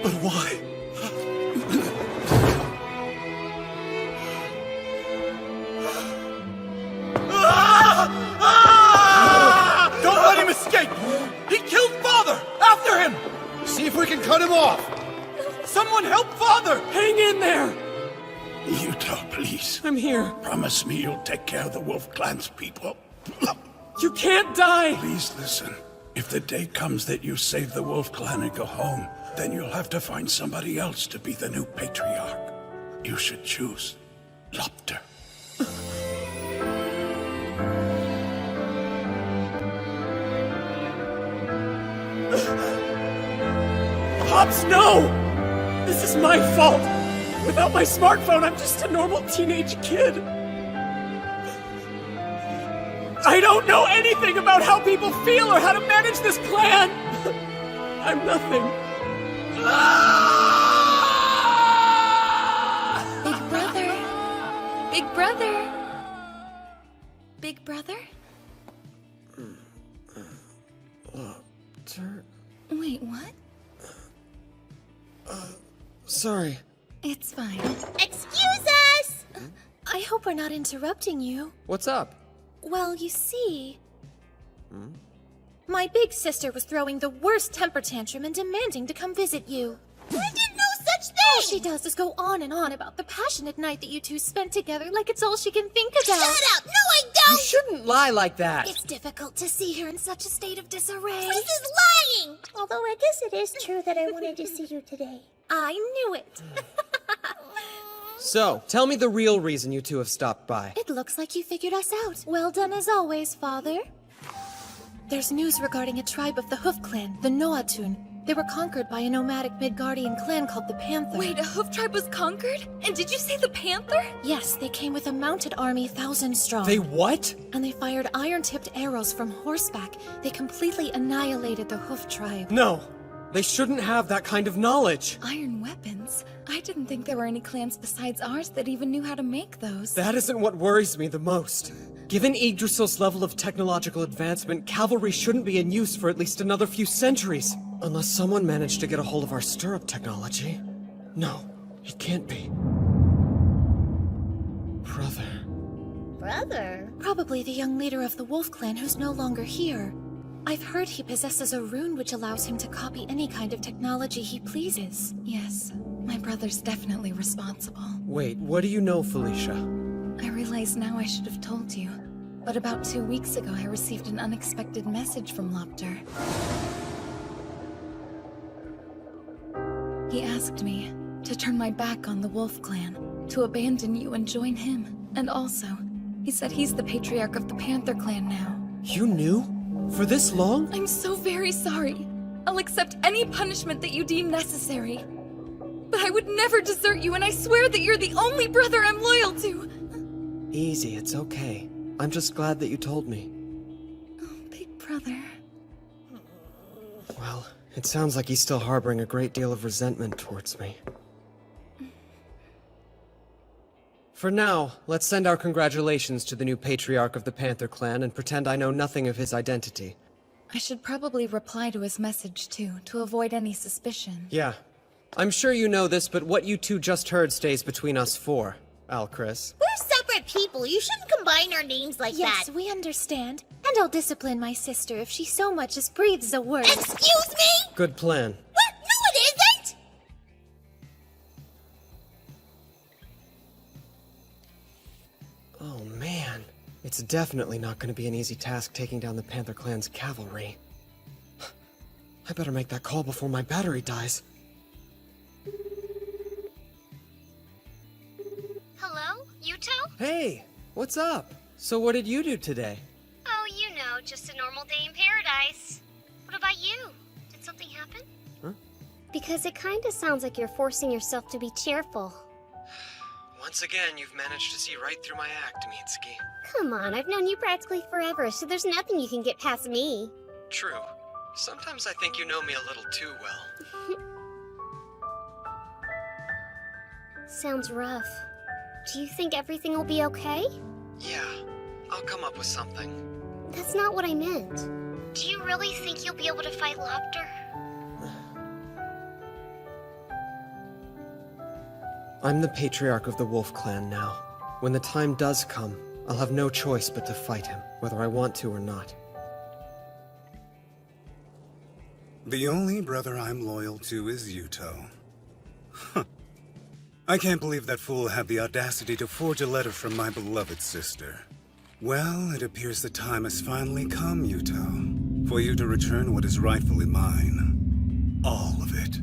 But why? Don't let him escape! He killed Father! After him! See if we can cut him off! Someone help Father! Hang in there! Yuto, please. I'm here. Promise me you'll take care of the Wolf Clan's people. You can't die! Please listen. If the day comes that you save the Wolf Clan and go home, then you'll have to find somebody else to be the new patriarch. You should choose Lopter. Pops, no! This is my fault! Without my smartphone, I'm just a normal teenage kid. I don't know anything about how people feel or how to manage this clan! I'm nothing. Big brother. Big brother. Big brother? Wait, what? Sorry. It's fine. Excuse us! I hope we're not interrupting you. What's up? Well, you see... My big sister was throwing the worst temper tantrum and demanding to come visit you. I did no such thing! All she does is go on and on about the passionate night that you two spent together like it's all she can think about. Shut up! No, I don't! You shouldn't lie like that! It's difficult to see her in such a state of disarray. This is lying! Although I guess it is true that I wanted to see you today. I knew it. So, tell me the real reason you two have stopped by. It looks like you figured us out. Well done as always, Father. There's news regarding a tribe of the Hoof Clan, the Noatun. They were conquered by a nomadic Midgardian clan called the Panther. Wait, a hoof tribe was conquered? And did you say the Panther? Yes, they came with a mounted army 1,000 strong. They what? And they fired iron-tipped arrows from horseback. They completely annihilated the Hoof tribe. No, they shouldn't have that kind of knowledge. Iron weapons? I didn't think there were any clans besides ours that even knew how to make those. That isn't what worries me the most. Given Yggdrasil's level of technological advancement, cavalry shouldn't be in use for at least another few centuries. Unless someone managed to get a hold of our stirrup technology. No, it can't be. Brother. Brother? Probably the young leader of the Wolf Clan who's no longer here. I've heard he possesses a rune which allows him to copy any kind of technology he pleases. Yes, my brother's definitely responsible. Wait, what do you know, Felicia? I realize now I should have told you. But about 2 weeks ago, I received an unexpected message from Lopter. He asked me to turn my back on the Wolf Clan, to abandon you and join him. And also, he said he's the patriarch of the Panther Clan now. You knew? For this long? I'm so very sorry. I'll accept any punishment that you deem necessary. But I would never desert you, and I swear that you're the only brother I'm loyal to. Easy, it's okay. I'm just glad that you told me. Oh, big brother. Well, it sounds like he's still harboring a great deal of resentment towards me. For now, let's send our congratulations to the new patriarch of the Panther Clan and pretend I know nothing of his identity. I should probably reply to his message, too, to avoid any suspicion. Yeah. I'm sure you know this, but what you two just heard stays between us four, Alchris. We're separate people. You shouldn't combine our names like that. Yes, we understand. And I'll discipline my sister if she so much as breathes a word. Excuse me? Good plan. What? No, it isn't! Oh, man. It's definitely not going to be an easy task taking down the Panther Clan's cavalry. I better make that call before my battery dies. Hello? You two? Hey, what's up? So what did you do today? Oh, you know, just a normal day in paradise. What about you? Did something happen? Huh? Because it kinda sounds like you're forcing yourself to be cheerful. Once again, you've managed to see right through my act, Mitsuki. Come on, I've known you practically forever, so there's nothing you can get past me. True. Sometimes I think you know me a little too well. Sounds rough. Do you think everything will be okay? Yeah, I'll come up with something. That's not what I meant. Do you really think you'll be able to fight Lopter? I'm the Patriarch of the Wolf Clan now. When the time does come, I'll have no choice but to fight him, whether I want to or not. The only brother I'm loyal to is Yuto. Huh. I can't believe that fool had the audacity to forge a letter from my beloved sister. Well, it appears the time has finally come, Yuto, for you to return what is rightfully mine. All of it.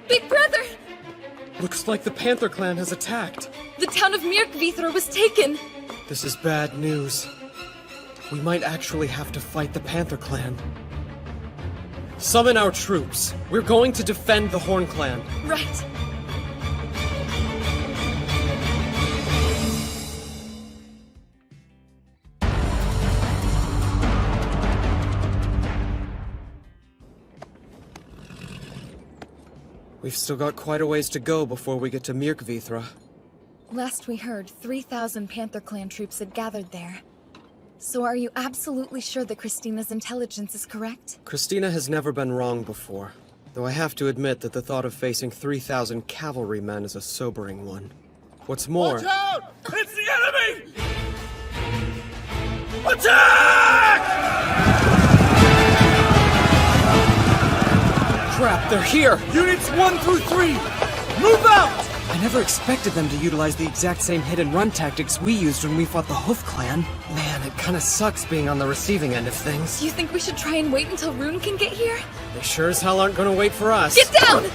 Big brother! Looks like the Panther Clan has attacked. The town of Mirkvithra was taken! This is bad news. We might actually have to fight the Panther Clan. Summon our troops. We're going to defend the Horn Clan. Right. We've still got quite a ways to go before we get to Mirkvithra. Last we heard, 3,000 Panther Clan troops had gathered there. So are you absolutely sure that Christina's intelligence is correct? Christina has never been wrong before, though I have to admit that the thought of facing 3,000 cavalrymen is a sobering one. What's more... Watch out! It's the enemy! Attack! Crap, they're here! Units 1 through 3, move out! I never expected them to utilize the exact same hit-and-run tactics we used when we fought the Hoof Clan. Man, it kinda sucks being on the receiving end of things. Do you think we should try and wait until Rune can get here? They sure as hell aren't gonna wait for us. Get down!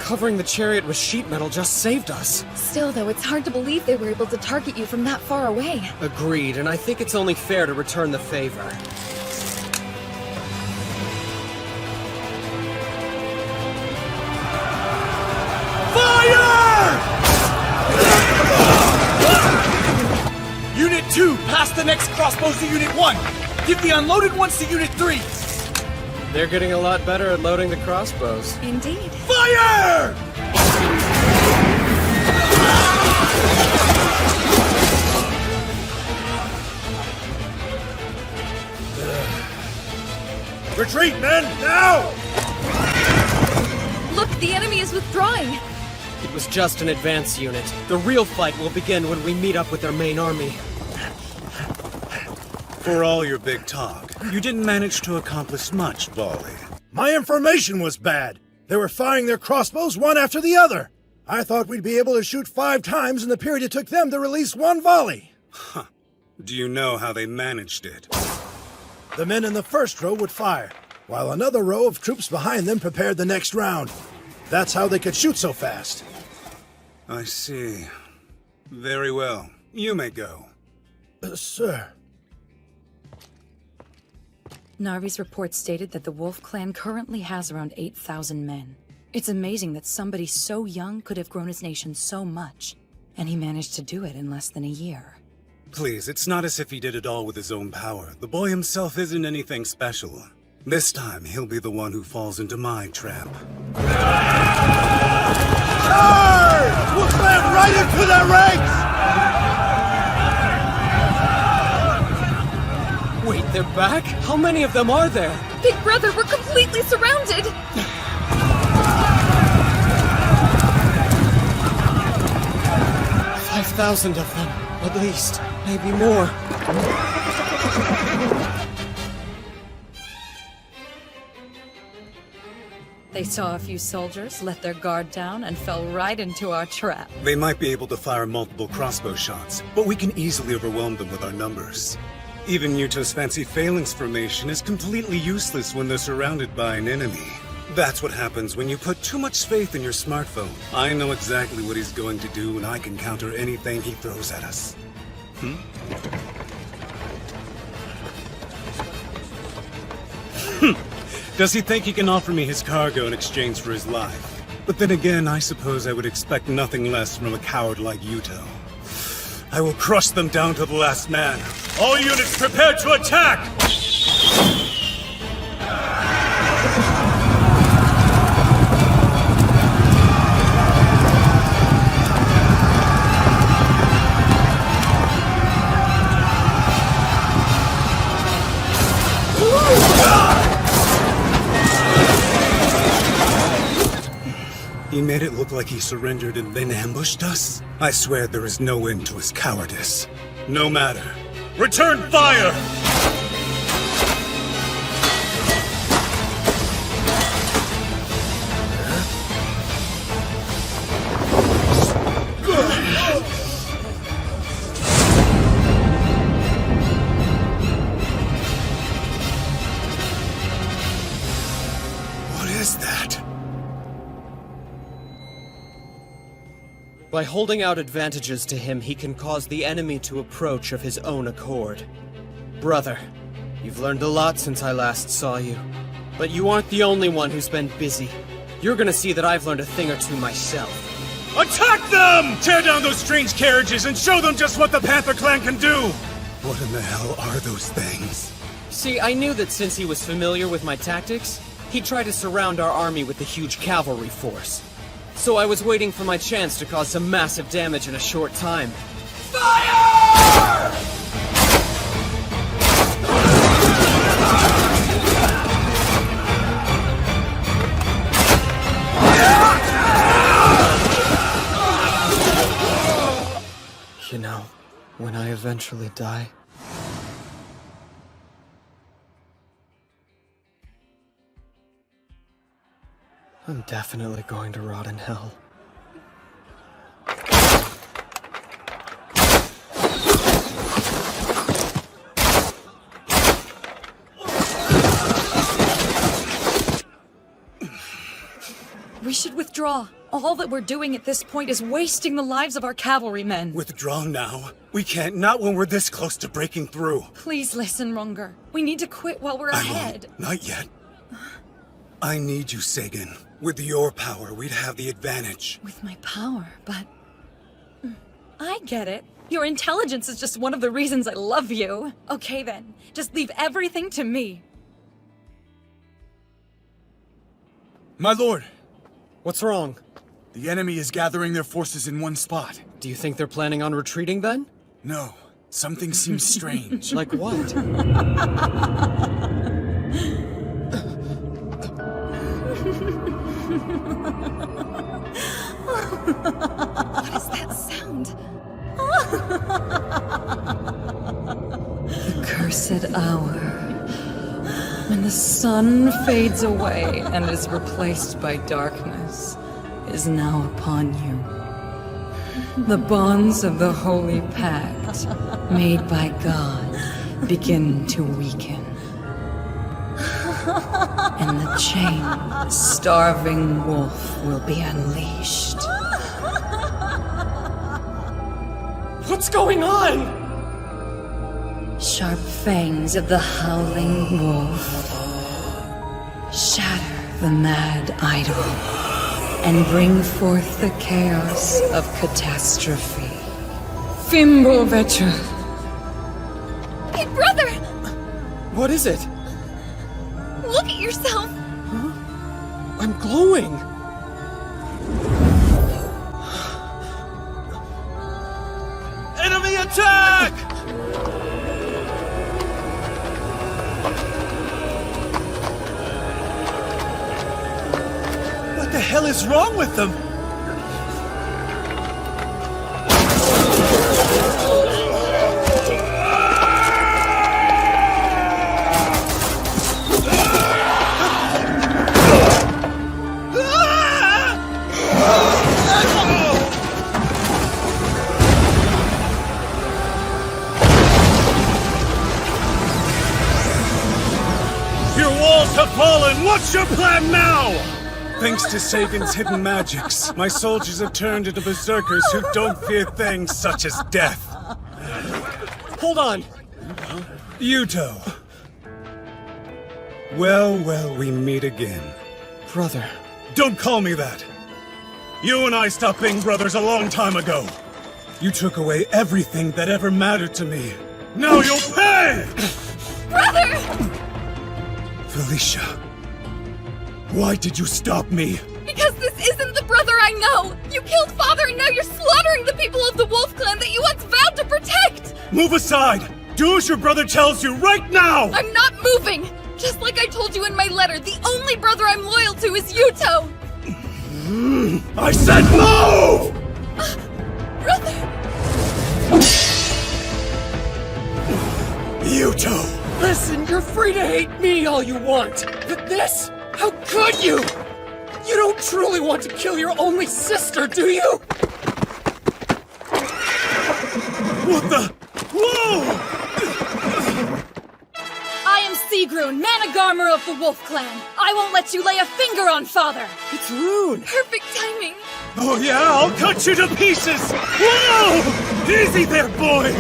Covering the chariot with sheet metal just saved us. Still, though, it's hard to believe they were able to target you from that far away. Agreed, and I think it's only fair to return the favor. Unit 2, pass the next crossbows to Unit 1. Give the unloaded ones to Unit 3. They're getting a lot better at loading the crossbows. Indeed. Fire! Retreat, men, now! Look, the enemy is withdrawing. It was just an advance unit. The real fight will begin when we meet up with their main army. For all your big talk, you didn't manage to accomplish much, Volley. My information was bad. They were firing their crossbows one after the other. I thought we'd be able to shoot 5 times in the period it took them to release 1 volley. Huh. Do you know how they managed it? The men in the first row would fire, while another row of troops behind them prepared the next round. That's how they could shoot so fast. I see. Very well. You may go. Sir. Narvi's report stated that the Wolf Clan currently has around 8,000 men. It's amazing that somebody so young could have grown his nation so much, and he managed to do it in less than a year. Please, it's not as if he did it all with his own power. The boy himself isn't anything special. This time, he'll be the one who falls into my trap. Charge! We'll slam right into their ranks! Wait, they're back? How many of them are there? Big brother, we're completely surrounded! 5,000 of them, at least. Maybe more. They saw a few soldiers, let their guard down, and fell right into our trap. They might be able to fire multiple crossbow shots, but we can easily overwhelm them with our numbers. Even Yuto's fancy phalanx formation is completely useless when they're surrounded by an enemy. That's what happens when you put too much faith in your smartphone. I know exactly what he's going to do, and I can counter anything he throws at us. Does he think he can offer me his cargo in exchange for his life? But then again, I suppose I would expect nothing less from a coward like Yuto. I will crush them down to the last man. All units prepare to attack! He made it look like he surrendered and then ambushed us? I swear there is no end to his cowardice. No matter. Return fire! What is that? By holding out advantages to him, he can cause the enemy to approach of his own accord. Brother, you've learned a lot since I last saw you. But you aren't the only one who's been busy. You're gonna see that I've learned a thing or two myself. Attack them! Tear down those strange carriages and show them just what the Panther Clan can do! What in the hell are those things? See, I knew that since he was familiar with my tactics, he'd try to surround our army with a huge cavalry force. So I was waiting for my chance to cause some massive damage in a short time. Fire! You know, when I eventually die, I'm definitely going to rot in hell. We should withdraw. All that we're doing at this point is wasting the lives of our cavalrymen. Withdraw now? We can't, not when we're this close to breaking through. Please listen, Runger. We need to quit while we're ahead. Not yet. I need you, Sagan. With your power, we'd have the advantage. With my power, but... I get it. Your intelligence is just one of the reasons I love you. Okay then, just leave everything to me. My lord! What's wrong? The enemy is gathering their forces in one spot. Do you think they're planning on retreating then? No. Something seems strange. Like what? What is that sound? The cursed hour. When the sun fades away and is replaced by darkness, is now upon you. The bonds of the Holy Pact, made by God, begin to weaken. And the chained, starving wolf will be unleashed. What's going on? Sharp fangs of the howling wolf. Shatter the mad idol and bring forth the chaos of catastrophe. Fimbo Vetra. Hey, brother! What is it? Look at yourself! Huh? I'm glowing! Enemy attack! What the hell is wrong with them? fallen! What's your plan now? Thanks to Sagan's hidden magics, my soldiers have turned into berserkers who don't fear things such as death. Hold on! Yuto. Well, we meet again. Brother. Don't call me that! You and I stopped being brothers a long time ago. You took away everything that ever mattered to me. Now you'll pay! Brother! Felicia, why did you stop me? Because this isn't the brother I know! You killed Father and now you're slaughtering the people of the Wolf Clan that you once vowed to protect! Move aside! Do as your brother tells you right now! I'm not moving! Just like I told you in my letter, the only brother I'm loyal to is Yuto! I said move! Brother! Yuto! Listen, you're free to hate me all you want, but this? How could you? You don't truly want to kill your only sister, do you? What the? Whoa! I am Sigrun, Managarmer of the Wolf Clan. I won't let you lay a finger on Father. It's Rune. Perfect timing. Oh yeah, I'll cut you to pieces! Whoa! Easy there, boy!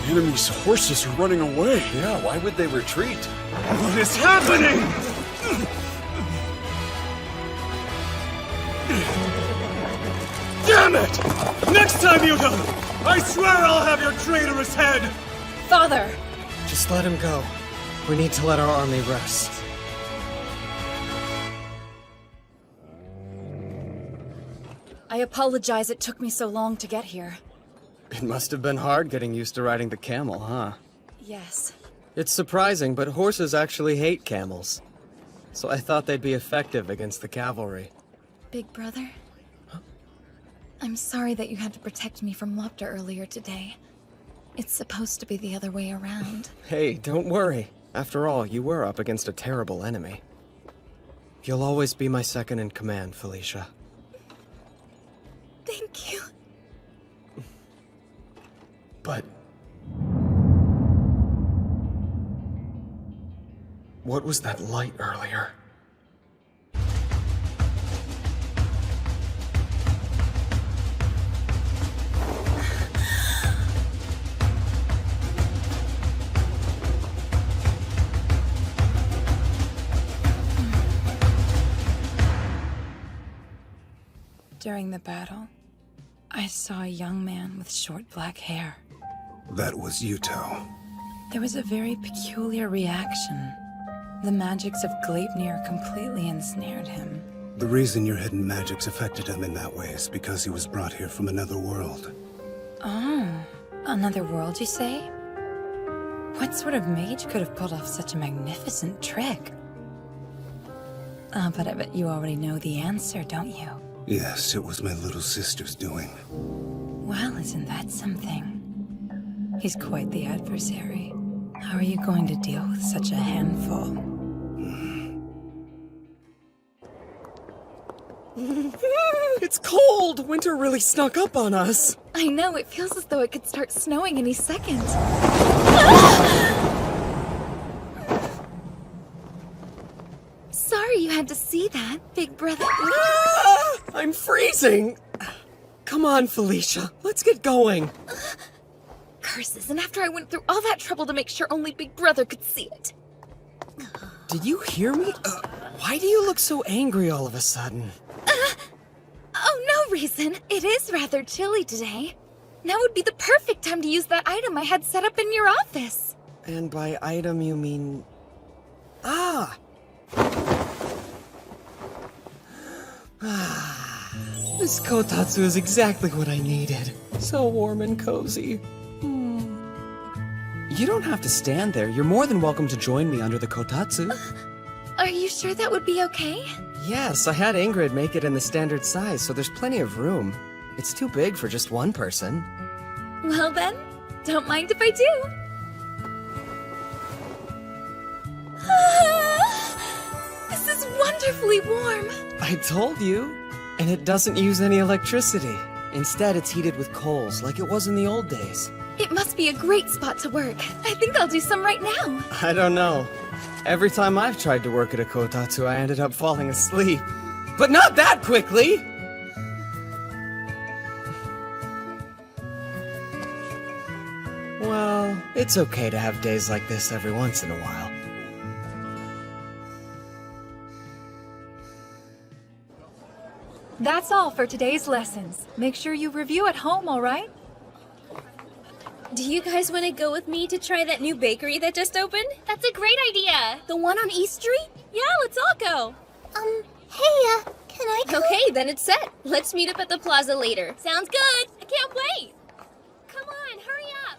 The enemy's horses are running away. Yeah, why would they retreat? What is happening? Damn it! Next time, Yuto! I swear I'll have your traitorous head! Father! Just let him go. We need to let our army rest. I apologize it took me so long to get here. It must have been hard getting used to riding the camel, huh? Yes. It's surprising, but horses actually hate camels. So I thought they'd be effective against the cavalry. Big brother? I'm sorry that you had to protect me from Lopta earlier today. It's supposed to be the other way around. Hey, don't worry. After all, you were up against a terrible enemy. You'll always be my second in command, Felicia. Thank you. But... what was that light earlier? During the battle, I saw a young man with short black hair. That was Yuto. There was a very peculiar reaction. The magics of Gleipnir completely ensnared him. The reason your hidden magics affected him in that way is because he was brought here from another world. Oh, another world, you say? What sort of mage could have pulled off such a magnificent trick? But I bet you already know the answer, don't you? Yes, it was my little sister's doing. Well, isn't that something? He's quite the adversary. How are you going to deal with such a handful? It's cold! Winter really snuck up on us. I know, it feels as though it could start snowing any second. Sorry you had to see that, big brother. I'm freezing! Come on, Felicia. Let's get going. Curses, and after I went through all that trouble to make sure only big brother could see it. Did you hear me? Why do you look so angry all of a sudden? Oh, no reason. It is rather chilly today. Now would be the perfect time to use that item I had set up in your office. And by item you mean... Ah! This kotatsu is exactly what I needed. So warm and cozy. You don't have to stand there. You're more than welcome to join me under the kotatsu. Are you sure that would be okay? Yes, I had Ingrid make it in the standard size, so there's plenty of room. It's too big for just one person. Well then, don't mind if I do. This is wonderfully warm. I told you. And it doesn't use any electricity. Instead, it's heated with coals, like it was in the old days. It must be a great spot to work. I think I'll do some right now. I don't know. Every time I've tried to work at a kotatsu, I ended up falling asleep. But not that quickly! Well, it's okay to have days like this every once in a while. That's all for today's lessons. Make sure you review at home, all right? Do you guys want to go with me to try that new bakery that just opened? That's a great idea. The one on East Street? Yeah, let's all go. Hey, can I go? Okay, then it's set. Let's meet up at the plaza later. Sounds good. I can't wait. Come on, hurry up.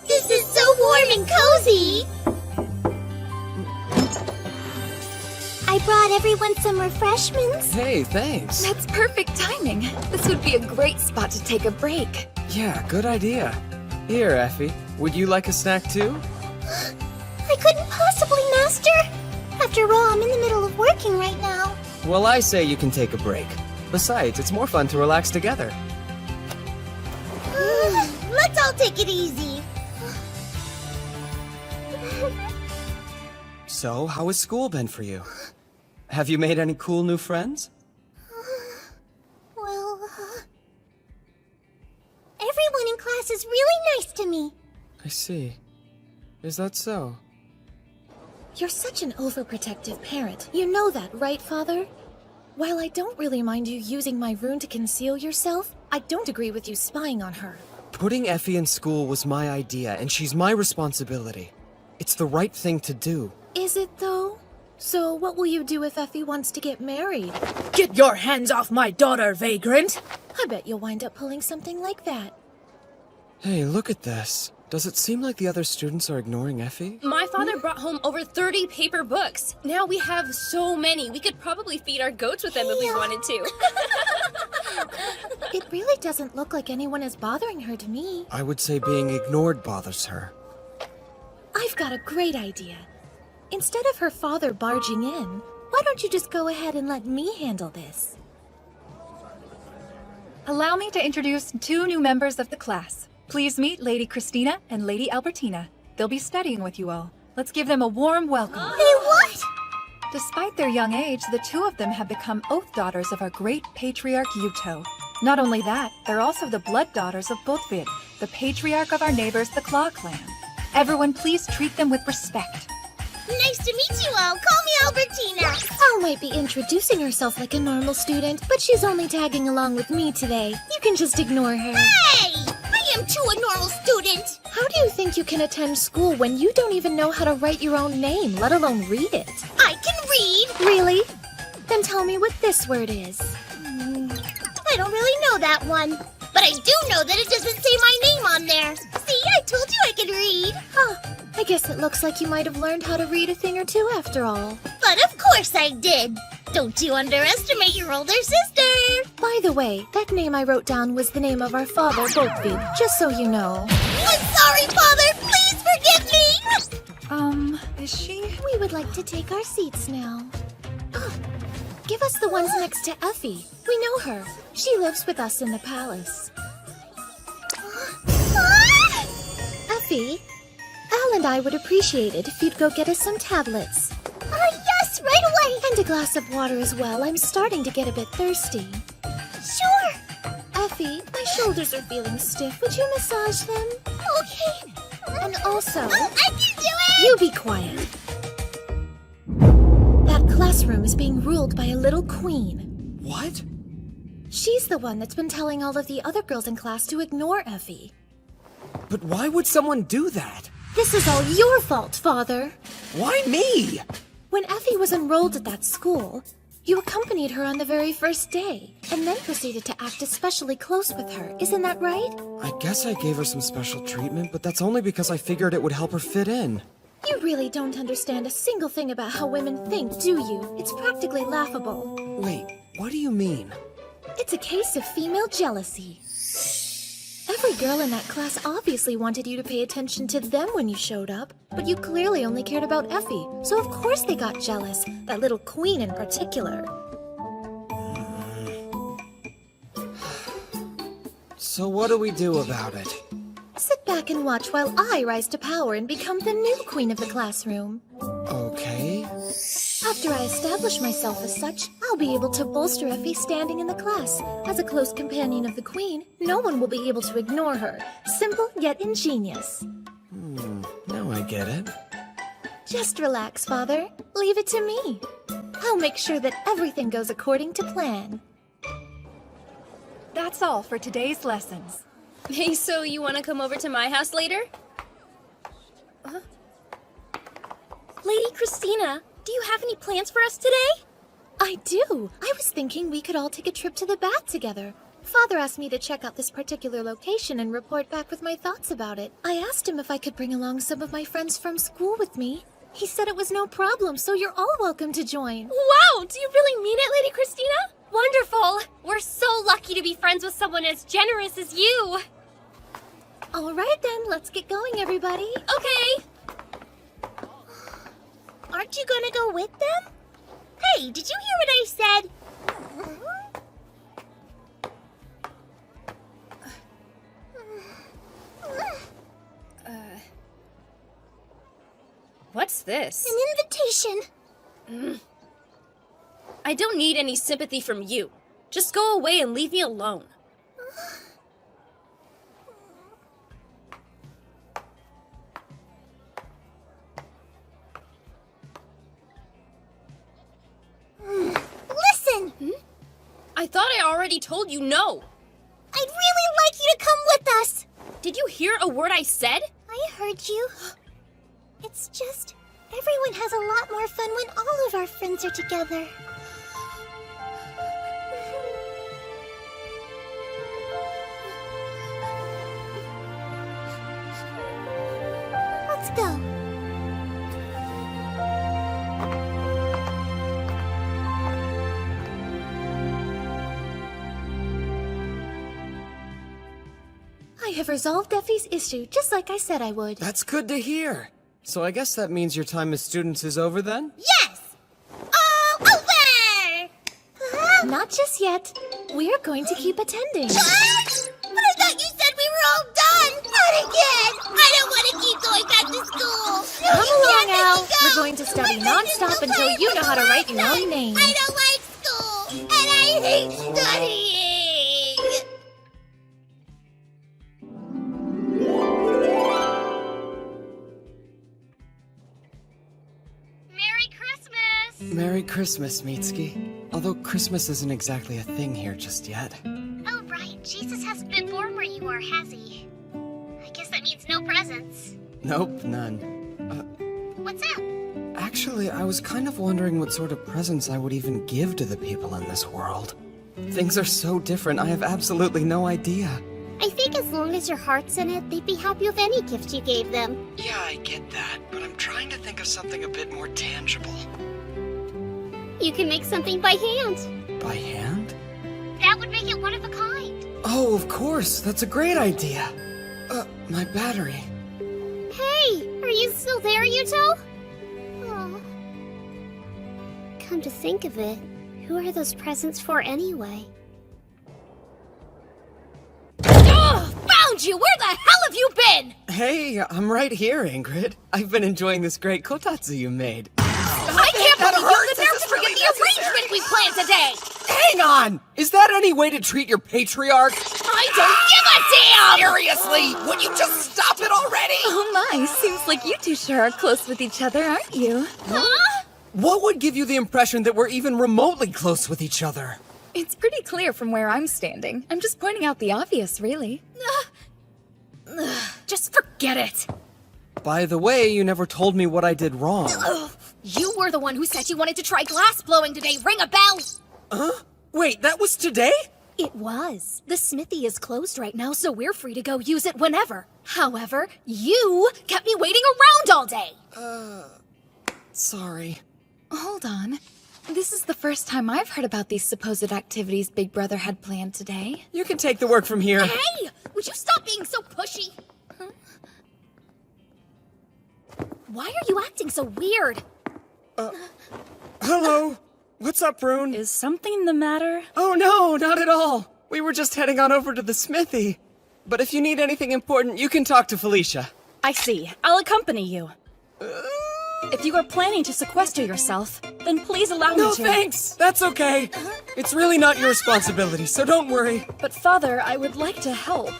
This is so warm and cozy. I brought everyone some refreshments. Hey, thanks. That's perfect timing. This would be a great spot to take a break. Yeah, good idea. Here, Effie. Would you like a snack too? I couldn't possibly, Master. After all, I'm in the middle of working right now. Well, I say you can take a break. Besides, it's more fun to relax together. Let's all take it easy. So, how has school been for you? Have you made any cool new friends? Well, everyone in class is really nice to me. I see. Is that so? You're such an overprotective parent. You know that, right, Father? While I don't really mind you using my rune to conceal yourself, I don't agree with you spying on her. Putting Effie in school was my idea, and she's my responsibility. It's the right thing to do. Is it, though? So what will you do if Effie wants to get married? Get your hands off my daughter, vagrant! I bet you'll wind up pulling something like that. Hey, look at this. Does it seem like the other students are ignoring Effie? My father brought home over 30 paper books. Now we have so many. We could probably feed our goats with them if we wanted to. It really doesn't look like anyone is bothering her to me. I would say being ignored bothers her. I've got a great idea. Instead of her father barging in, why don't you just go ahead and let me handle this? Allow me to introduce 2 new members of the class. Please meet Lady Christina and Lady Albertina. They'll be studying with you all. Let's give them a warm welcome. Hey, what? Despite their young age, the 2 of them have become oath daughters of our great patriarch Yuto. Not only that, they're also the blood daughters of Botvid, the patriarch of our neighbors, the Claw clan. Everyone, please treat them with respect. Nice to meet you all. Call me Albertina. Elle might be introducing herself like a normal student, but she's only tagging along with me today. You can just ignore her. Hey! I am too a normal student. How do you think you can attend school when you don't even know how to write your own name, let alone read it? I can read. Really? Then tell me what this word is. I don't really know that one. But I do know that it doesn't say my name on there. See, I told you I could read. Huh. I guess it looks like you might have learned how to read a thing or two after all. But of course I did. Don't you underestimate your older sister. By the way, that name I wrote down was the name of our father, Botvid, just so you know. I'm sorry, Father. Please forgive me. Is she? We would like to take our seats now. Give us the ones next to Effie. We know her. She lives with us in the palace. Effie, Al and I would appreciate it if you'd go get us some tablets. Yes, right away. And a glass of water as well. I'm starting to get a bit thirsty. Sure. Effie, my shoulders are feeling stiff. Would you massage them? Okay. And also... I can do it! You be quiet. That classroom is being ruled by a little queen. What? She's the one that's been telling all of the other girls in class to ignore Effie. But why would someone do that? This is all your fault, Father. Why me? When Effie was enrolled at that school, you accompanied her on the very first day, and then proceeded to act especially close with her. Isn't that right? I guess I gave her some special treatment, but that's only because I figured it would help her fit in. You really don't understand a single thing about how women think, do you? It's practically laughable. Wait, what do you mean? It's a case of female jealousy. Every girl in that class obviously wanted you to pay attention to them when you showed up, but you clearly only cared about Effie, so of course they got jealous, that little queen in particular. So So what do we do about it? Sit back and watch while I rise to power and become the new queen of the classroom. Okay. After I establish myself as such, I'll be able to bolster Effie's standing in the class. As a close companion of the queen, no one will be able to ignore her. Simple yet ingenious. Now I get it. Just relax, Father. Leave it to me. I'll make sure that everything goes according to plan. That's all for today's lessons. Hey, so you want to come over to my house later? Lady Christina, do you have any plans for us today? I do. I was thinking we could all take a trip to the bath together. Father asked me to check out this particular location and report back with my thoughts about it. I asked him if I could bring along some of my friends from school with me. He said it was no problem, so you're all welcome to join. Wow, do you really mean it, Lady Christina? Wonderful! We're so lucky to be friends with someone as generous as you! All right then, let's get going, everybody. Okay! Aren't you gonna go with them? Hey, did you hear what I said? What's this? An invitation. I don't need any sympathy from you. Just go away and leave me alone. Listen! I thought I already told you no. I'd really like you to come with us. Did you hear a word I said? I heard you. It's just, everyone has a lot more fun when all of our friends are together. Let's go. I have resolved Effie's issue, just like I said I would. That's good to hear. So I guess that means your time as students is over then? Yes! All over! Not just yet. We're going to keep attending. What? But I thought you said we were all done! Not again! I don't want to keep going back to school! No, Come you along, can't make Al. me go. We're going to study My friend is non-stop so until you know how to write your own name. I don't like school! And I hate studying! Merry Christmas, Mitsuki. Although Christmas isn't exactly a thing here just yet. Oh, right. Jesus hasn't been born where you are, has he? I guess that means no presents. Nope, none. What's up? Actually, I was kind of wondering what sort of presents I would even give to the people in this world. Things are so different, I have absolutely no idea. I think as long as your heart's in it, they'd be happy with any gift you gave them. Yeah, I get that, but I'm trying to think of something a bit more tangible. You can make something by hand. By hand? That would make it one of a kind. Oh, of course, that's a great idea. My battery. Hey, are you still there, Yuto? Oh. Come to think of it, who are those presents for anyway? Ugh! Found you! Where the hell have you been? Hey, I'm right here, Ingrid. I've been enjoying this great kotatsu you made. I can't believe you could never forget the arrangement we planned today! Hang on! Is that any way to treat your patriarch? I don't give a damn! Seriously, would you just stop it already? Oh my, seems like you two sure are close with each other, aren't you? Huh? What would give you the impression that we're even remotely close with each other? It's pretty clear from where I'm standing. I'm just pointing out the obvious, really. Just forget it! By the way, you never told me what I did wrong. You were the one who said you wanted to try glass blowing today. Ring a bell! Huh? Wait, that was today? It was. The smithy is closed right now, so we're free to go use it whenever. However, you kept me waiting around all day. Sorry. Hold on. This is the first time I've heard about these supposed activities Big Brother had planned today. You can take the work from here. Hey! Would you stop being so pushy? Huh? Why are you acting so weird? Hello. What's up, Rune? Is something the matter? Oh no, not at all. We were just heading on over to the smithy. But if you need anything important, you can talk to Felicia. I see. I'll accompany you. If you are planning to sequester yourself, then please allow me to. No, thanks! That's okay. It's really not your responsibility, so don't worry. But Father, I would like to help.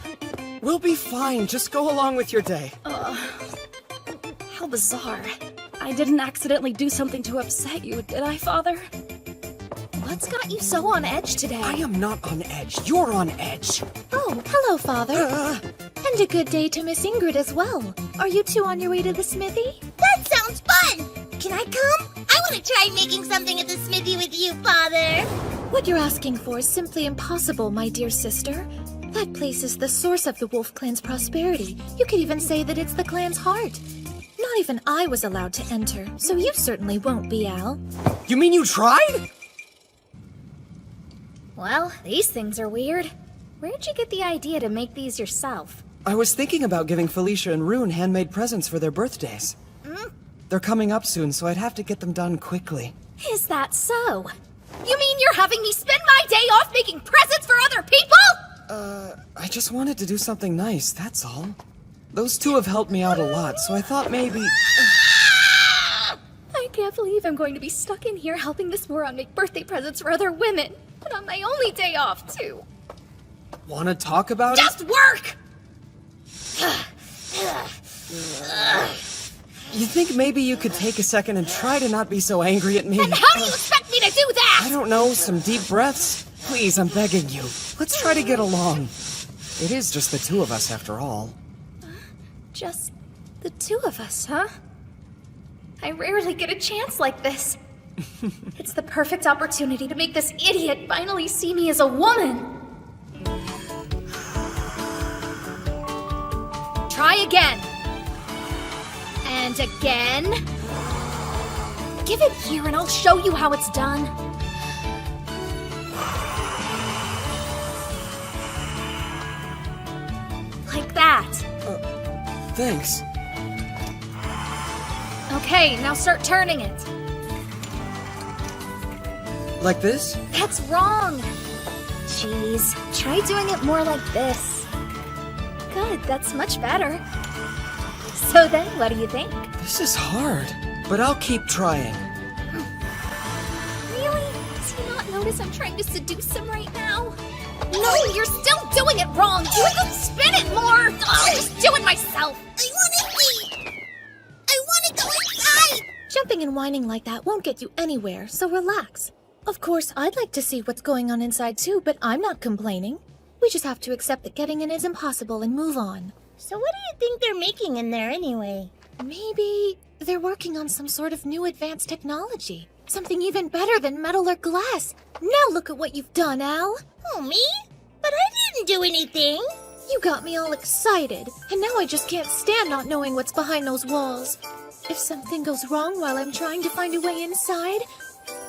We'll be fine. Just go along with your day. How bizarre. I didn't accidentally do something to upset you, did I, Father? What's got you so on edge today? I am not on edge. You're on edge. Oh, hello, Father. And a good day to Miss Ingrid as well. Are you two on your way to the smithy? That sounds fun! Can I come? I want to try making something at the smithy with you, Father. What you're asking for is simply impossible, my dear sister. That place is the source of the Wolf Clan's prosperity. You could even say that it's the clan's heart. Not even I was allowed to enter, so you certainly won't be, Al. You mean you tried? Well, these things are weird. Where'd you get the idea to make these yourself? I was thinking about giving Felicia and Rune handmade presents for their birthdays. They're coming up soon, so I'd have to get them done quickly. Is that so? You mean you're having me spend my day off making presents for other people? I just wanted to do something nice, that's all. Those two have helped me out a lot, so I thought maybe... I can't believe I'm going to be stuck in here helping this moron make birthday presents for other women. And on my only day off, too. Wanna talk about it? Just work! You think maybe you could take a second and try to not be so angry at me? And how do you expect me to do that? I don't know, some deep breaths? Please, I'm begging you. Let's try to get along. It is just the two of us, after all. Just the two of us, huh? I rarely get a chance like this. It's the perfect opportunity to make this idiot finally see me as a woman. Try again. And again. Give it here and I'll show you how it's done. Like that. Thanks. Okay, now start turning it. Like this? That's wrong. Jeez, try doing it more like this. Good, that's much better. So then, what do you think? This is hard, but I'll keep trying. Really? Does he not notice I'm trying to seduce him right now? No, you're still doing it wrong! You could spin it more! I'll just do it myself! I want to eat! I want to go inside! Jumping and whining like that won't get you anywhere, so relax. Of course, I'd like to see what's going on inside too, but I'm not complaining. We just have to accept that getting in is impossible and move on. So what do you think they're making in there anyway? Maybe they're working on some sort of new advanced technology. Something even better than metal or glass. Now look at what you've done, Al. Oh, me? But I didn't do anything. You got me all excited, and now I just can't stand not knowing what's behind those walls. If something goes wrong while I'm trying to find a way inside,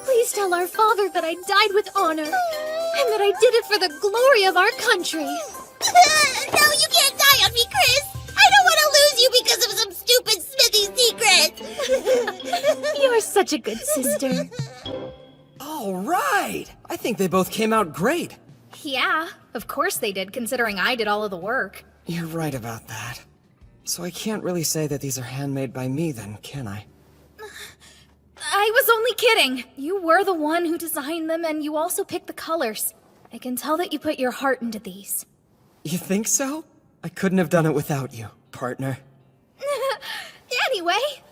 please tell our father that I died with honor, and that I did it for the glory of our country. No, you can't die on me, Chris! I don't want to lose you because of some stupid smithy secret! You're such a good sister. All right! I think they both came out great. Yeah, of course they did, considering I did all of the work. You're right about that. So I can't really say that these are handmade by me then, can I? I was only kidding. You were the one who designed them, and you also picked the colors. I can tell that you put your heart into these. You think so? I couldn't have done it without you, partner. Anyway,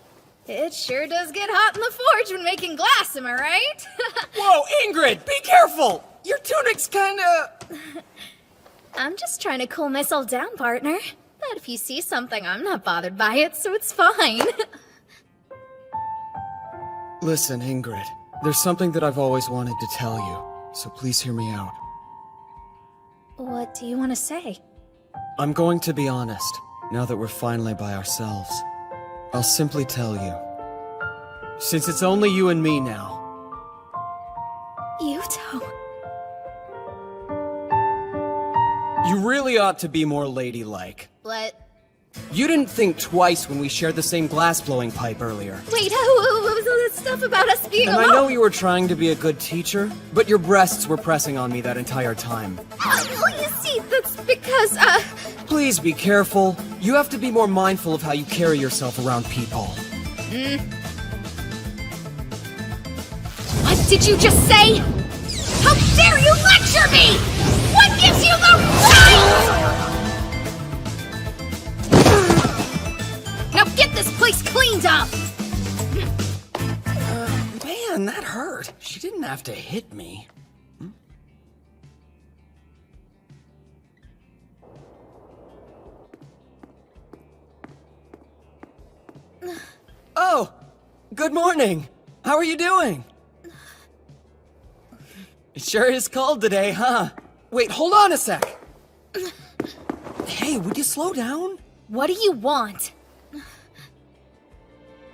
it sure does get hot in the forge when making glass, am I right? Whoa, Ingrid, be careful! Your tunic's kinda... I'm just trying to cool myself down, partner. But if you see something, I'm not bothered by it, so it's fine. Listen, Ingrid, there's something that I've always wanted to tell you, so please hear me out. What do you want to say? I'm going to be honest, now that we're finally by ourselves. I'll simply tell you. Since it's only you and me now. Yuto. You really ought to be more ladylike. What? You didn't think twice when we shared the same glass-blowing pipe earlier. Wait, what was all this stuff about us being And alone? I know you were trying to be a good teacher, but your breasts were pressing on me that entire time. Well, you see, that's because, Please be careful. You have to be more mindful of how you carry yourself around people. What did you just say? How dare you lecture me? What gives you the right? Now get this place cleaned up! Man, that hurt. She didn't have to hit me. Oh, good morning. How are you doing? It sure is cold today, huh? Wait, hold on a sec. Hey, would you slow down? What do you want?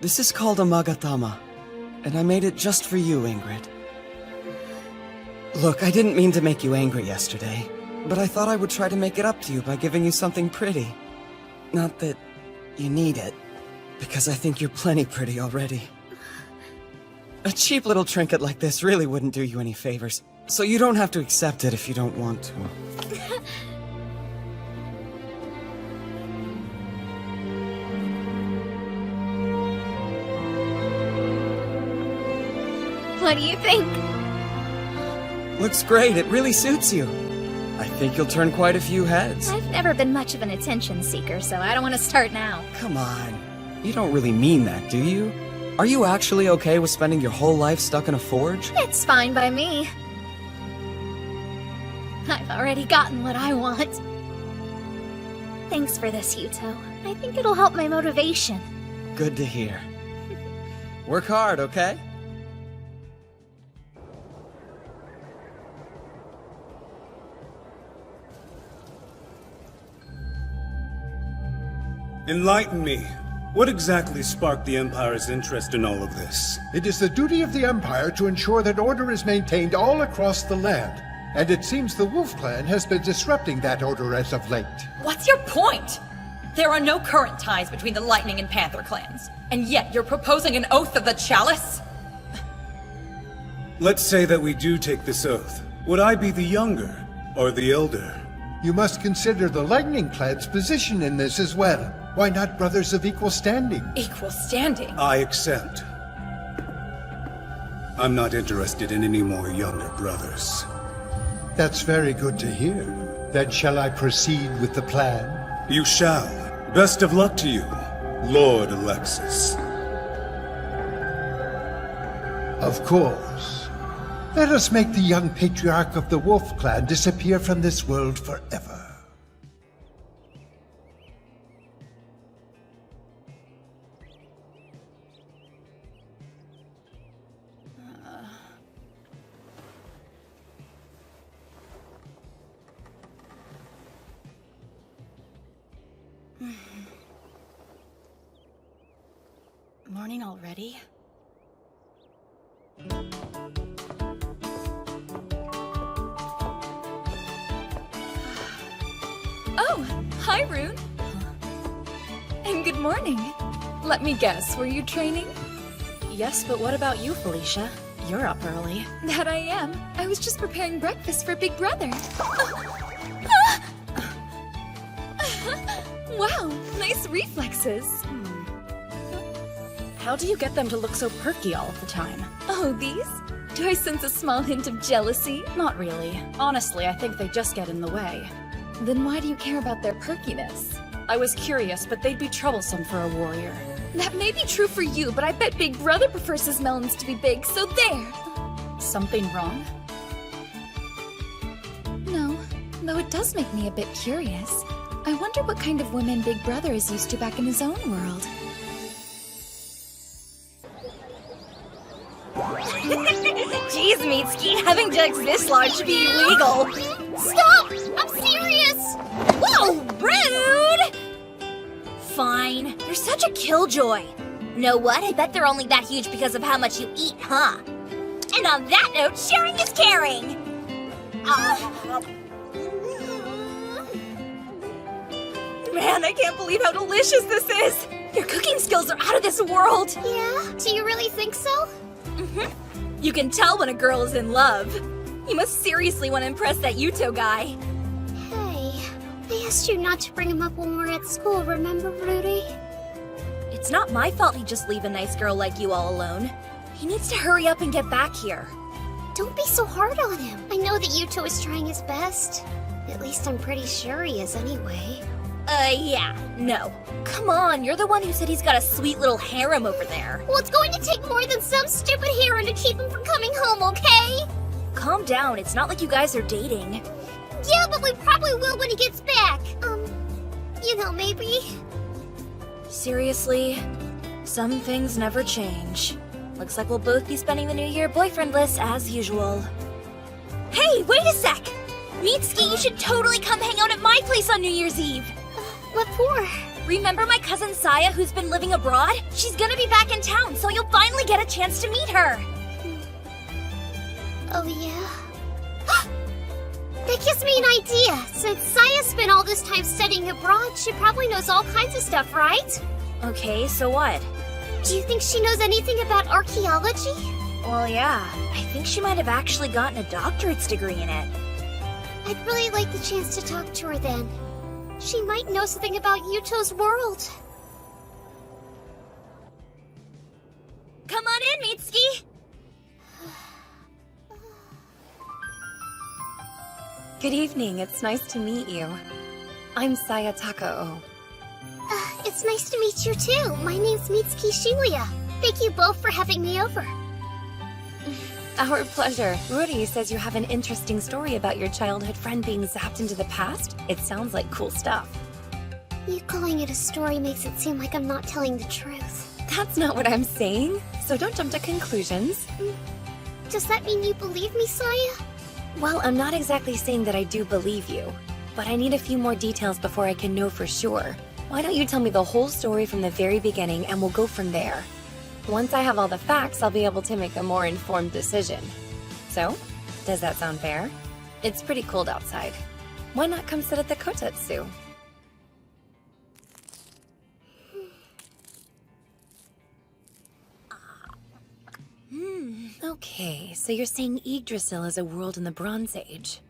This is called a magatama, and I made it just for you, Ingrid. Look, I didn't mean to make you angry yesterday, but I thought I would try to make it up to you by giving you something pretty. Not that you need it, because I think you're plenty pretty already. A cheap little trinket like this really wouldn't do you any favors, so you don't have to accept it if you don't want to. What do you think? Looks great, it really suits you. I think you'll turn quite a few heads. I've never been much of an attention seeker, so I don't want to start now. Come on, you don't really mean that, do you? Are you actually okay with spending your whole life stuck in a forge? It's fine by me. I've already gotten what I want. Thanks for this, Yuto. I think it'll help my motivation. Good to hear. Work hard, okay? Enlighten me. What exactly sparked the Empire's interest in all of this? It is the duty of the Empire to ensure that order is maintained all across the land. And it seems the Wolf Clan has been disrupting that order as of late. What's your point? There are no current ties between the Lightning and Panther clans, and yet you're proposing an oath of the Chalice? Let's say that we do take this oath. Would I be the younger or the elder? You must consider the Lightning Clan's position in this as well. Why not brothers of equal standing? Equal standing? I accept. I'm not interested in any more younger brothers. That's very good to hear. Then shall I proceed with the plan? You shall. Best of luck to you, Lord Alexis. Of course. Let us make the young patriarch of the Wolf Clan disappear from this world forever. Morning already? Oh, hi, Rune. And good morning. Let me guess, were you training? Yes, but what about you, Felicia? You're up early. That I am. I was just preparing breakfast for Big Brother. Wow, nice reflexes. How do you get them to look so perky all of the time? Oh, these? Do I sense a small hint of jealousy? Not really. Honestly, I think they just get in the way. Then why do you care about their perkiness? I was curious, but they'd be troublesome for a warrior. That may be true for you, but I bet Big Brother prefers his melons to be big, so there! Something wrong? No, though it does make me a bit curious. I wonder what kind of women Big Brother is used to back in his own world. Jeez, Mitsuki, having jugs this large should be illegal. Stop! I'm serious! Whoa, rude! Fine, you're such a killjoy. Know what? I bet they're only that huge because of how much you eat, huh? And on that note, sharing is caring. Man, I can't believe how delicious this is. Your cooking skills are out of this world. Yeah? Do you really think so? Mm-hmm. You can tell when a girl is in love. You must seriously want to impress that Yuto guy. Hey, I asked you not to bring him up when we're at school, remember, Rudy? It's not my fault he'd just leave a nice girl like you all alone. He needs to hurry up and get back here. Don't be so hard on him. I know that Yuto is trying his best. At least I'm pretty sure he is anyway. Yeah, no. Come on, you're the one who said he's got a sweet little harem over there. Well, it's going to take more than some stupid harem to keep him from coming home, okay? Calm down, it's not like you guys are dating. Yeah, but we probably will when he gets back. Maybe. Seriously? Some things never change. Looks like we'll both be spending the new year boyfriendless as usual. Hey, wait a sec! Mitsuki, you should totally come hang out at my place on New Year's Eve! What for? Remember my cousin Saya who's been living abroad? She's gonna be back in town, so you'll finally get a chance to meet her! Oh, yeah? That gives me an idea. Since Saya spent all this time studying abroad, she probably knows all kinds of stuff, right? Okay, so what? Do you think she knows anything about archaeology? Well, yeah. I think she might have actually gotten a doctorate's degree in it. I'd really like the chance to talk to her then. She might know something about Yuto's world. Come on in, Mitsuki! Good evening, it's nice to meet you. I'm Saya Takao. It's nice to meet you too. My name's Mitsuki Shibuya. Thank you both for having me over. Our pleasure. Rudy says you have an interesting story about your childhood friend being zapped into the past. It sounds like cool stuff. You calling it a story makes it seem like I'm not telling the truth. That's not what I'm saying, so don't jump to conclusions. Does that mean you believe me, Saya? Well, I'm not exactly saying that I do believe you, but I need a few more details before I can know for sure. Why don't you tell me the whole story from the very beginning and we'll go from there. Once I have all the facts, I'll be able to make a more informed decision. So, does that sound fair? It's pretty cold outside. Why not come sit at the kotetsu? Okay, so you're saying Yggdrasil is a world in the Bronze Age.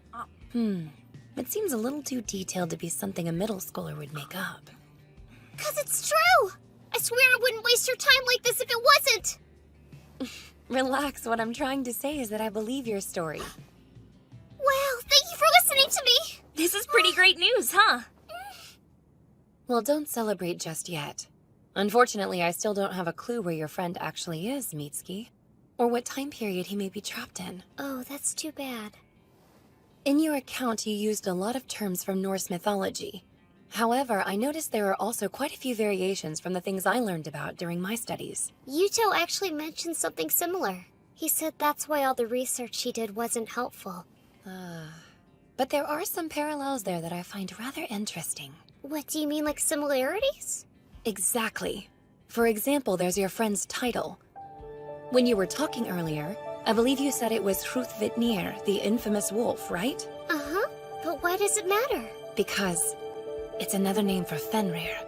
It seems a little too detailed to be something a middle schooler would make up. 'Cause it's true! I swear I wouldn't waste your time like this if it wasn't! Relax, what I'm trying to say is that I believe your story. Wow, thank you for listening to me! This is pretty great news, huh? Well, don't celebrate just yet. Unfortunately, I still don't have a clue where your friend actually is, Mitsuki. Or what time period he may be trapped in. Oh, that's too bad. In your account, you used a lot of terms from Norse mythology. However, I noticed there are also quite a few variations from the things I learned about during my studies. Yuto actually mentioned something similar. He said that's why all the research he did wasn't helpful. But there are some parallels there that I find rather interesting. What do you mean, like similarities? Exactly. For example, there's your friend's title. When you were talking earlier, I believe you said it was Hrúthvitnir, the infamous wolf, right? Uh-huh. But why does it matter? Because it's another name for Fenrir.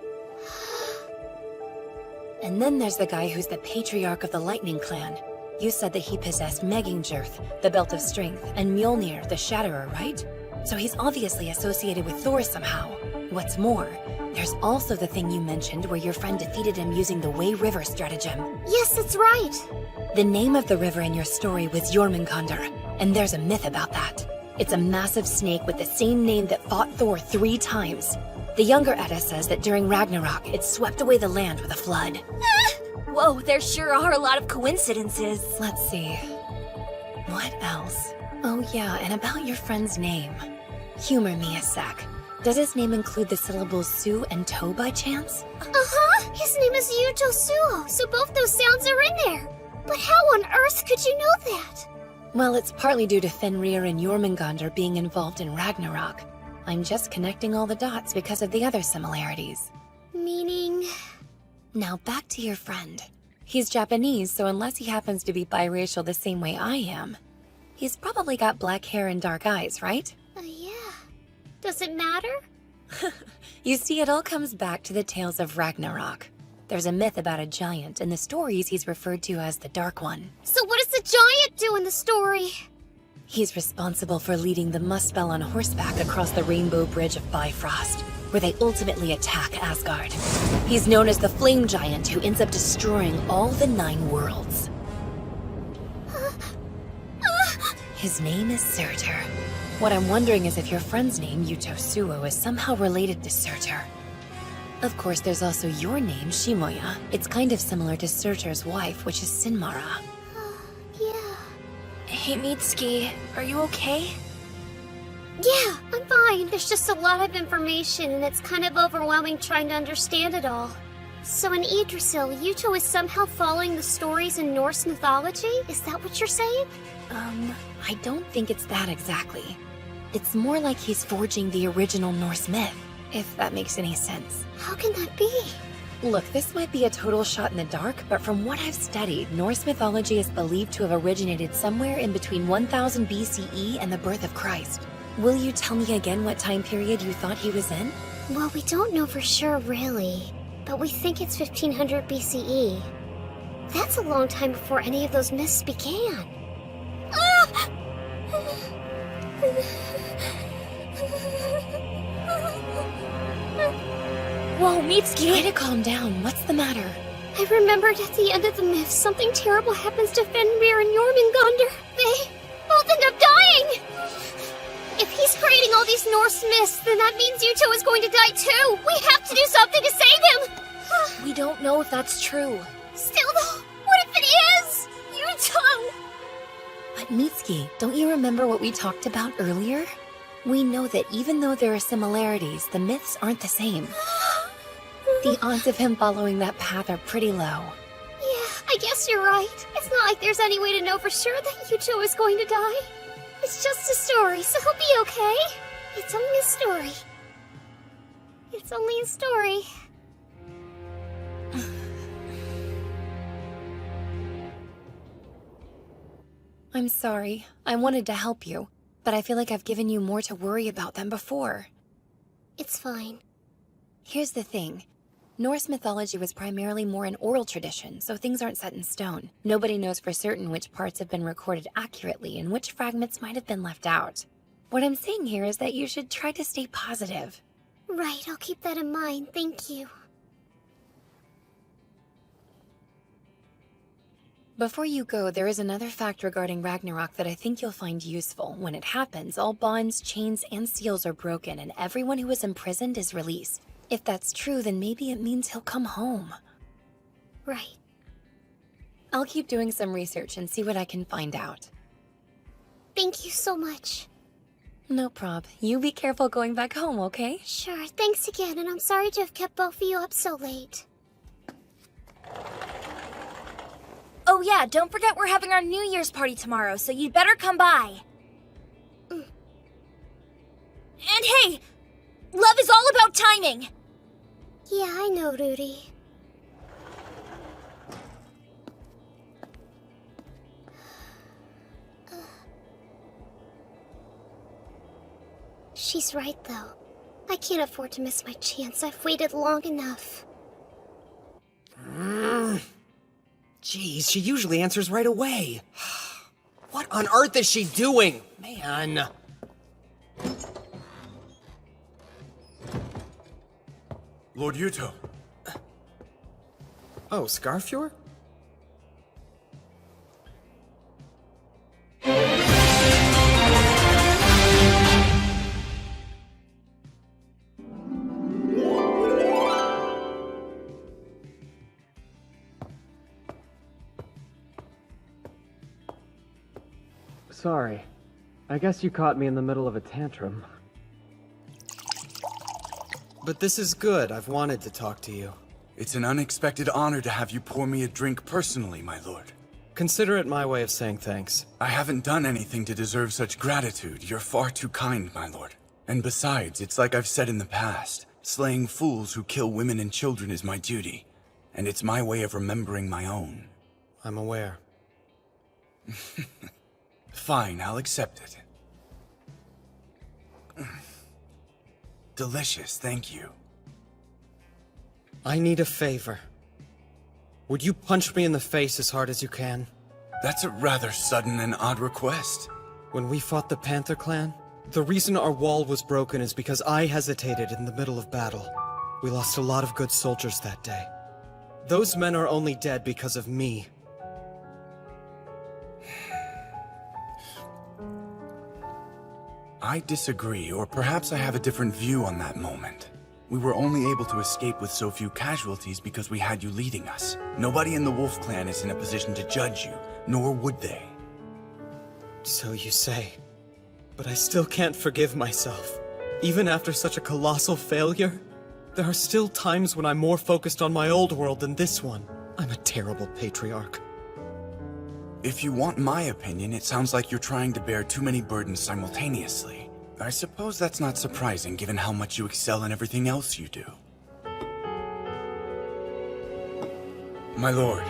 And then there's the guy who's the patriarch of the Lightning Clan. You said that he possessed Megingjerth, the Belt of Strength, and Mjolnir, the Shatterer, right? So he's obviously associated with Thor somehow. What's more, there's also the thing you mentioned where your friend defeated him using the Way River stratagem. Yes, that's right. The name of the river in your story was Jormungandr, and there's a myth about that. It's a massive snake with the same name that fought Thor 3 times. The younger Edda says that during Ragnarok, it swept away the land with a flood. Whoa, there sure are a lot of coincidences. Let's see. What else? Oh yeah, and about your friend's name. Humor me a sec. Does his name include the syllables Su and To by chance? Uh-huh! His name is Yuto Suo, so both those sounds are in there. But how on earth could you know that? Well, it's partly due to Fenrir and Jormungandr being involved in Ragnarok. I'm just connecting all the dots because of the other similarities. Meaning? Now back to your friend. He's Japanese, so unless he happens to be biracial the same way I am, he's probably got black hair and dark eyes, right? Yeah. Does it matter? You see, it all comes back to the tales of Ragnarok. There's a myth about a giant. In the stories, he's referred to as the Dark One. So what does the giant do in the story? He's responsible for leading the Muspel on horseback across the Rainbow Bridge of Bifrost, where they ultimately attack Asgard. He's known as the Flame Giant who ends up destroying all the 9 worlds. His name is Surtur. What I'm wondering is if your friend's name, Yuto Suo, is somehow related to Surtur. Of course, there's also your name, Shimoya. It's kind of similar to Surtur's wife, which is Sinmara. Hey, Mitsuki, are you okay? Yeah, I'm fine. There's just a lot of information, and it's kind of overwhelming trying to understand it all. So in Yggdrasil, Yuto is somehow following the stories in Norse mythology? Is that what you're saying? I don't think it's that exactly. It's more like he's forging the original Norse myth, if that makes any sense. How can that be? Look, this might be a total shot in the dark, but from what I've studied, Norse mythology is believed to have originated somewhere in between 1000 BCE and the birth of Christ. Will you tell me again what time period you thought he was in? Well, we don't know for sure, really. But we think it's 1500 BCE. That's a long time before any of those myths began. Ah! Whoa, Mitsuki! Try to calm down. What's the matter? I remembered at the end of the myth, something terrible happens to Fenrir and Jormungandr. They both end up dying! If he's creating all these Norse myths, then that means Yuto is going to die too! We have to do something to save him! We don't know if that's true. Still though, what if it is? Yuto! But Mitsuki, don't you remember what we talked about earlier? We know that even though there are similarities, the myths aren't the same. The odds of him following that path are pretty low. Yeah, I guess you're right. It's not like there's any way to know for sure that Yuto is going to die. It's just a story, so he'll be okay. It's only a story. It's only a story. I'm sorry. I wanted to help you, but I feel like I've given you more to worry about than before. It's fine. Here's the thing. Norse mythology was primarily more an oral tradition, so things aren't set in stone. Nobody knows for certain which parts have been recorded accurately and which fragments might have been left out. What I'm saying here is that you should try to stay positive. Right, I'll keep that in mind. Thank you. Before you go, there is another fact regarding Ragnarok that I think you'll find useful. When it happens, all bonds, chains, and seals are broken, and everyone who is imprisoned is released. If that's true, then maybe it means he'll come home. Right. I'll keep doing some research and see what I can find out. Thank you so much. No prob. You be careful going back home, okay? Sure, thanks again, and I'm sorry to have kept both of you up so late. Oh yeah, don't forget we're having our New Year's party tomorrow, so you'd better come by. And hey, love is all about timing. Yeah, I know, Rudy. She's right, though. I can't afford to miss my chance. I've waited long enough. Jeez, she usually answers right away. What on earth is she doing? Man. Lord Yuto. Oh, Scarfjord? Sorry. I guess you caught me in the middle of a tantrum. But this is good. I've wanted to talk to you. It's an unexpected honor to have you pour me a drink personally, my lord. Consider it my way of saying thanks. I haven't done anything to deserve such gratitude. You're far too kind, my lord. And besides, it's like I've said in the past. Slaying fools who kill women and children is my duty. And it's my way of remembering my own. I'm aware. Fine, I'll accept it. Delicious, thank you. I need a favor. Would you punch me in the face as hard as you can? That's a rather sudden and odd request. When we fought the Panther Clan, the reason our wall was broken is because I hesitated in the middle of battle. We lost a lot of good soldiers that day. Those men are only dead because of me. I disagree, or perhaps I have a different view on that moment. We were only able to escape with so few casualties because we had you leading us. Nobody in the Wolf Clan is in a position to judge you, nor would they. So you say. But I still can't forgive myself. Even after such a colossal failure, there are still times when I'm more focused on my old world than this one. I'm a terrible patriarch. If you want my opinion, it sounds like you're trying to bear too many burdens simultaneously. I suppose that's not surprising, given how much you excel in everything else you do. My lord,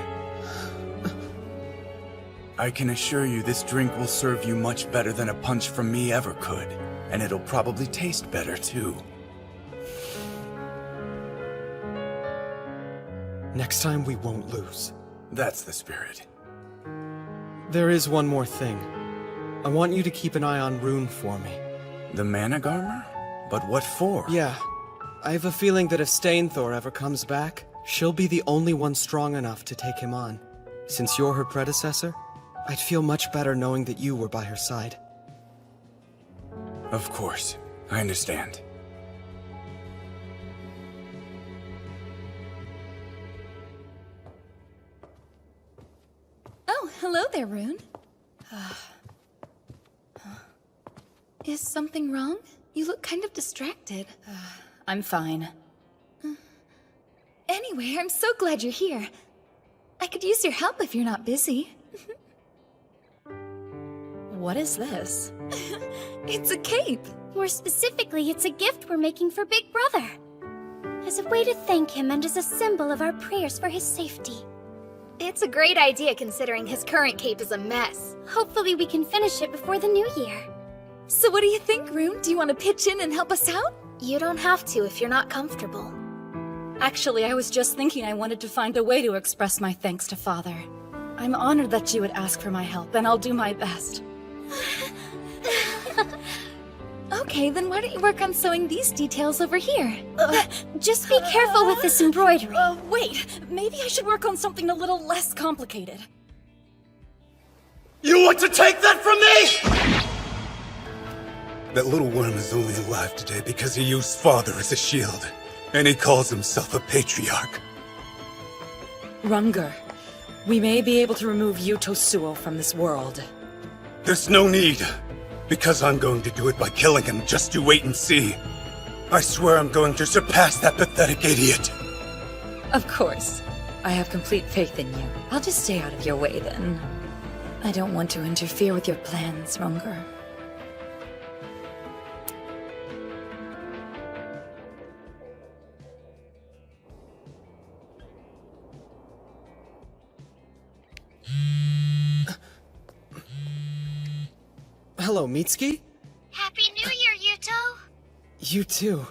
I can assure you this drink will serve you much better than a punch from me ever could, and it'll probably taste better, too. Next time we won't lose. That's the spirit. There is one more thing. I want you to keep an eye on Rune for me. The Manag armor? But what for? Yeah. I have a feeling that if Stainthor ever comes back, she'll be the only one strong enough to take him on. Since you're her predecessor, I'd feel much better knowing that you were by her side. Of course. I understand. Oh, hello there, Rune. Is something wrong? You look kind of distracted. I'm fine. Anyway, I'm so glad you're here. I could use your help if you're not busy. What is this? It's a cape. More specifically, it's a gift we're making for Big Brother. As a way to thank him and as a symbol of our prayers for his safety. It's a great idea considering his current cape is a mess. Hopefully we can finish it before the new year. So what do you think, Rune? Do you want to pitch in and help us out? You don't have to if you're not comfortable. Actually, I was just thinking I wanted to find a way to express my thanks to Father. I'm honored that you would ask for my help, and I'll do my best. Okay, then why don't you work on sewing these details over here? Just be careful with this embroidery. Wait, maybe I should work on something a little less complicated. You want to take that from me?! That little worm is only alive today because he used Father as a shield. And he calls himself a patriarch. Runger, we may be able to remove Yuto Suo from this world. There's no need. Because I'm going to do it by killing him, just you wait and see. I swear I'm going to surpass that pathetic idiot. Of course. I have complete faith in you. I'll just stay out of your way then. I don't want to interfere with your plans, Runger. Hello, Mitsuki? Happy New Year, Yuto! You too.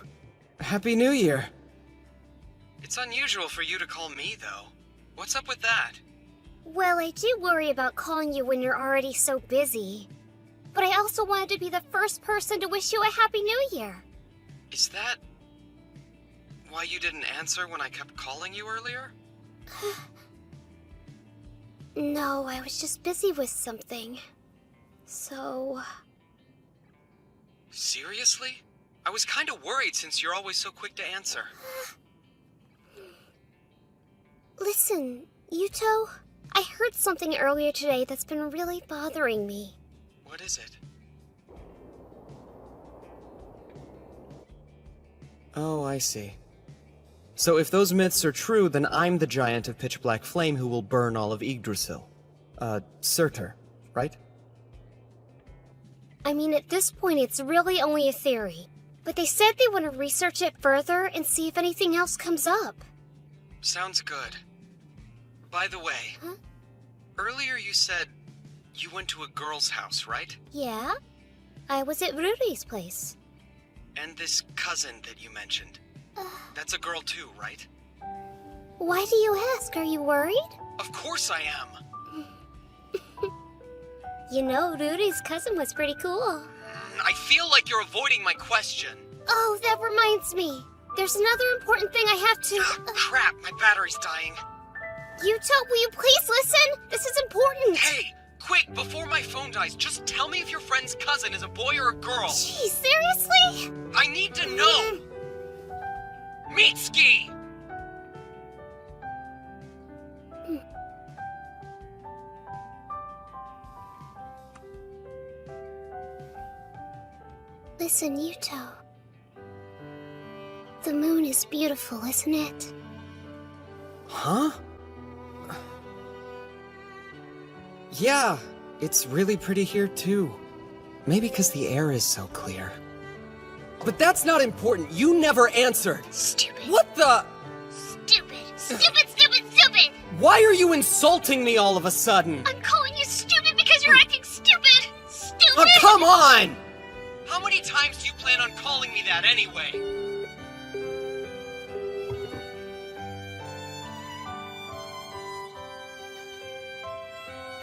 Happy New Year. It's unusual for you to call me, though. What's up with that? Well, I do worry about calling you when you're already so busy. But I also wanted to be the first person to wish you a Happy New Year. Is that why you didn't answer when I kept calling you earlier? No, I was just busy with something. So... Seriously? I was kinda worried since you're always so quick to answer. Listen, Yuto, I heard something earlier today that's been really bothering me. What is it? Oh, I see. So if those myths are true, then I'm the giant of pitch black flame who will burn all of Yggdrasil. Surtur, right? I mean, at this point, it's really only a theory. But they said they want to research it further and see if anything else comes up. Sounds good. By the way, earlier you said you went to a girl's house, right? Yeah? I was at Ruri's place. And this cousin that you mentioned. That's a girl too, right? Why do you ask? Are you worried? Of course I am! You know, Rury's cousin was pretty cool. I feel like you're avoiding my question. Oh, that reminds me. There's another important thing I have to... Crap, my battery's dying. Yuto, will you please listen? This is important. Hey, quick, before my phone dies, just tell me if your friend's cousin is a boy or a girl. Gee, seriously? I need to know! Mitsuki! Listen, Yuto. The moon is beautiful, isn't it? Huh? Yeah, it's really pretty here too. Maybe because the air is so clear. But that's not important. You never answered. Stupid. What the? Stupid. Stupid, stupid, stupid! Why are you insulting me all of a sudden? I'm calling you stupid because you're acting stupid! Stupid! Oh, come on! How many times do you plan on calling me that anyway?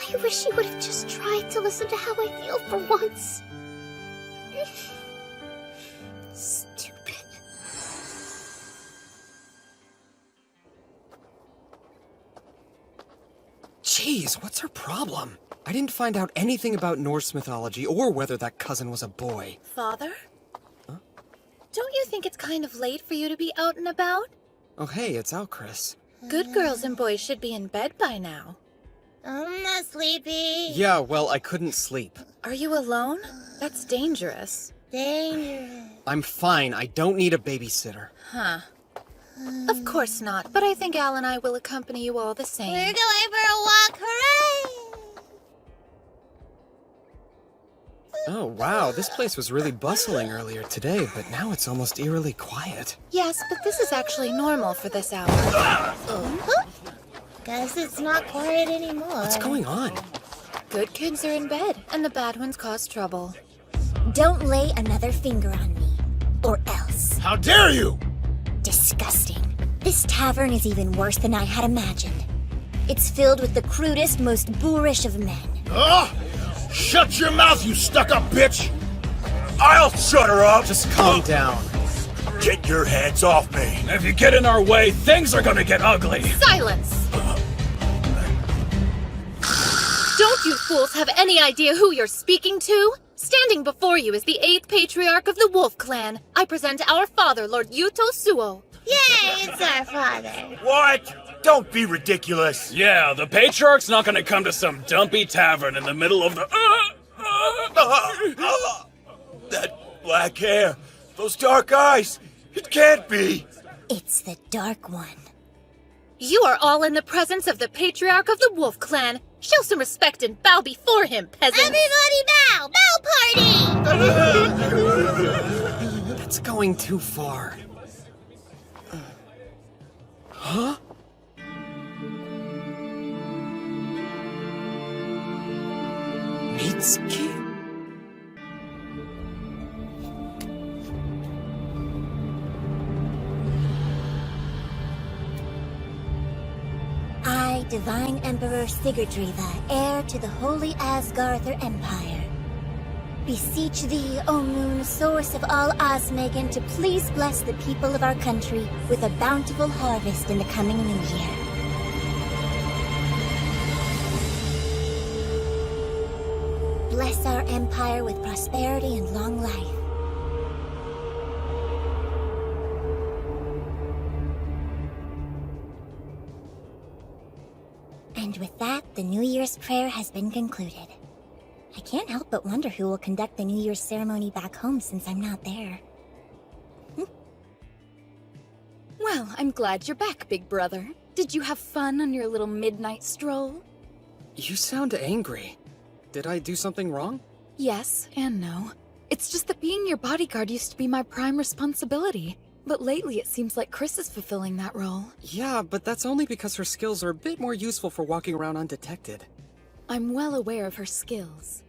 I wish you would have just tried to listen to how I feel for once. Stupid. Jeez, what's her problem? I didn't find out anything about Norse mythology or whether that cousin was a boy. Father? Huh? Don't you think it's kind of late for you to be out and about? Oh hey, it's Alchris. Good girls and boys should be in bed by now. I'm not sleepy. Yeah, well, I couldn't sleep. Are you alone? That's dangerous. Dangerous. I'm fine, I don't need a babysitter. Huh. Of course not, but I think Al and I will accompany you all the same. We're going for a walk, hooray! Oh wow, this place was really bustling earlier today, but now it's almost eerily quiet. Yes, but this is actually normal for this hour. Guess it's not quiet anymore. What's going on? Good kids are in bed, and the bad ones cause trouble. Don't lay another finger on me, or else. How dare you! Disgusting. This tavern is even worse than I had imagined. It's filled with the crudest, most boorish of men. Shut your mouth, you stuck-up bitch! I'll shut her up! Just calm down. Get your hands off me! If you get in our way, things are gonna get ugly! Silence! Don't you fools have any idea who you're speaking to? Standing before you is the 8th patriarch of the Wolf Clan. I present our father, Lord Yuto Suo. Yay, it's our father. What? Don't be ridiculous. Yeah, the patriarch's not gonna come to some dumpy tavern in the middle of the... That black hair, those dark eyes, it can't be. It's the Dark One. You are all in the presence of the patriarch of the Wolf Clan. Show some respect and bow before him, peasants. Everybody bow! Bow party! That's going too far. Huh? Mitsuki? I, Divine Emperor Sigurdriva, heir to the Holy Asgarther Empire, beseech thee, O moon, source of all Osmegan, to please bless the people of our country with a bountiful harvest in the coming new year. Bless our empire with prosperity and long life. And with that, the New Year's prayer has been concluded. I can't help but wonder who will conduct the New Year's ceremony back home since I'm not there. Well, I'm glad you're back, big brother. Did you have fun on your little midnight stroll? You sound angry. Did I do something wrong? Yes and no. It's just that being your bodyguard used to be my prime responsibility. But lately it seems like Chris is fulfilling that role. Yeah, but that's only because her skills are a bit more useful for walking around undetected. I'm well aware of her skills.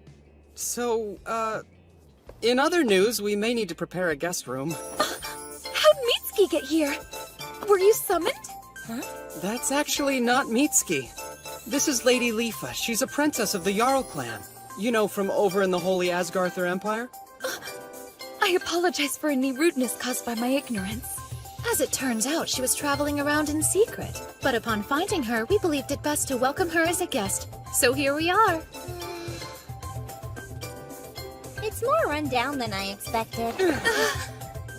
So, in other news, we may need to prepare a guest room. How'd Mitsuki get here? Were you summoned? Huh? That's actually not Mitsuki. This is Lady Lifa. She's a princess of the Jarl clan. You know, from over in the Holy Asgarther Empire? I apologize for any rudeness caused by my ignorance. As it turns out, she was traveling around in secret. But upon finding her, we believed it best to welcome her as a guest. So here we are. It's more run down than I expected.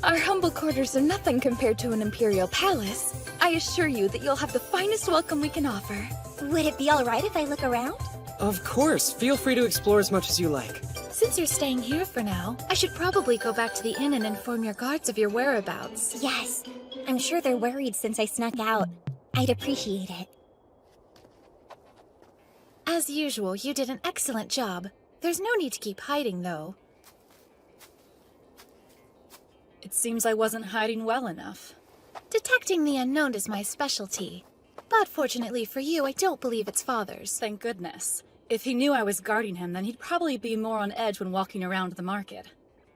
Our humble quarters are nothing compared to an imperial palace. I assure you that you'll have the finest welcome we can offer. Would it be alright if I look around? Of course. Feel free to explore as much as you like. Since you're staying here for now, I should probably go back to the inn and inform your guards of your whereabouts. Yes. I'm sure they're worried since I snuck out. I'd appreciate it. As usual, you did an excellent job. There's no need to keep hiding, though. It seems I wasn't hiding well enough. Detecting the unknown is my specialty. But fortunately for you, I don't believe it's father's. Thank goodness. If he knew I was guarding him, then he'd probably be more on edge when walking around the market.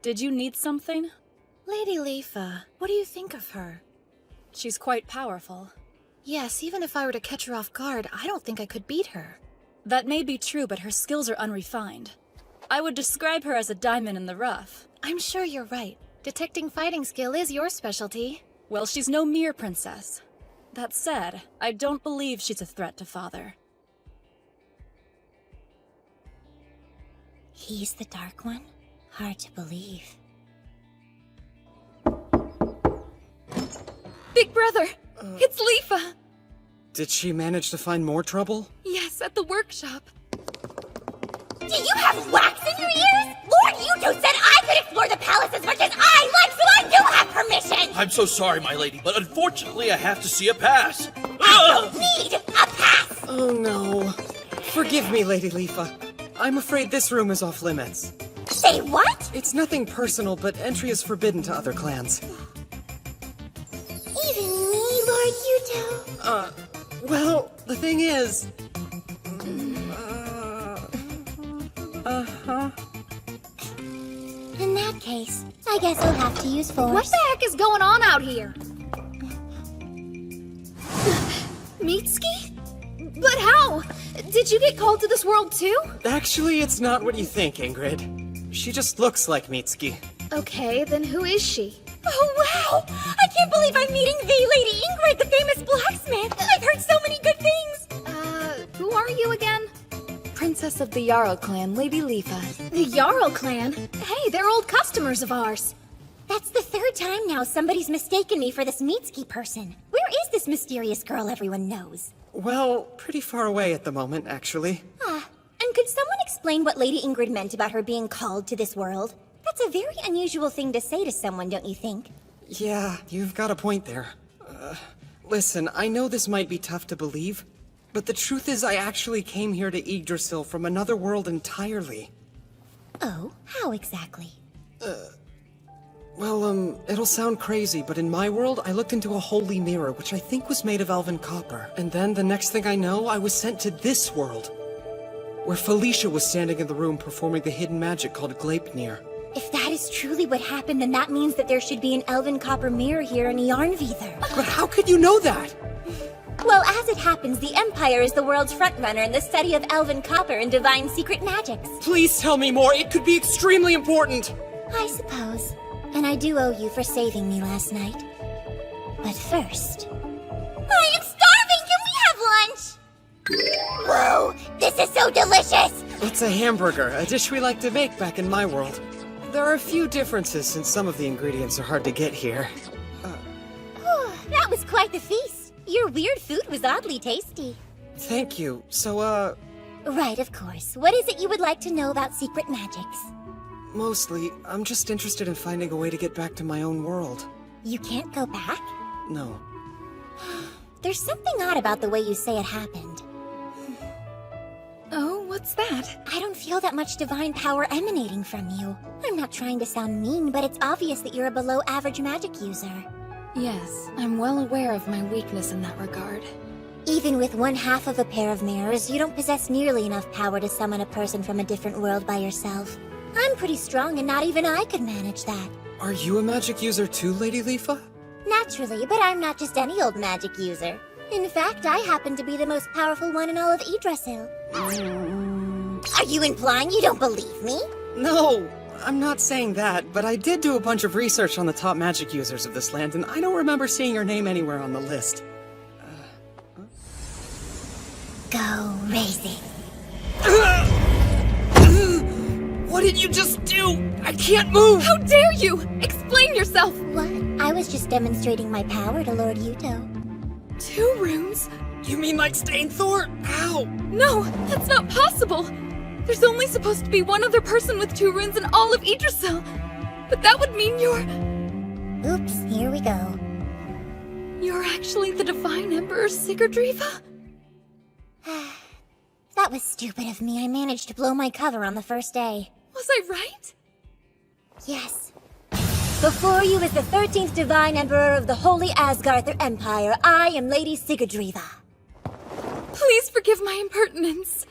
Did you need something? Lady Leafa, what do you think of her? She's quite powerful. Yes, even if I were to catch her off guard, I don't think I could beat her. That may be true, but her skills are unrefined. I would describe her as a diamond in the rough. I'm sure you're right. Detecting fighting skill is your specialty. Well, she's no mere princess. That said, I don't believe she's a threat to Father. He's the Dark One? Hard to believe. Big brother! It's Leafa! Did she manage to find more trouble? Yes, at the workshop. Do you have wax in your ears? Lord Yuto said I could explore the palace as much as I like, so I do have permission! I'm so sorry, my lady, but unfortunately I have to see a pass. I don't need a pass! Oh no. Forgive me, Lady Leafa. I'm afraid this room is off limits. Say what? It's nothing personal, but entry is forbidden to other clans. Even me, Lord Yuto? Well, the thing is... In that case, I guess I'll have to use force. What the heck is going on out here? Mitsuki? But how? Did you get called to this world too? Actually, it's not what you think, Ingrid. She just looks like Mitsuki. Okay, then who is she? Oh, wow! I can't believe I'm meeting the Lady Ingrid, the famous blacksmith! I've heard so many good things! Who are you again? Princess of the Jarl clan, Lady Leafa. The Jarl clan? Hey, they're old customers of ours. That's the third time now somebody's mistaken me for this Mitsuki person. Where is this mysterious girl everyone knows? Well, pretty far away at the moment, actually. And could someone explain what Lady Ingrid meant about her being called to this world? That's a very unusual thing to say to someone, don't you think? Yeah, you've got a point there. Listen, I know this might be tough to believe, but the truth is I actually came here to Yggdrasil from another world entirely. Oh, how exactly? Well, it'll sound crazy, but in my world, I looked into a holy mirror, which I think was made of elven copper. And then, the next thing I know, I was sent to this world, where Felicia was standing in the room performing the hidden magic called Gleipnir. If that is truly what happened, then that means that there should be an elven copper mirror here in Yarnvidar. But how could you know that? Well, as it happens, the Empire is the world's frontrunner in the study of elven copper and divine secret magics. Please tell me more. It could be extremely important. I suppose. And I do owe you for saving me last night. But first... I am starving! Can we have lunch? Whoa! This is so delicious! It's a hamburger, a dish we like to make back in my world. There are a few differences since some of the ingredients are hard to get here. That was quite the feast. Your weird food was oddly tasty. Thank you. So, Right, of course. What is it you would like to know about secret magics? Mostly, I'm just interested in finding a way to get back to my own world. You can't go back? No. There's something odd about the way you say it happened. Oh, what's that? I don't feel that much divine power emanating from you. I'm not trying to sound mean, but it's obvious that you're a below-average magic user. Yes, I'm well aware of my weakness in that regard. Even with one half of a pair of mirrors, you don't possess nearly enough power to summon a person from a different world by yourself. I'm pretty strong, and not even I could manage that. Are you a magic user too, Lady Leafa? Naturally, but I'm not just any old magic user. In fact, I happen to be the most powerful one in all of Yggdrasil. Are you implying you don't believe me? No, I'm not saying that, but I did do a bunch of research on the top magic users of this land, and I don't remember seeing your name anywhere on the list. Go racing. What did you just do? I can't move! How dare you! Explain yourself! What? I was just demonstrating my power to Lord Yuto. 2 rooms? You mean like Stainthor? Ow! No, that's not possible! There's only supposed to be one other person with 2 runes in all of Idrisil. But that would mean you're... Oops, here we go. You're actually the Divine Emperor Sigurdriva? That was stupid of me. I managed to blow my cover on the first day. Was I right? Yes. Before you is the 13th Divine Emperor of the Holy Asgarther Empire. I am Lady Sigurdriva. Please forgive my impertinence.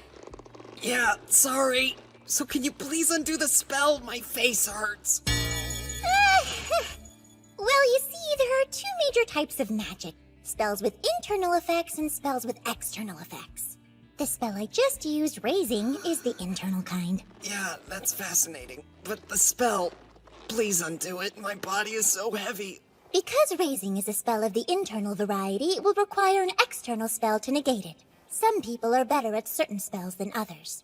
Yeah, sorry. So can you please undo the spell? My face hurts. Well, you see, there are 2 major types of magic. Spells with internal effects and spells with external effects. The spell I just used, Raising, is the internal kind. Yeah, that's fascinating. But the spell, please undo it. My body is so heavy. Because Raising is a spell of the internal variety, it will require an external spell to negate it. Some people are better at certain spells than others.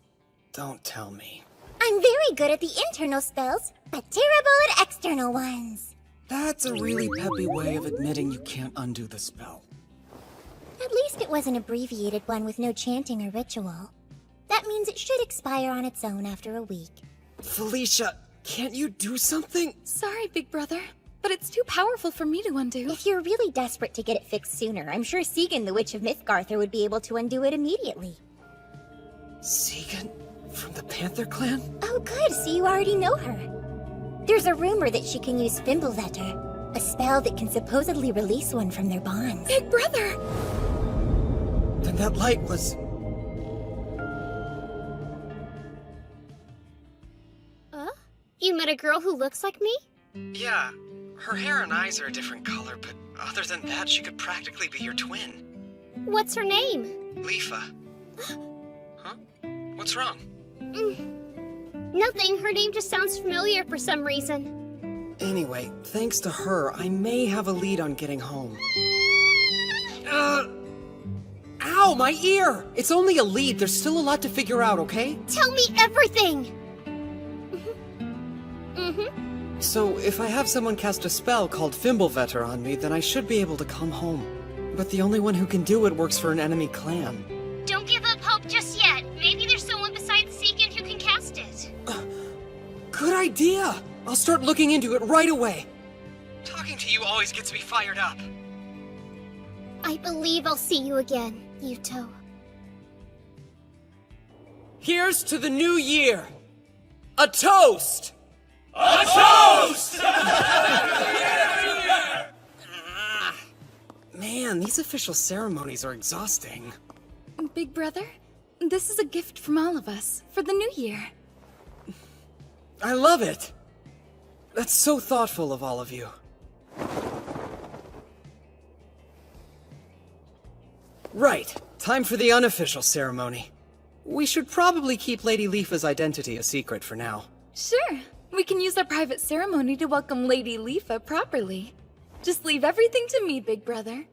Don't tell me. I'm very good at the internal spells, but terrible at external ones. That's a really peppy way of admitting you can't undo the spell. At least it was an abbreviated one with no chanting or ritual. That means it should expire on its own after a week. Felicia, can't you do something? Sorry, big brother, but it's too powerful for me to undo. If you're really desperate to get it fixed sooner, I'm sure Segan, the Witch of Mythgarther, would be able to undo it immediately. Segan? From the Panther Clan? Oh good, so you already know her. There's a rumor that she can use Fimbulvetter, a spell that can supposedly release one from their bonds. Big brother! Then that light was... You met a girl who looks like me? Yeah, her hair and eyes are a different color, but other than that, she could practically be your twin. What's her name? Lifa. Huh? What's wrong? Nothing. Her name just sounds familiar for some reason. Anyway, thanks to her, I may have a lead on getting home. Ow, my ear! It's only a lead. There's still a lot to figure out, okay? Tell me everything! So, if I have someone cast a spell called Fimbulvetter on me, then I should be able to come home. But the only one who can do it works for an enemy clan. Don't give up hope just yet. Maybe there's someone besides Segan who can cast it. Good idea! I'll start looking into it right away. Talking to you always gets me fired up. I believe I'll see you again, Yuto. Here's to the new year! A toast! A toast! Man, these official ceremonies are exhausting. Big brother, this is a gift from all of us for the new year. I love it! That's so thoughtful of all of you. Right, time for the unofficial ceremony. We should probably keep Lady Lifa's identity a secret for now. Sure, we can use our private ceremony to welcome Lady Lifa properly. Just leave everything to me, big brother.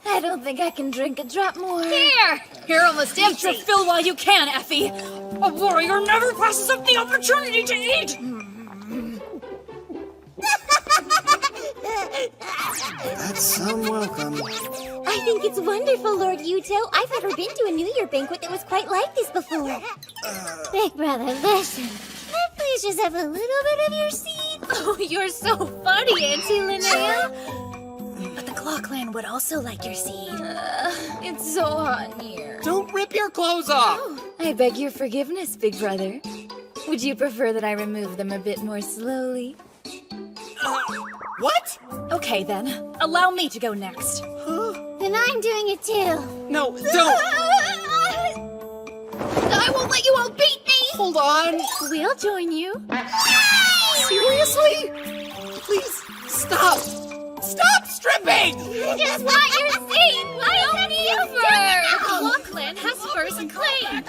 I don't think I can drink a drop more. Here! You're almost empty. Eat your fill while you can, Effie. A warrior never passes up the opportunity to eat! That's some welcome. I think it's wonderful, Lord Yuto. I've never been to a New Year banquet that was quite like this before. Big brother, listen. Can I please just have a little bit of your seed? Oh, you're so funny, Auntie Linnea. But the Claw Clan would also like your seed. It's so hot in here. Don't rip your clothes off! I beg your forgiveness, big brother. Would you prefer that I remove them a bit more slowly? What? Okay then, allow me to go next. Then I'm doing it too. No, don't! I won't let you all beat me! Hold on! We'll join you. Seriously? Please, stop! Stop stripping! You just got your seat! Why don't you The Claw Clan stars and clay!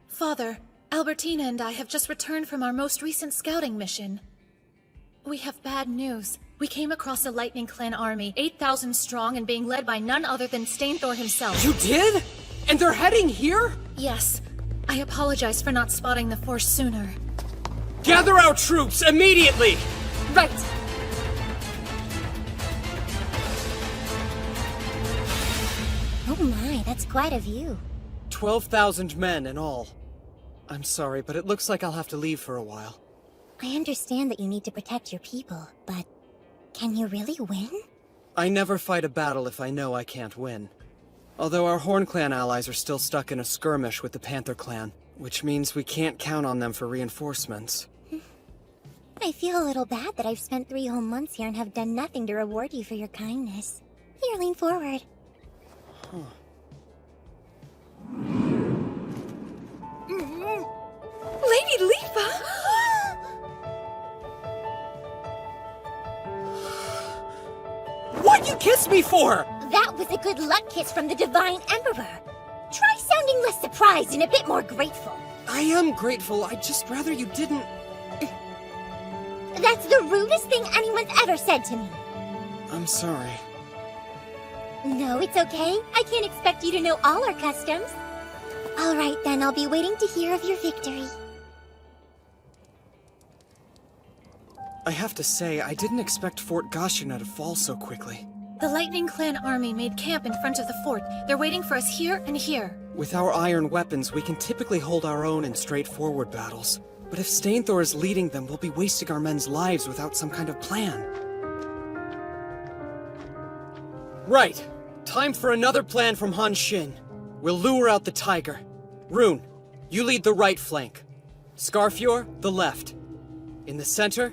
Father, Albertina and I have just returned from our most recent scouting mission. We have bad news. We came across a Lightning Clan army, 8,000 strong and being led by none other than Stainthor himself. You did? And they're heading here? Yes. I apologize for not spotting the force sooner. Gather our troops immediately! Right. Oh my, that's quite a view. 12,000 men in all. I'm sorry, but it looks like I'll have to leave for a while. I understand that you need to protect your people, but can you really win? I never fight a battle if I know I can't win. Although our Horn Clan allies are still stuck in a skirmish with the Panther Clan, which means we can't count on them for reinforcements. I feel a little bad that I've spent 3 whole months here and have done nothing to reward you for your kindness. Here, lean forward. Huh. Lady Leafa! What'd you kiss me for? That was a good luck kiss from the Divine Emperor. Try sounding less surprised and a bit more grateful. I am grateful, I'd just rather you didn't... That's the rudest thing anyone's ever said to me. I'm sorry. No, it's okay. I can't expect you to know all our customs. All right, then I'll be waiting to hear of your victory. I have to say, I didn't expect Fort Gashina to fall so quickly. The Lightning Clan army made camp in front of the fort. They're waiting for us here and here. With our iron weapons, we can typically hold our own in straightforward battles. But if Stainthor is leading them, we'll be wasting our men's lives without some kind of plan. Right. Time for another plan from Han Xin. We'll lure out the tiger. Rune, you lead the right flank. Scarfior, the left. In the center...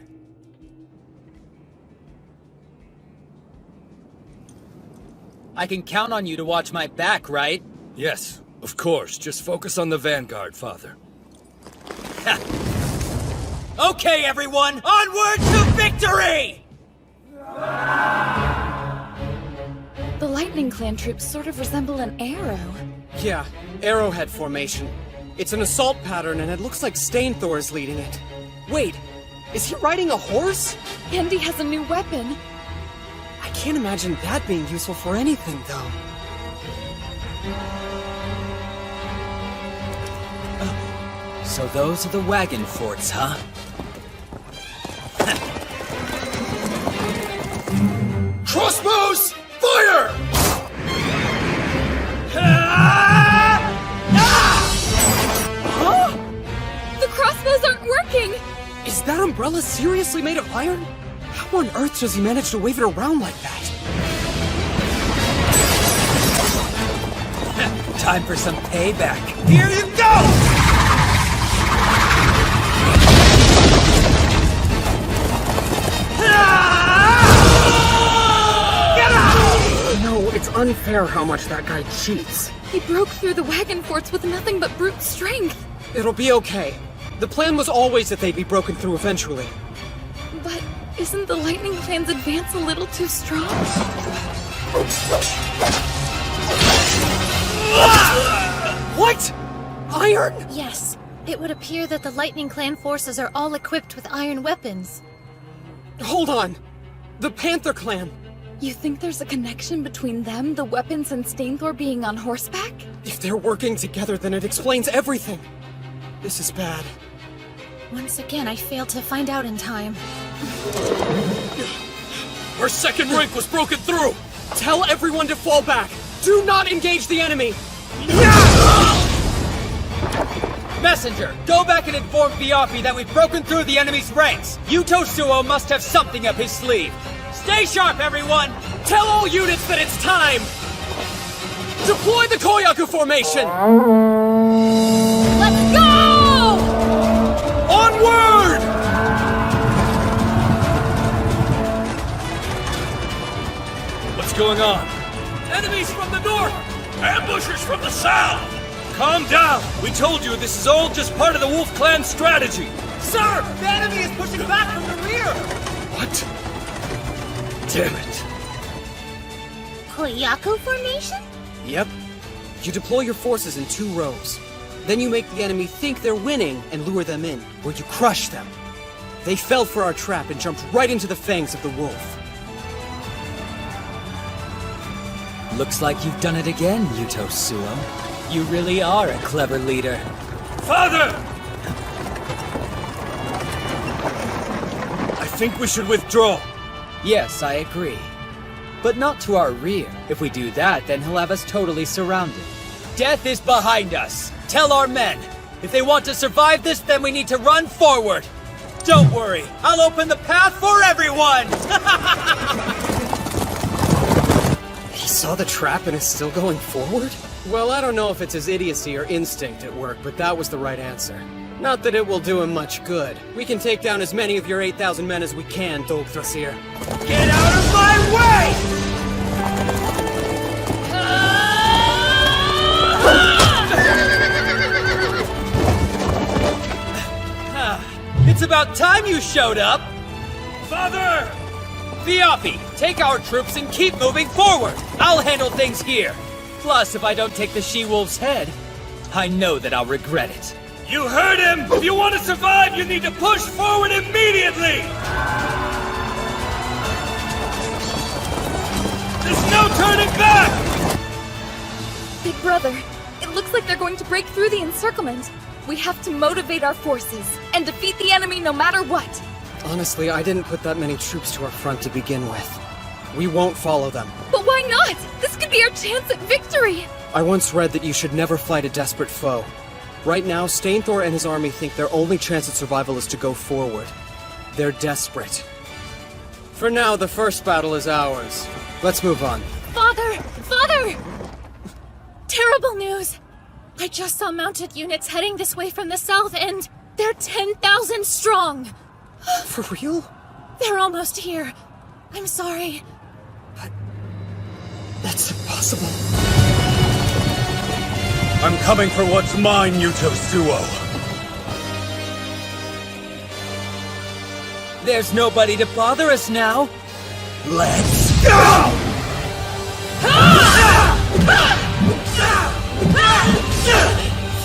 I can count on you to watch my back, right? Yes, of course. Just focus on the vanguard, Father. Okay, everyone! Onward to victory! The Lightning Clan troops sort of resemble an arrow. Yeah, arrowhead formation. It's an assault pattern, and it looks like Stainthor is leading it. Wait, is he riding a horse? And he has a new weapon. I can't imagine that being useful for anything, though. So those are the wagon forts, huh? Crossbows! Fire! Huh? The crossbows aren't working! Is that umbrella seriously made of iron? How on earth does he manage to wave it around like that? Time for some payback. Here you go! No, it's unfair how much that guy cheats. He broke through the wagon forts with nothing but brute strength. It'll be okay. The plan was always that they'd be broken through eventually. But isn't the Lightning Clan's advance a little too strong? What? Iron? Yes. It would appear that the Lightning Clan forces are all equipped with iron weapons. Hold on. The Panther Clan. You think there's a connection between them, the weapons, and Stainthor being on horseback? If they're working together, then it explains everything. This is bad. Once again, I failed to find out in time. Our second rank was broken through! Tell everyone to fall back! Do not engage the enemy! Messenger, go back and inform Fiapi that we've broken through the enemy's ranks! Yuto Suo must have something up his sleeve! Stay sharp, everyone! Tell all units that it's time! Deploy the Koyaku formation! Let's go! Onward! What's going on? Enemies from the north! Ambushers from the south! Calm down! We told you this is all just part of the Wolf Clan strategy! Sir! The enemy is pushing back from the rear! What? Damn it. Koyaku formation? Yep. You deploy your forces in 2 rows. Then you make the enemy think they're winning and lure them in, where you crush them. They fell for our trap and jumped right into the fangs of the wolf. Looks like you've done it again, Yuto Suo. You really are a clever leader. Father! I think we should withdraw. Yes, I agree. But not to our rear. If we do that, then he'll have us totally surrounded. Death is behind us. Tell our men. If they want to survive this, then we need to run forward. Don't worry, I'll open the path for everyone! He saw the trap and is still going forward? Well, I don't know if it's his idiocy or instinct at work, but that was the right answer. Not that it will do him much good. We can take down as many of your 8,000 men as we can, Dolgthrasir. Get out of my way! It's about time you showed up! Father! Viapi, take our troops and keep moving forward! I'll handle things here! Plus, if I don't take the she-wolf's head, I know that I'll regret it. You heard him! If you want to survive, you need to push forward immediately! There's no turning back! Big brother, it looks like they're going to break through the encirclement. We have to motivate our forces and defeat the enemy no matter what. Honestly, I didn't put that many troops to our front to begin with. We won't follow them. But why not? This could be our chance at victory! I once read that you should never fight a desperate foe. Right now, Stainthor and his army think their only chance at survival is to go forward. They're desperate. For now, the first battle is ours. Let's move on. Father! Father! Terrible news! I just saw mounted units heading this way from the south, and they're 10,000 strong! For real? They're almost here. I'm sorry. That's impossible. I'm coming for what's mine, Yuto Suo. There's nobody to bother us now. Let's go!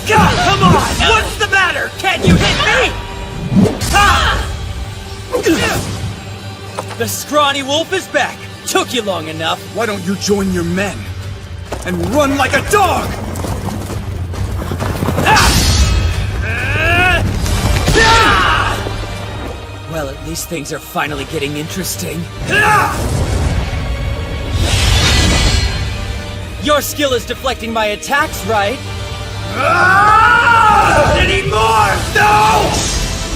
Come on! What's the matter? Can't you hit me? The scrawny wolf is back. Took you long enough. Why don't you join your men and run like a dog? Well, at least things are finally getting interesting. Your skill is deflecting my attacks, right? Not anymore! No!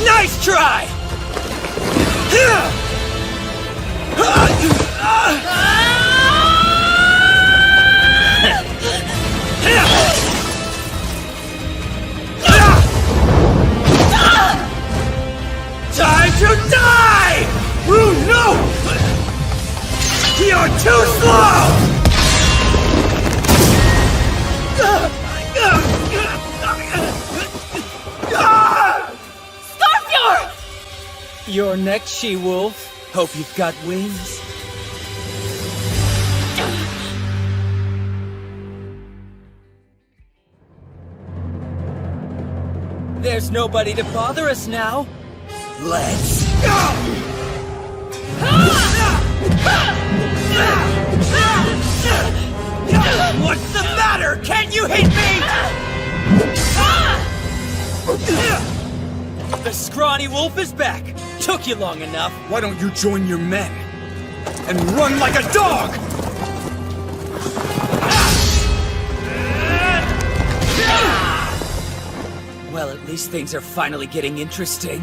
Nice try! Time to die! Oh no! You're too slow! Scorpion! You're next, she-wolf. Hope you've got wings. There's nobody to bother us now. Let's go! What's the matter? Can't you hit me? The scrawny wolf is back. Took you long enough. Why don't you join your men and run like a dog? Well, at least things are finally getting interesting.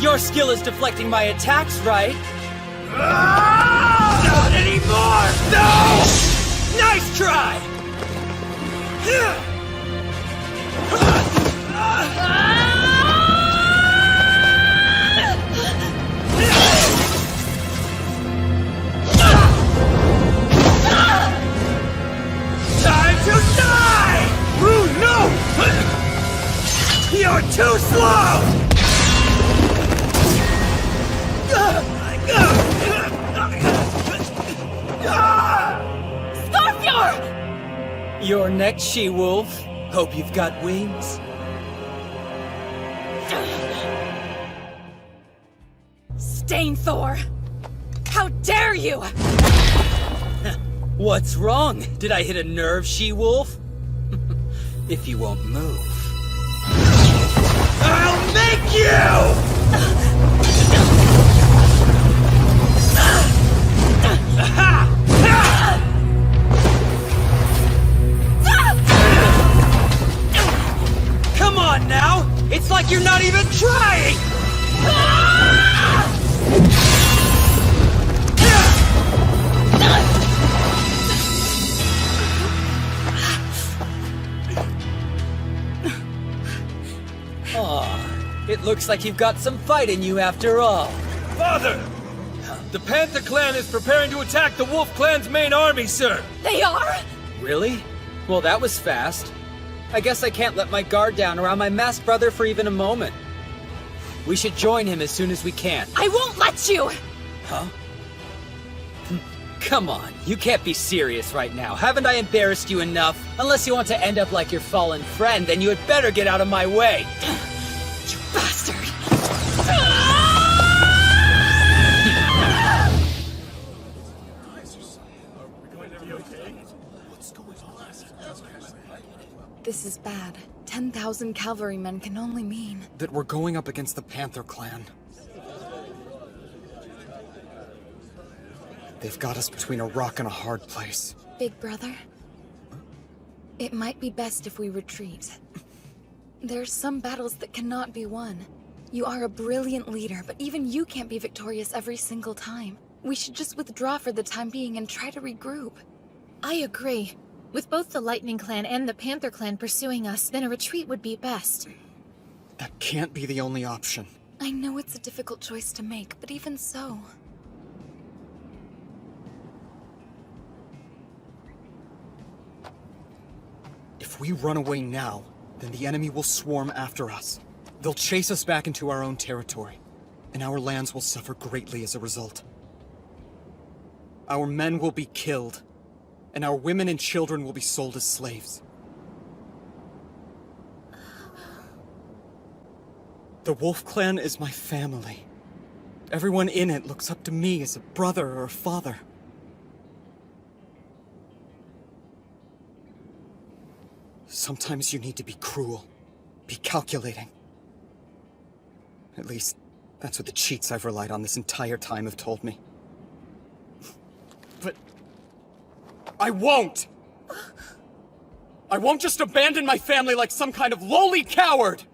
Your skill is deflecting my attacks, right? Not anymore! No! Nice try! You're too slow! Scorpior! You're next, she-wolf. Hope you've got wings. Stainthor! How dare you! What's wrong? Did I hit a nerve, she-wolf? If you won't move... I'll make you! Come on now! It's like you're not even trying! It looks like you've got some fight in you after all. Father! The Panther Clan is preparing to attack the Wolf Clan's main army, sir! They are? Really? Well, that was fast. I guess I can't let my guard down around my masked brother for even a moment. We should join him as soon as we can. I won't let you! Huh? Come on, you can't be serious right now. Haven't I embarrassed you enough? Unless you want to end up like your fallen friend, then you had better get out of my way. You bastard! This is bad. 10,000 cavalrymen can only mean... that we're going up against the Panther Clan. They've got us between a rock and a hard place. Big brother? It might be best if we retreat. There's some battles that cannot be won. You are a brilliant leader, but even you can't be victorious every single time. We should just withdraw for the time being and try to regroup. I agree. With both the Lightning Clan and the Panther Clan pursuing us, then a retreat would be best. That can't be the only option. I know it's a difficult choice to make, but even so... If we run away now, then the enemy will swarm after us. They'll chase us back into our own territory, and our lands will suffer greatly as a result. Our men will be killed, and our women and children will be sold as slaves. The Wolf Clan is my family. Everyone in it looks up to me as a brother or a father. Sometimes you need to be cruel, be calculating. At least, that's what the cheats I've relied on this entire time have told me. But... I won't! I won't just abandon my family like some kind of lowly coward!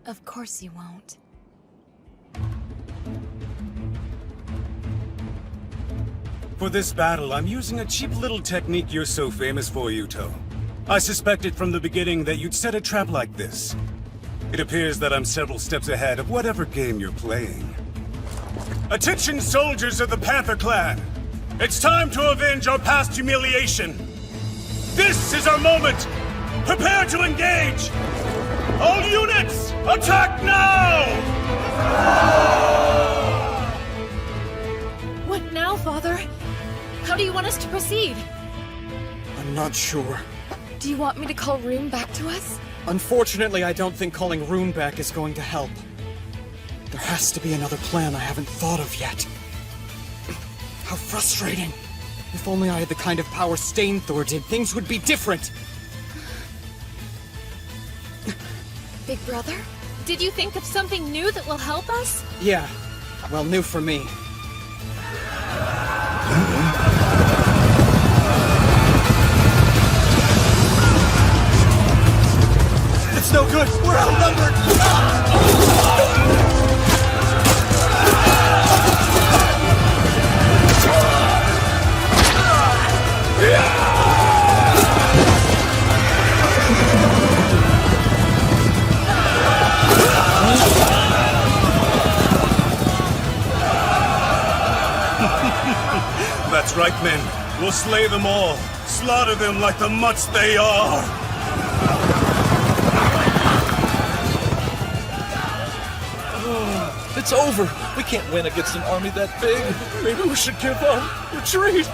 Of course you won't. For this battle, I'm using a cheap little technique you're so famous for, Yuto. I suspected from the beginning that you'd set a trap like this. It appears that I'm several steps ahead of whatever game you're playing. Attention, soldiers of the Panther Clan! It's time to avenge our past humiliation! This is our moment! Prepare to engage! All units, attack now! What now, Father? How do you want us to proceed? I'm not sure. Do you want me to call Rune back to us? Unfortunately, I don't think calling Rune back is going to help. There has to be another plan I haven't thought of yet. How frustrating. If only I had the kind of power Stainthor did, things would be different. Big brother? Did you think of something new that will help us? Yeah. Well, new for me. It's no good! We're outnumbered! That's right, men. We'll slay them all. Slaughter them like the mutts they are. It's over. We can't win against an army that big. Maybe we should give up. Retreat.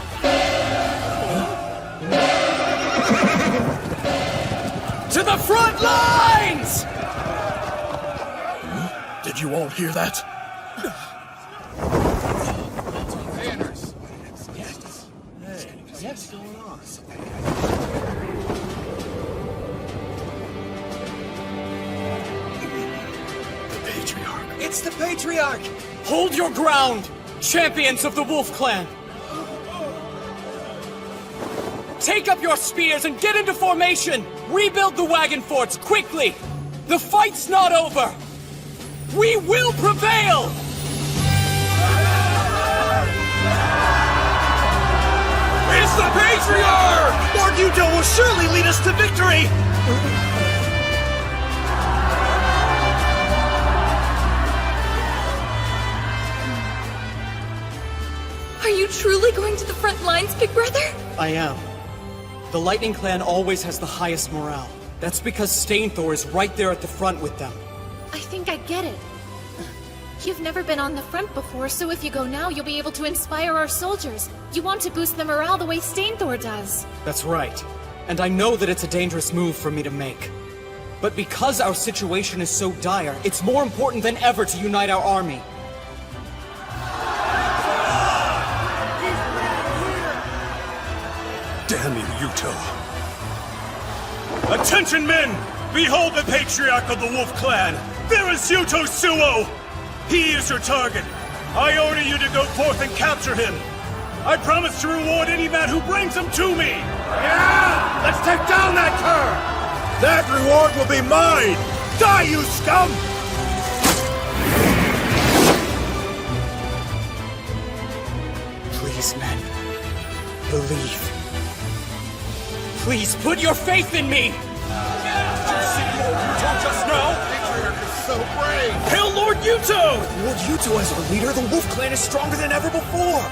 To the front lines! Did you all hear that? What's going on? The Patriarch. It's the Patriarch! Hold your ground, champions of the Wolf Clan! Take up your spears and get into formation! Rebuild the wagon forts, quickly! The fight's not over! We will prevail! It's the Patriarch! Lord Yuto will surely lead us to victory! Are you truly going to the front lines, big brother? I am. The Lightning Clan always has the highest morale. That's because Stainthor is right there at the front with them. I think I get it. You've never been on the front before, so if you go now, you'll be able to inspire our soldiers. You want to boost the morale the way Stainthor does. That's right. And I know that it's a dangerous move for me to make. But because our situation is so dire, it's more important than ever to unite our army. Damn you, Yuto. Attention, men! Behold the Patriarch of the Wolf Clan! There is Yuto Suo! He is your target. I order you to go forth and capture him. I promise to reward any man who brings him to me. Yeah! Let's take down that cur! That reward will be mine! Die, you scum! Please, men. Believe. Please put your faith in me! Did you see Lord Yuto just now? Patriarch is so brave! Hail Lord Yuto! With Lord Yuto as our leader, the Wolf Clan is stronger than ever before!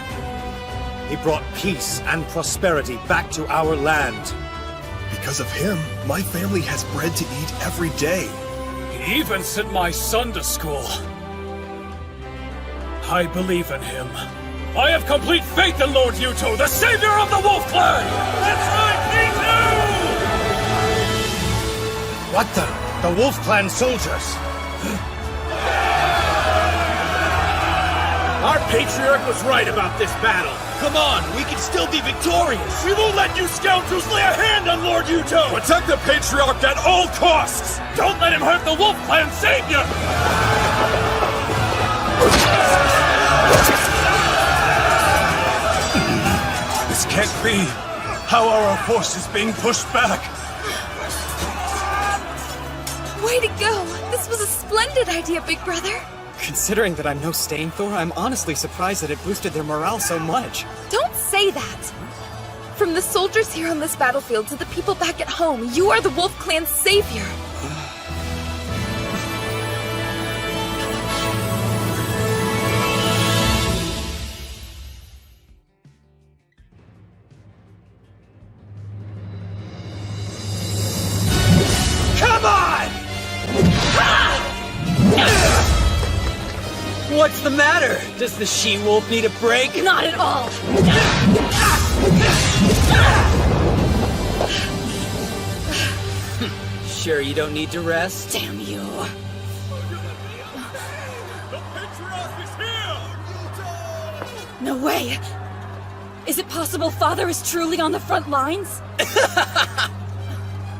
He brought peace and prosperity back to our land. Because of him, my family has bread to eat every day. He even sent my son to school. I believe in him. I have complete faith in Lord Yuto, the savior of the Wolf Clan! That's right, me too! What the? The Wolf Clan soldiers! Our Patriarch was right about this battle. Come on, we can still be victorious. We won't let you scoundrels lay a hand on Lord Yuto! Protect the Patriarch at all costs! Don't let him hurt the Wolf Clan savior! This can't be. How are our forces being pushed back? Way to go! This was a splendid idea, big brother. Considering that I'm no Stainthor, I'm honestly surprised that it boosted their morale so much. Don't say that! From the soldiers here on this battlefield to the people back at home, you are the Wolf Clan's savior! Come on! What's the matter? Does the she-wolf need a break? Not at all! Sure you don't need to rest? Damn you. No way! Is it possible Father is truly on the front lines?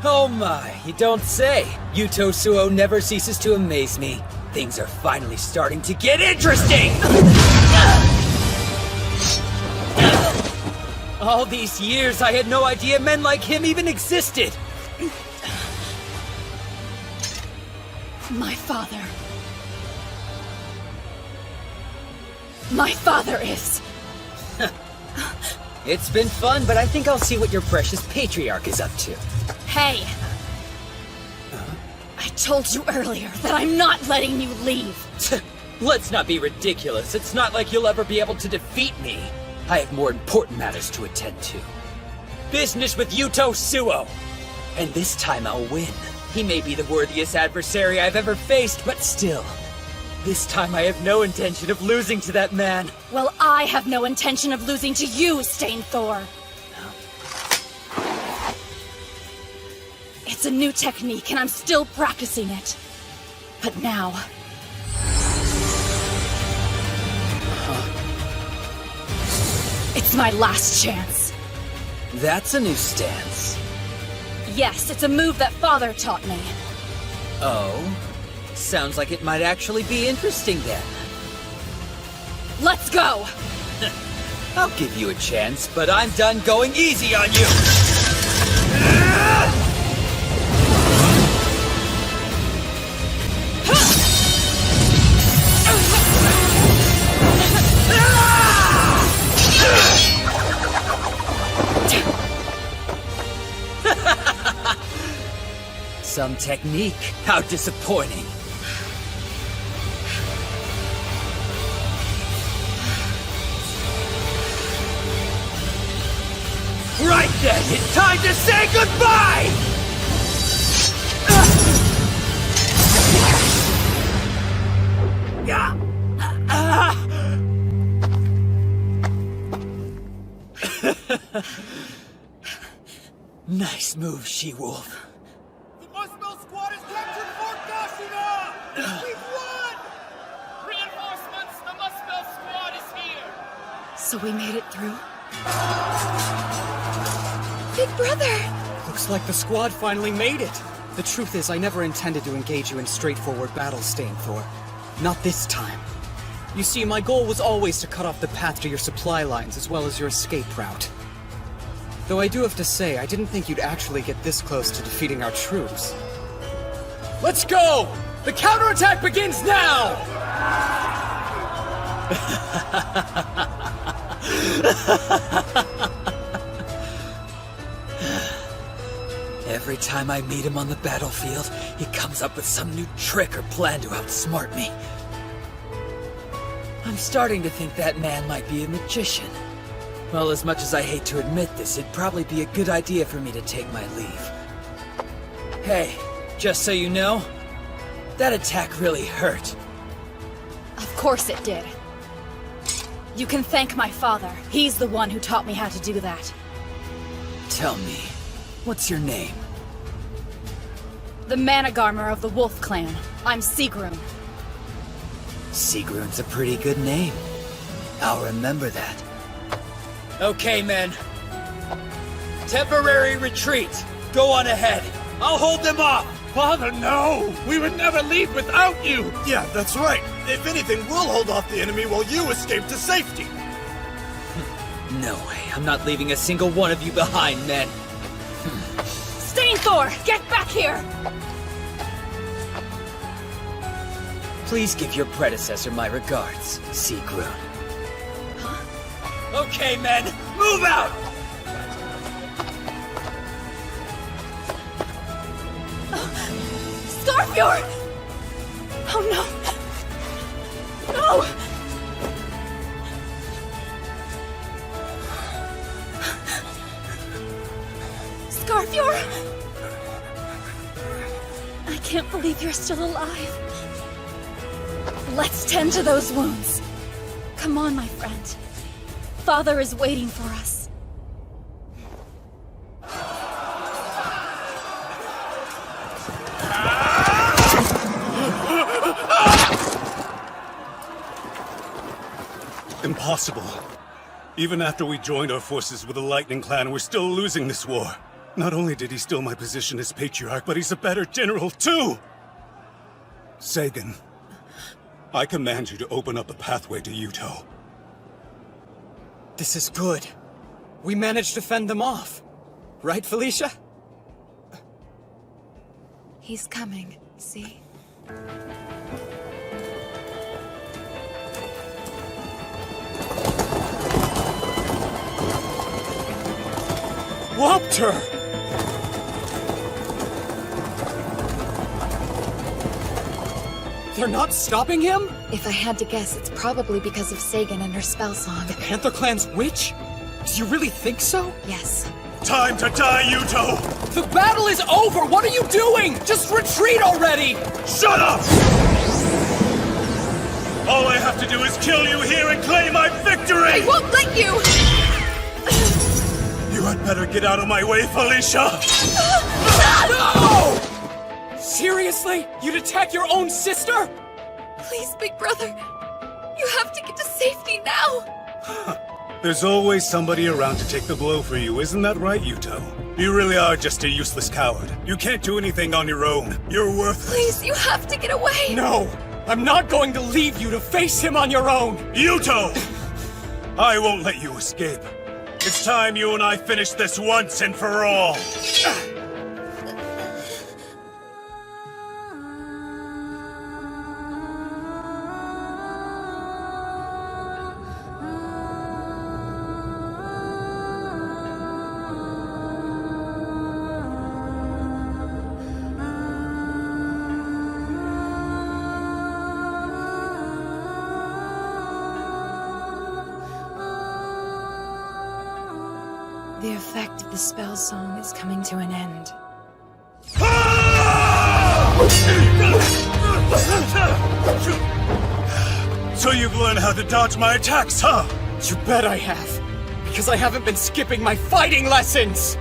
Oh my, you don't say. Yuto Suo never ceases to amaze me. Things are finally starting to get interesting! All these years, I had no idea men like him even existed! My father. My father is... It's been fun, but I think I'll see what your precious Patriarch is up to. Hey! I told you earlier that I'm not letting you leave! Let's not be ridiculous. It's not like you'll ever be able to defeat me. I have more important matters to attend to. Business with Yuto Suo! And this time I'll win. He may be the worthiest adversary I've ever faced, but still. This time I have no intention of losing to that man. Well, I have no intention of losing to you, Stainthor. It's a new technique, and I'm still practicing it. But now... It's my last chance. That's a new stance. Yes, it's a move that Father taught me. Oh? Sounds like it might actually be interesting then. Let's go! I'll give you a chance, but I'm done going easy on you! Some technique. How disappointing. Right then, it's time to say goodbye! Nice move, She-Wolf. The Muspel Squad has captured Fort Dashina! We've won! Reinforcements, the Muspel Squad is here! So we made it through? Big brother! Looks like the squad finally made it. The truth is, I never intended to engage you in straightforward battle, Stainthor. Not this time. You see, my goal was always to cut off the path to your supply lines as well as your escape route. Though I do have to say, I didn't think you'd actually get this close to defeating our troops. Let's go! The counterattack begins now! Every time I meet him on the battlefield, he comes up with some new trick or plan to outsmart me. I'm starting to think that man might be a magician. Well, as much as I hate to admit this, it'd probably be a good idea for me to take my leave. Hey, just so you know, that attack really hurt. Of course it did. You can thank my father. He's the one who taught me how to do that. Tell me, what's your name? The Managarmer of the Wolf Clan. I'm Sigrun. Sigrun's a pretty good name. I'll remember that. Okay, men. Temporary retreat. Go on ahead. I'll hold them off. Father, no! We would never leave without you! Yeah, that's right. If anything, we'll hold off the enemy while you escape to safety. No way. I'm not leaving a single one of you behind, men. Stainthor, get back here! Please give your predecessor my regards, Sigrun. Okay, men, move out! Scarfjord! Oh no! No! Scarfjord! I can't believe you're still alive. Let's tend to those wounds. Come on, my friend. Father is waiting for us. Impossible. Even after we joined our forces with the Lightning Clan, we're still losing this war. Not only did he steal my position as Patriarch, but he's a better general, too! Sagan, I command you to open up a pathway to Yuto. This is good. We managed to fend them off. Right, Felicia? He's coming, see? Whopped her! They're not stopping him? If I had to guess, it's probably because of Sagan and her spell song. The Panther Clan's witch? Do you really think so? Yes. Time to die, Yuto! The battle is over! What are you doing? Just retreat already! Shut up! All I have to do is kill you here and claim my victory! I won't let you! You had better get out of my way, Felicia! No! Seriously? You'd attack your own sister? Please, big brother. You have to get to safety now. There's always somebody around to take the blow for you, isn't that right, Yuto? You really are just a useless coward. You can't do anything on your own. You're worthless. Please, you have to get away. No! I'm not going to leave you to face him on your own! Yuto! I won't let you escape. It's time you and I finish this once and for all. The effect of the spell song is coming to an end. So you've learned how to dodge my attacks, huh? You bet I have. Because I haven't been skipping my fighting lessons!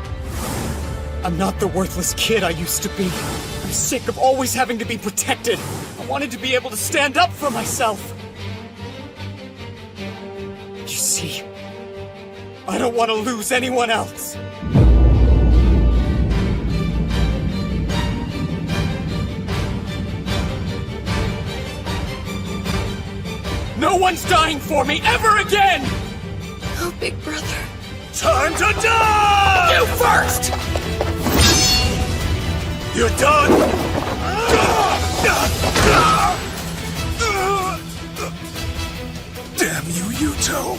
I'm not the worthless kid I used to be. I'm sick of always having to be protected. I wanted to be able to stand up for myself. You see, I don't want to lose anyone else. No one's dying for me ever again! Oh, big brother. Time to die! You first! You're done! Damn you, Yuto!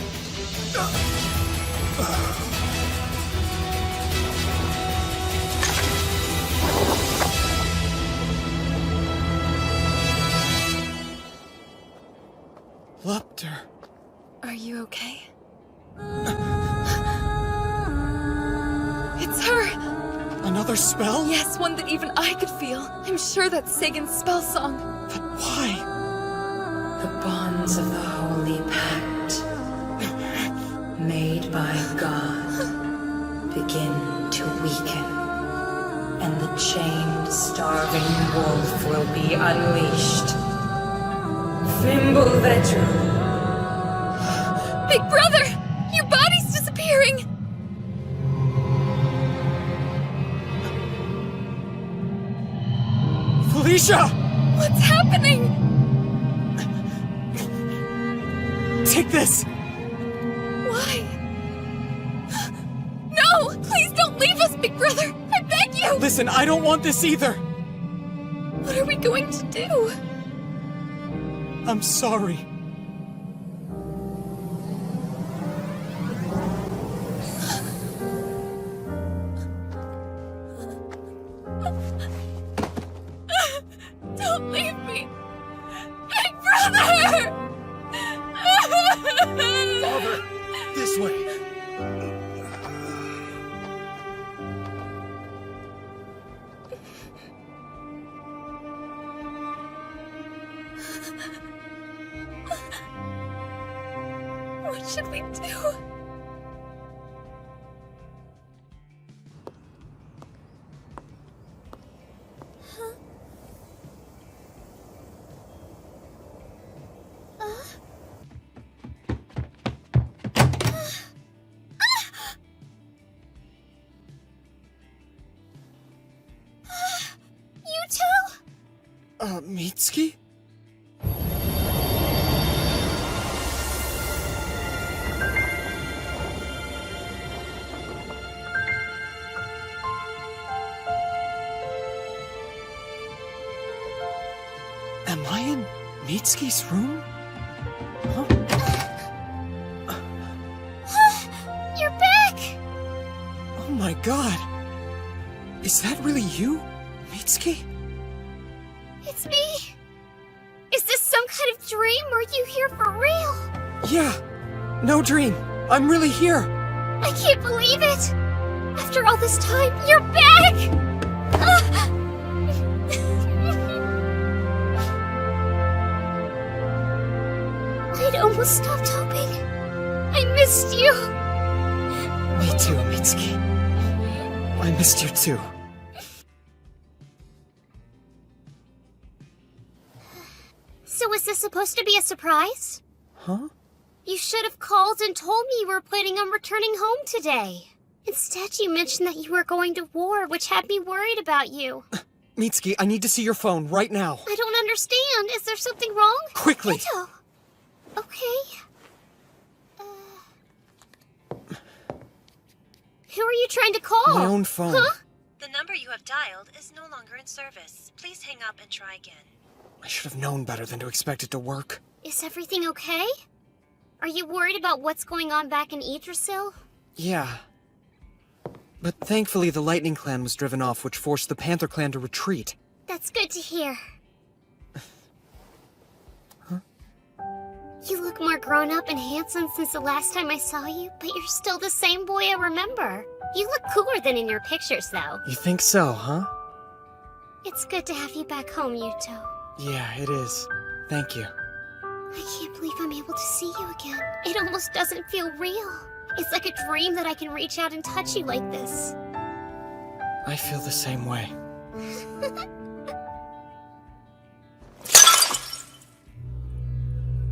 Lepter. Are you okay? It's her! Another spell? Yes, one that even I could feel. I'm sure that's Sagan's spell song. But why? The bonds of the Holy Pact, made by God, begin to weaken, and the chained, starving wolf will be unleashed. Fimbulvetur! Big brother! Your body's disappearing! Felicia! What's happening? Take this! Why? No! Please don't leave us, big brother! I beg you! Listen, I don't want this either! What are we going to do? I'm sorry. Don't leave me! Big brother! Father, this way. What should we do? Mitsuki? Am I in Mitsuki's room? Huh? You're back! Oh my god! Is that really you, Mitsuki? It's me. Is this some kind of dream, or are you here for real? Yeah, no dream. I'm really here. I can't believe it. After all this time, you're back! I'd almost stopped hoping. I missed you. Me too, Mitsuki. I missed you too. So was this supposed to be a surprise? Huh? You should have called and told me you were planning on returning home today. Instead, you mentioned that you were going to war, which had me worried about you. Mitsuki, I need to see your phone right now. I don't understand. Is there something wrong? Quickly! Yuto. Okay. Who are you trying to call? My own phone. Huh? The number you have dialed is no longer in service. Please hang up and try again. I should have known better than to expect it to work. Is everything okay? Are you worried about what's going on back in Yggdrasil? Yeah. But thankfully the Lightning Clan was driven off, which forced the Panther Clan to retreat. That's good to hear. Huh? You look more grown up and handsome since the last time I saw you, but you're still the same boy I remember. You look cooler than in your pictures, though. You think so, huh? It's good to have you back home, Yuto. Yeah, it is. Thank you. I can't believe I'm able to see you again. It almost doesn't feel real. It's like a dream that I can reach out and touch you like this. I feel the same way.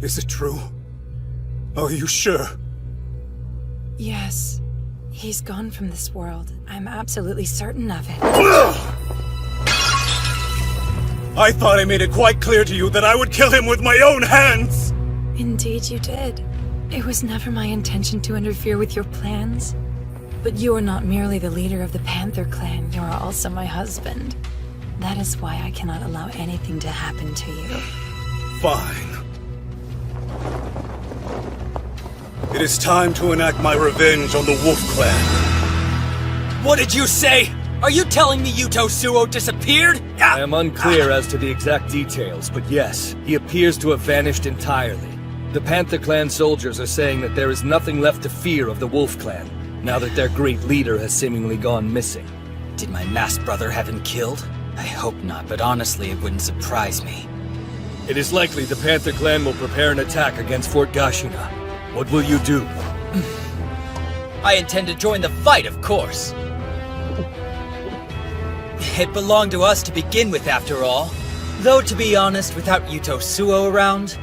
Is it true? Are you sure? Yes. He's gone from this world. I'm absolutely certain of it. I thought I made it quite clear to you that I would kill him with my own hands! Indeed you did. It was never my intention to interfere with your plans. But you are not merely the leader of the Panther Clan, you are also my husband. That is why I cannot allow anything to happen to you. Fine. It is time to enact my revenge on the Wolf Clan. What did you say? Are you telling me Yuto Suo disappeared? I am unclear as to the exact details, but yes, he appears to have vanished entirely. The Panther Clan soldiers are saying that there is nothing left to fear of the Wolf Clan, now that their great leader has seemingly gone missing. Did my masked brother have him killed? I hope not, but honestly, it wouldn't surprise me. It is likely the Panther Clan will prepare an attack against Fort Gashina. What will you do? I intend to join the fight, of course. It belonged to us to begin with, after all. Though, to be honest, without Yuto Suo around,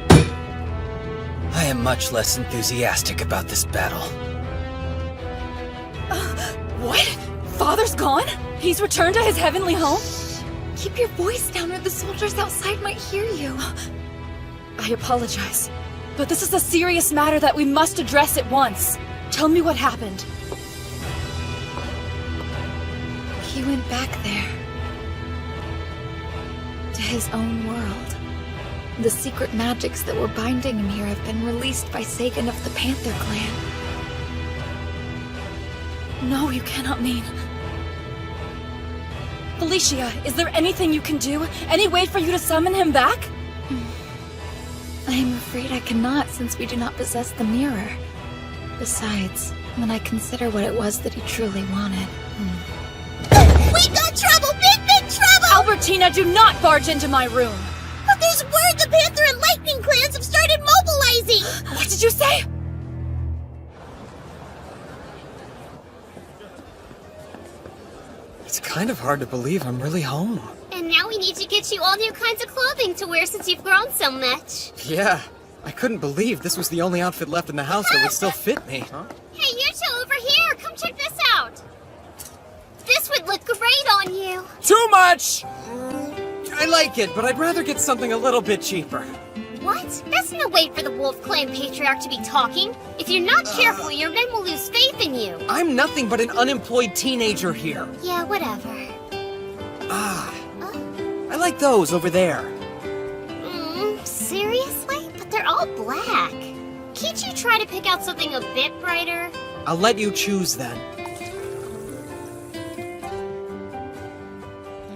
I am much less enthusiastic about this battle. What? Father's gone? He's returned to his heavenly home? Keep your voice down or the soldiers outside might hear you. I apologize, but this is a serious matter that we must address at once. Tell me what happened. He went back there. To his own world. The secret magics that were binding him here have been released by Sagan of the Panther Clan. No, you cannot mean... Felicia, is there anything you can do? Any way for you to summon him back? I am afraid I cannot, since we do not possess the mirror. Besides, when I consider what it was that he truly wanted... We got trouble! Big trouble! Albertina, do not barge into my room! But there's word the Panther and Lightning clans have started mobilizing! What did you say? It's kind of hard to believe I'm really home. And now we need to get you all new kinds of clothing to wear since you've grown so much. Yeah, I couldn't believe this was the only outfit left in the house that would still fit me. Huh? Hey, Yuto, over here! Come check this out! This would look great on you! Too much! I like it, but I'd rather get something a little bit cheaper. What? That's no way for the Wolf Clan Patriarch to be talking. If you're not careful, your men will lose faith in you. I'm nothing but an unemployed teenager here. Yeah, whatever. I like those over there. Seriously? But they're all black. Can't you try to pick out something a bit brighter? I'll let you choose then.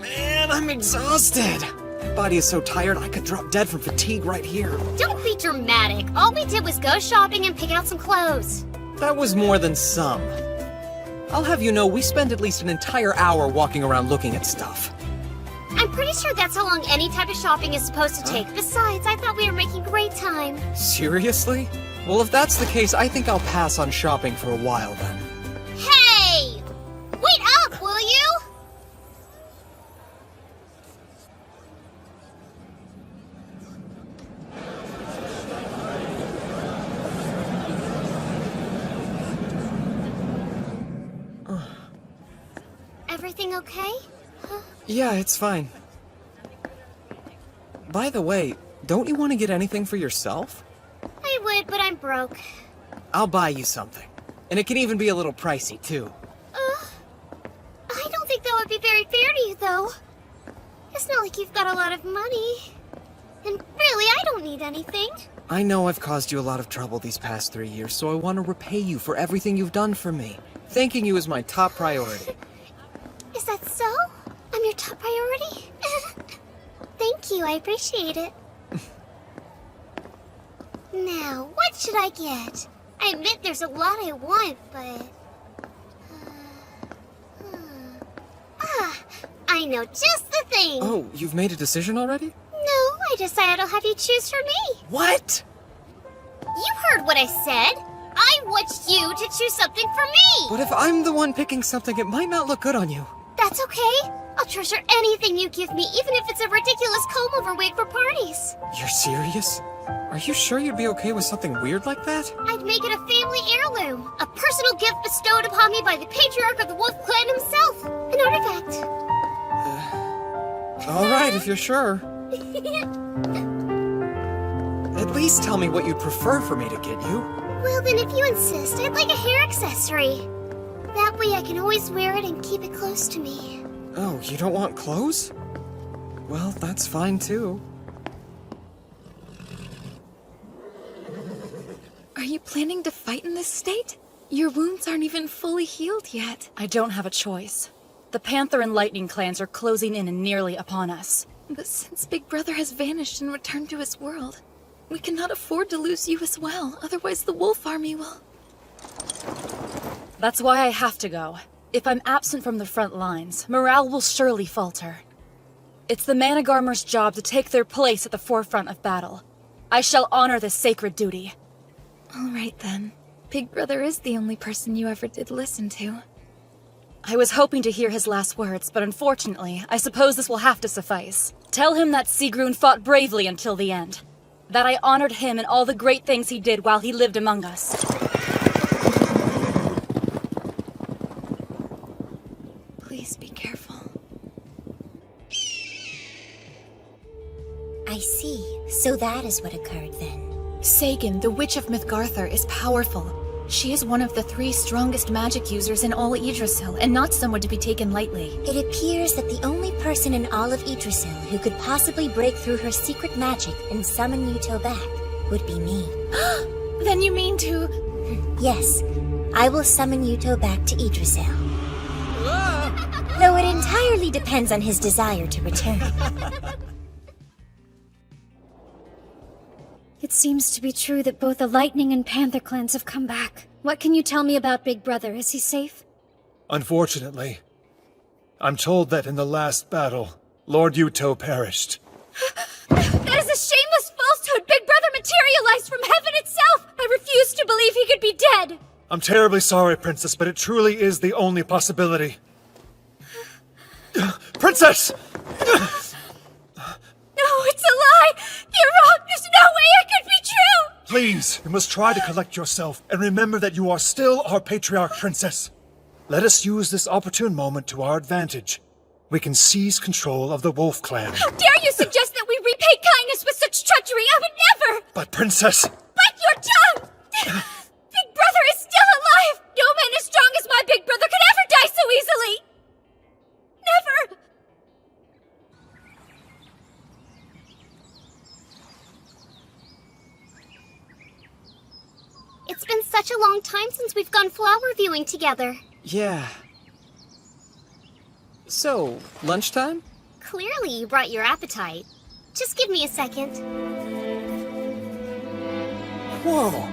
Man, I'm exhausted. My body is so tired I could drop dead from fatigue right here. Don't be dramatic. All we did was go shopping and pick out some clothes. That was more than some. I'll have you know we spend at least an entire hour walking around looking at stuff. I'm pretty sure that's how long any type of shopping is supposed to take. Besides, I thought we were making great time. Seriously? Well, if that's the case, I think I'll pass on shopping for a while then. Hey! Wait up, will you? Everything okay? Yeah, it's fine. By the way, don't you want to get anything for yourself? I would, but I'm broke. I'll buy you something. And it can even be a little pricey, too. I don't think that would be very fair to you, though. It's not like you've got a lot of money. And really, I don't need anything. I know I've caused you a lot of trouble these past 3 years, so I want to repay you for everything you've done for me. Thanking you is my top priority. Is that so? I'm your top priority? Thank you, I appreciate it. Now, what should I get? I admit there's a lot I want, but... I know just the thing! Oh, you've made a decision already? No, I decided I'll have you choose for me. What? You heard what I said! I want you to choose something for me! But if I'm the one picking something, it might not look good on you. That's okay. I'll treasure anything you give me, even if it's a ridiculous comb-over wig for parties. You're serious? Are you sure you'd be okay with something weird like that? I'd make it a family heirloom. A personal gift bestowed upon me by the patriarch of the Wolf Clan himself. An artifact. All right, if you're sure. At least tell me what you'd prefer for me to get you. Well, then if you insist, I'd like a hair accessory. That way I can always wear it and keep it close to me. Oh, you don't want clothes? Well, that's fine too. Are you planning to fight in this state? Your wounds aren't even fully healed yet. I don't have a choice. The Panther and Lightning clans are closing in and nearly upon us. But since Big Brother has vanished and returned to his world, we cannot afford to lose you as well, otherwise the Wolf Army will... That's why I have to go. If I'm absent from the front lines, morale will surely falter. It's the Managarmer's job to take their place at the forefront of battle. I shall honor this sacred duty. All right then. Big Brother is the only person you ever did listen to. I was hoping to hear his last words, but unfortunately, I suppose this will have to suffice. Tell him that Sigrun fought bravely until the end. That I honored him and all the great things he did while he lived among us. Please be careful. I see. So that is what occurred then. Sagan, the Witch of Mythgarthur, is powerful. She is one of the 3 strongest magic users in all Yggdrasil, and not someone to be taken lightly. It appears that the only person in all of Yggdrasil who could possibly break through her secret magic and summon Yuto back would be me. Then you mean to... Yes, I will summon Yuto back to Yggdrasil. Though it entirely depends on his desire to return. It seems to be true that both the Lightning and Panther clans have come back. What can you tell me about Big Brother? Is he safe? Unfortunately, I'm told that in the last battle, Lord Yuto perished. That is a shameless falsehood! Big Brother materialized from heaven itself! I refuse to believe he could be dead! I'm terribly sorry, Princess, but it truly is the only possibility. Princess! No, it's a lie! You're wrong! There's no way it could be true! Please, you must try to collect yourself and remember that you are still our patriarch, Princess. Let us use this opportune moment to our advantage. We can seize control of the Wolf Clan. How dare you suggest that we repay kindness with such treachery? I would never! But, Princess... Bite your tongue! Big Brother is still alive! No man as strong as my Big Brother could ever die so easily! Never! It's been such a long time since we've gone flower viewing together. Yeah. So, lunchtime? Clearly you brought your appetite. Just give me a second. Whoa!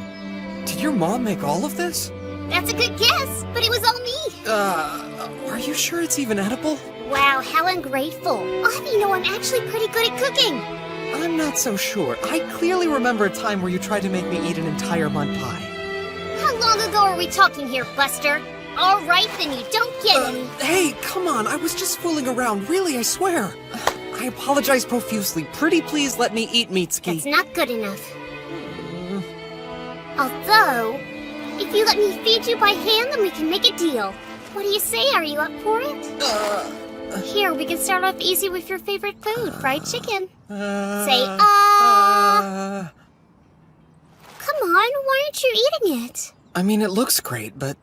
Did your mom make all of this? That's a good guess, but it was all me. Are you sure it's even edible? Wow, how ungrateful. I'll have you know I'm actually pretty good at cooking. I'm not so sure. I clearly remember a time where you tried to make me eat an entire mud pie. How long ago are we talking here, Buster? Alright, then you don't get any. Hey, come on, I was just fooling around, really, I swear. I apologize profusely. Pretty please let me eat, Mitsuki. That's not good enough. Although, if you let me feed you by hand, then we can make a deal. What do you say? Are you up for it? Here, we can start off easy with your favorite food, fried chicken. Say, Come on, why aren't you eating it? I mean, it looks great, but...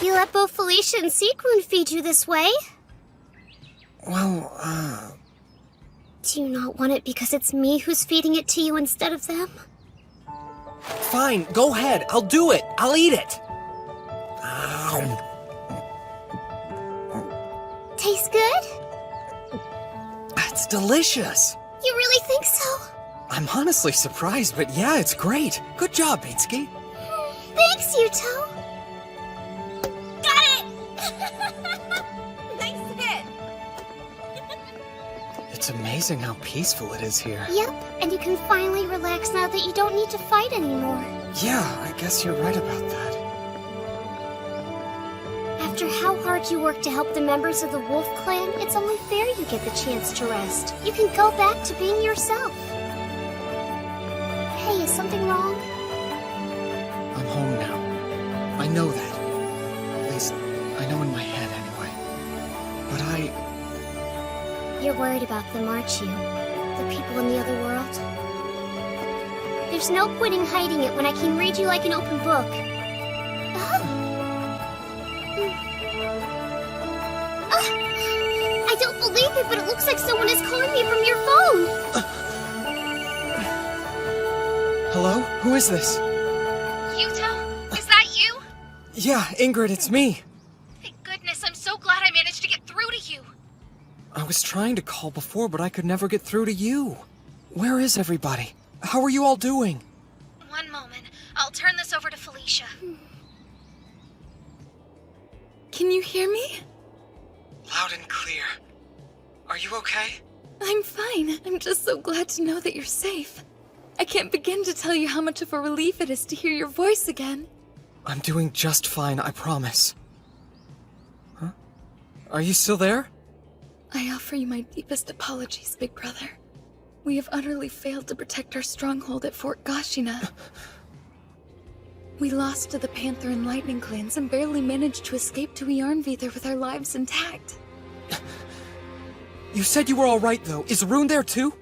You let both Felicia and Sequin feed you this way? Well, Do you not want it because it's me who's feeding it to you instead of them? Fine, go ahead. I'll do it. I'll eat it. Tastes good? It's delicious. You really think so? I'm honestly surprised, but yeah, it's great. Good job, Mitsuki. Thanks, Yuto. Got it! Nice hit! It's amazing how peaceful it is here. Yep, and you can finally relax now that you don't need to fight anymore. Yeah, I guess you're right about that. After how hard you work to help the members of the Wolf Clan, it's only fair you get the chance to rest. You can go back to being yourself. Hey, is something wrong? I'm home now. I know that. At least, I know in my head anyway. But You're worried about them, aren't you? The people in the other world? There's no point in hiding it when I can read you like an open book. I don't believe it, but it looks like someone is calling me from your phone. Hello? Who is this? Yuto? Is that you? Yeah, Ingrid, it's me. Thank goodness, I'm so glad I managed to get through to you. I was trying to call before, but I could never get through to you. Where is everybody? How are you all doing? One moment. I'll turn this over to Felicia. Can you hear me? Loud and clear. Are you okay? I'm fine. I'm just so glad to know that you're safe. I can't begin to tell you how much of a relief it is to hear your voice again. I'm doing just fine, I promise. Huh? Are you still there? I offer you my deepest apologies, Big Brother. We have utterly failed to protect our stronghold at Fort Gashina. We lost to the Panther and Lightning clans and barely managed to escape to Yarnveether with our lives intact. You said you were all right, though. Is Rune there, too?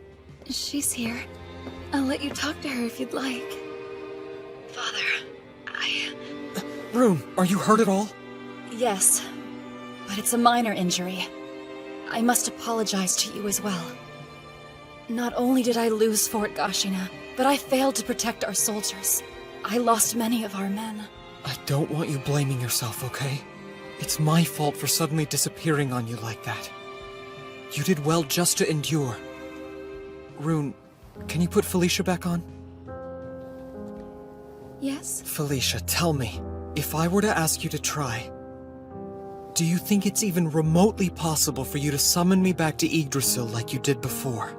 She's here. I'll let you talk to her if you'd like. Father, Rune, are you hurt at all? Yes, but it's a minor injury. I must apologize to you as well. Not only did I lose Fort Gashina, but I failed to protect our soldiers. I lost many of our men. I don't want you blaming yourself, okay? It's my fault for suddenly disappearing on you like that. You did well just to endure. Rune, can you put Felicia back on? Yes? Felicia, tell me, if I were to ask you to try, do you think it's even remotely possible for you to summon me back to Yggdrasil like you did before?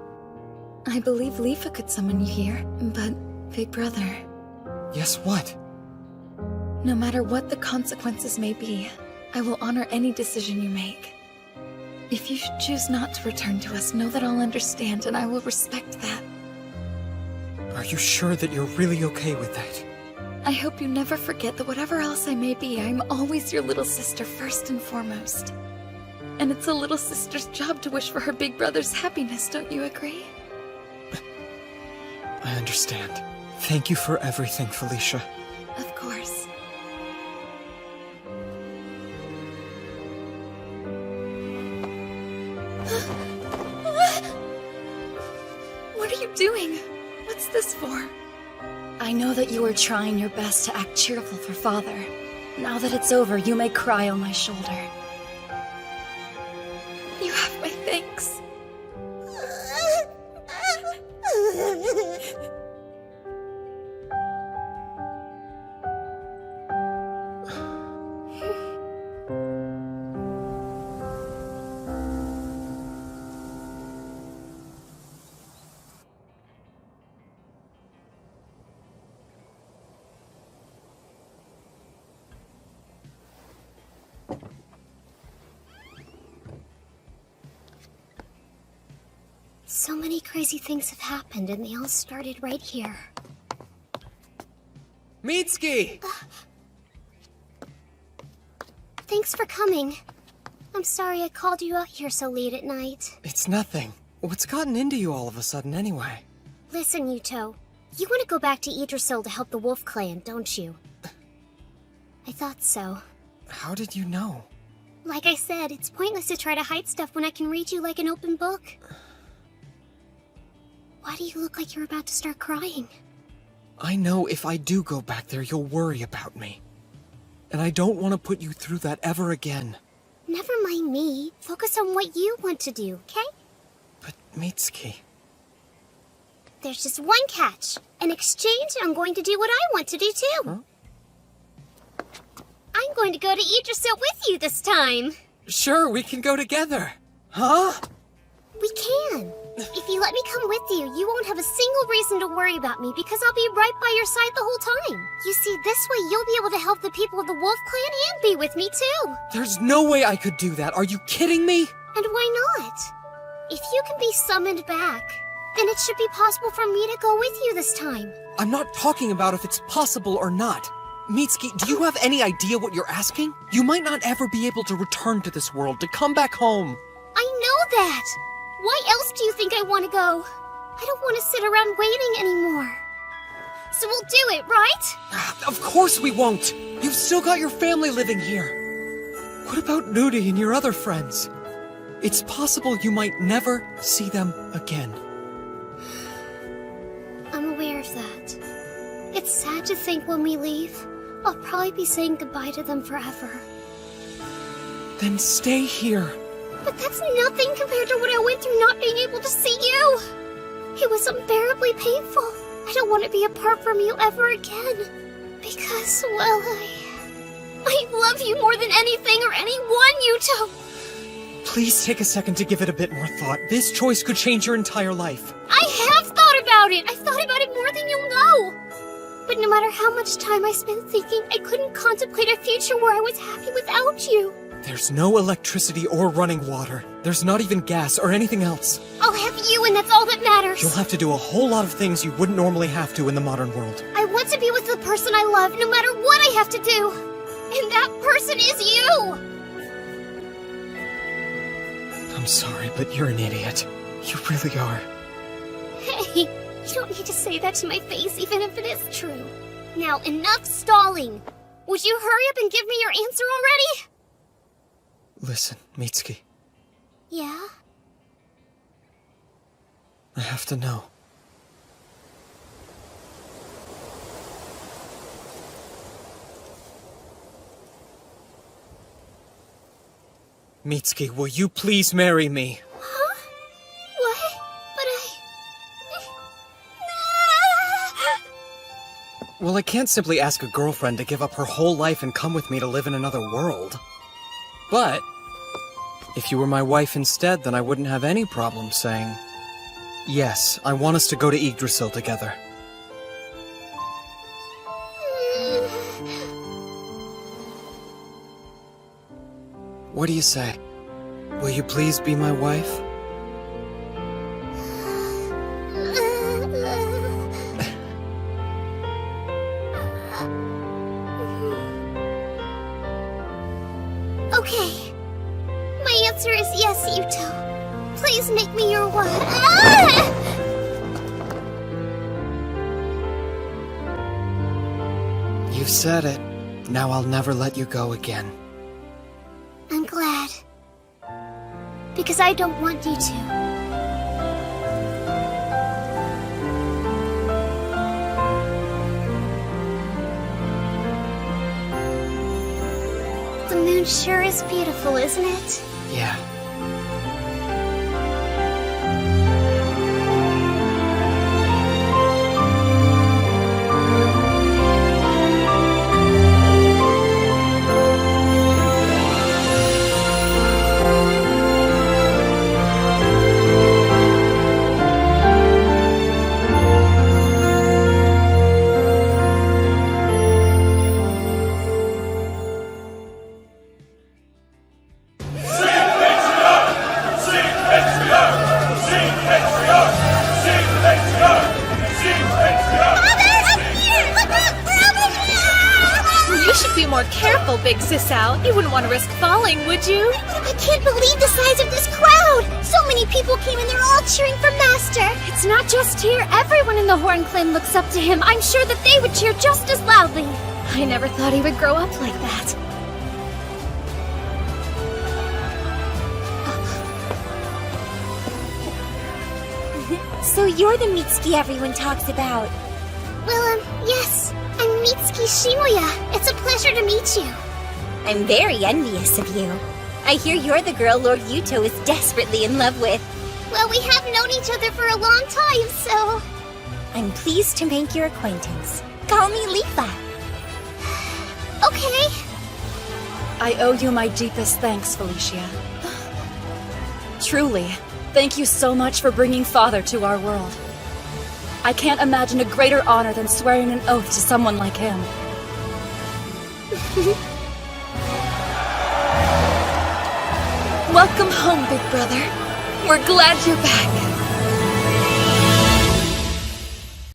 I believe Leafa could summon you here, but Big Brother... Yes, what? No matter what the consequences may be, I will honor any decision you make. If you should choose not to return to us, know that I'll understand and I will respect that. Are you sure that you're really okay with that? I hope you never forget that whatever else I may be, I'm always your little sister first and foremost. And it's a little sister's job to wish for her big brother's happiness, don't you agree? I understand. Thank you for everything, Felicia. Of course. What are you doing? What's this for? I know that you are trying your best to act cheerful for Father. Now that it's over, you may cry on my shoulder. You have my thanks. So many crazy things have happened, and they all started right here. Mitsuki! Thanks for coming. I'm sorry I called you out here so late at night. It's nothing. What's gotten into you all of a sudden, anyway? Listen, Yuto. You want to go back to Yggdrasil to help the Wolf Clan, don't you? I thought so. How did you know? Like I said, it's pointless to try to hide stuff when I can read you like an open book. Why do you look like you're about to start crying? I know if I do go back there, you'll worry about me. And I don't want to put you through that ever again. Never mind me. Focus on what you want to do, okay? But, Mitsuki... There's just one catch. In exchange, I'm going to do what I want to do too. Huh? I'm going to go to Yggdrasil with you this time. Sure, we can go together. Huh? We can. If you let me come with you, you won't have a single reason to worry about me because I'll be right by your side the whole time. You see, this way you'll be able to help the people of the Wolf Clan and be with me too. There's no way I could do that. Are you kidding me? And why not? If you can be summoned back, then it should be possible for me to go with you this time. I'm not talking about if it's possible or not. Mitsuki, do you have any idea what you're asking? You might not ever be able to return to this world, to come back home. I know that! Why else do you think I want to go? I don't want to sit around waiting anymore. So we'll do it, right? Of course we won't! You've still got your family living here. What about Nudi and your other friends? It's possible you might never see them again. I'm aware of that. It's sad to think when we leave, I'll probably be saying goodbye to them forever. Then stay here. But that's nothing compared to what I went through not being able to see you. It was unbearably painful. I don't want to be apart from you ever again. Because, well, I love you more than anything or anyone, Yuto. Please take a second to give it a bit more thought. This choice could change your entire life. I have thought about it. I've thought about it more than you'll know. But no matter how much time I spent thinking, I couldn't contemplate a future where I was happy without you. There's no electricity or running water. There's not even gas or anything else. I'll have you, and that's all that matters. You'll have to do a whole lot of things you wouldn't normally have to in the modern world. I want to be with the person I love, no matter what I have to do. And that person is you! I'm sorry, but you're an idiot. You really are. Hey, you don't need to say that to my face, even if it is true. Now, enough stalling. Would you hurry up and give me your answer already? Listen, Mitsuki. Yeah? I have to know. Mitsuki, will you please marry me? Huh? What? But Well, I can't simply ask a girlfriend to give up her whole life and come with me to live in another world. But if you were my wife instead, then I wouldn't have any problem saying, yes, I want us to go to Yggdrasil together. What do you say? Will you please be my wife? Okay. My answer is yes, Yuto. Please make me your wife. You've said it. Now I'll never let you go again. I'm glad. Because I don't want you to. The moon sure is beautiful, isn't it? Yeah. careful, Big Sisal. You wouldn't want to risk falling, would you? I can't believe the size of this crowd! So many people came and they're all cheering for Master! It's not just here. Everyone in the Horn Clan looks up to him. I'm sure that they would cheer just as loudly. I never thought he would grow up like that. So you're the Mitsuki everyone talks about. Well, yes. I'm Mitsuki Shibuya. It's a pleasure to meet you. I'm very envious of you. I hear you're the girl Lord Yuto is desperately in love with. Well, we have known each other for a long time, so... I'm pleased to make your acquaintance. Call me Leela. Okay. I owe you my deepest thanks, Felicia. Truly, thank you so much for bringing Father to our world. I can't imagine a greater honor than swearing an oath to someone like him. Welcome home, big brother. We're glad you're back.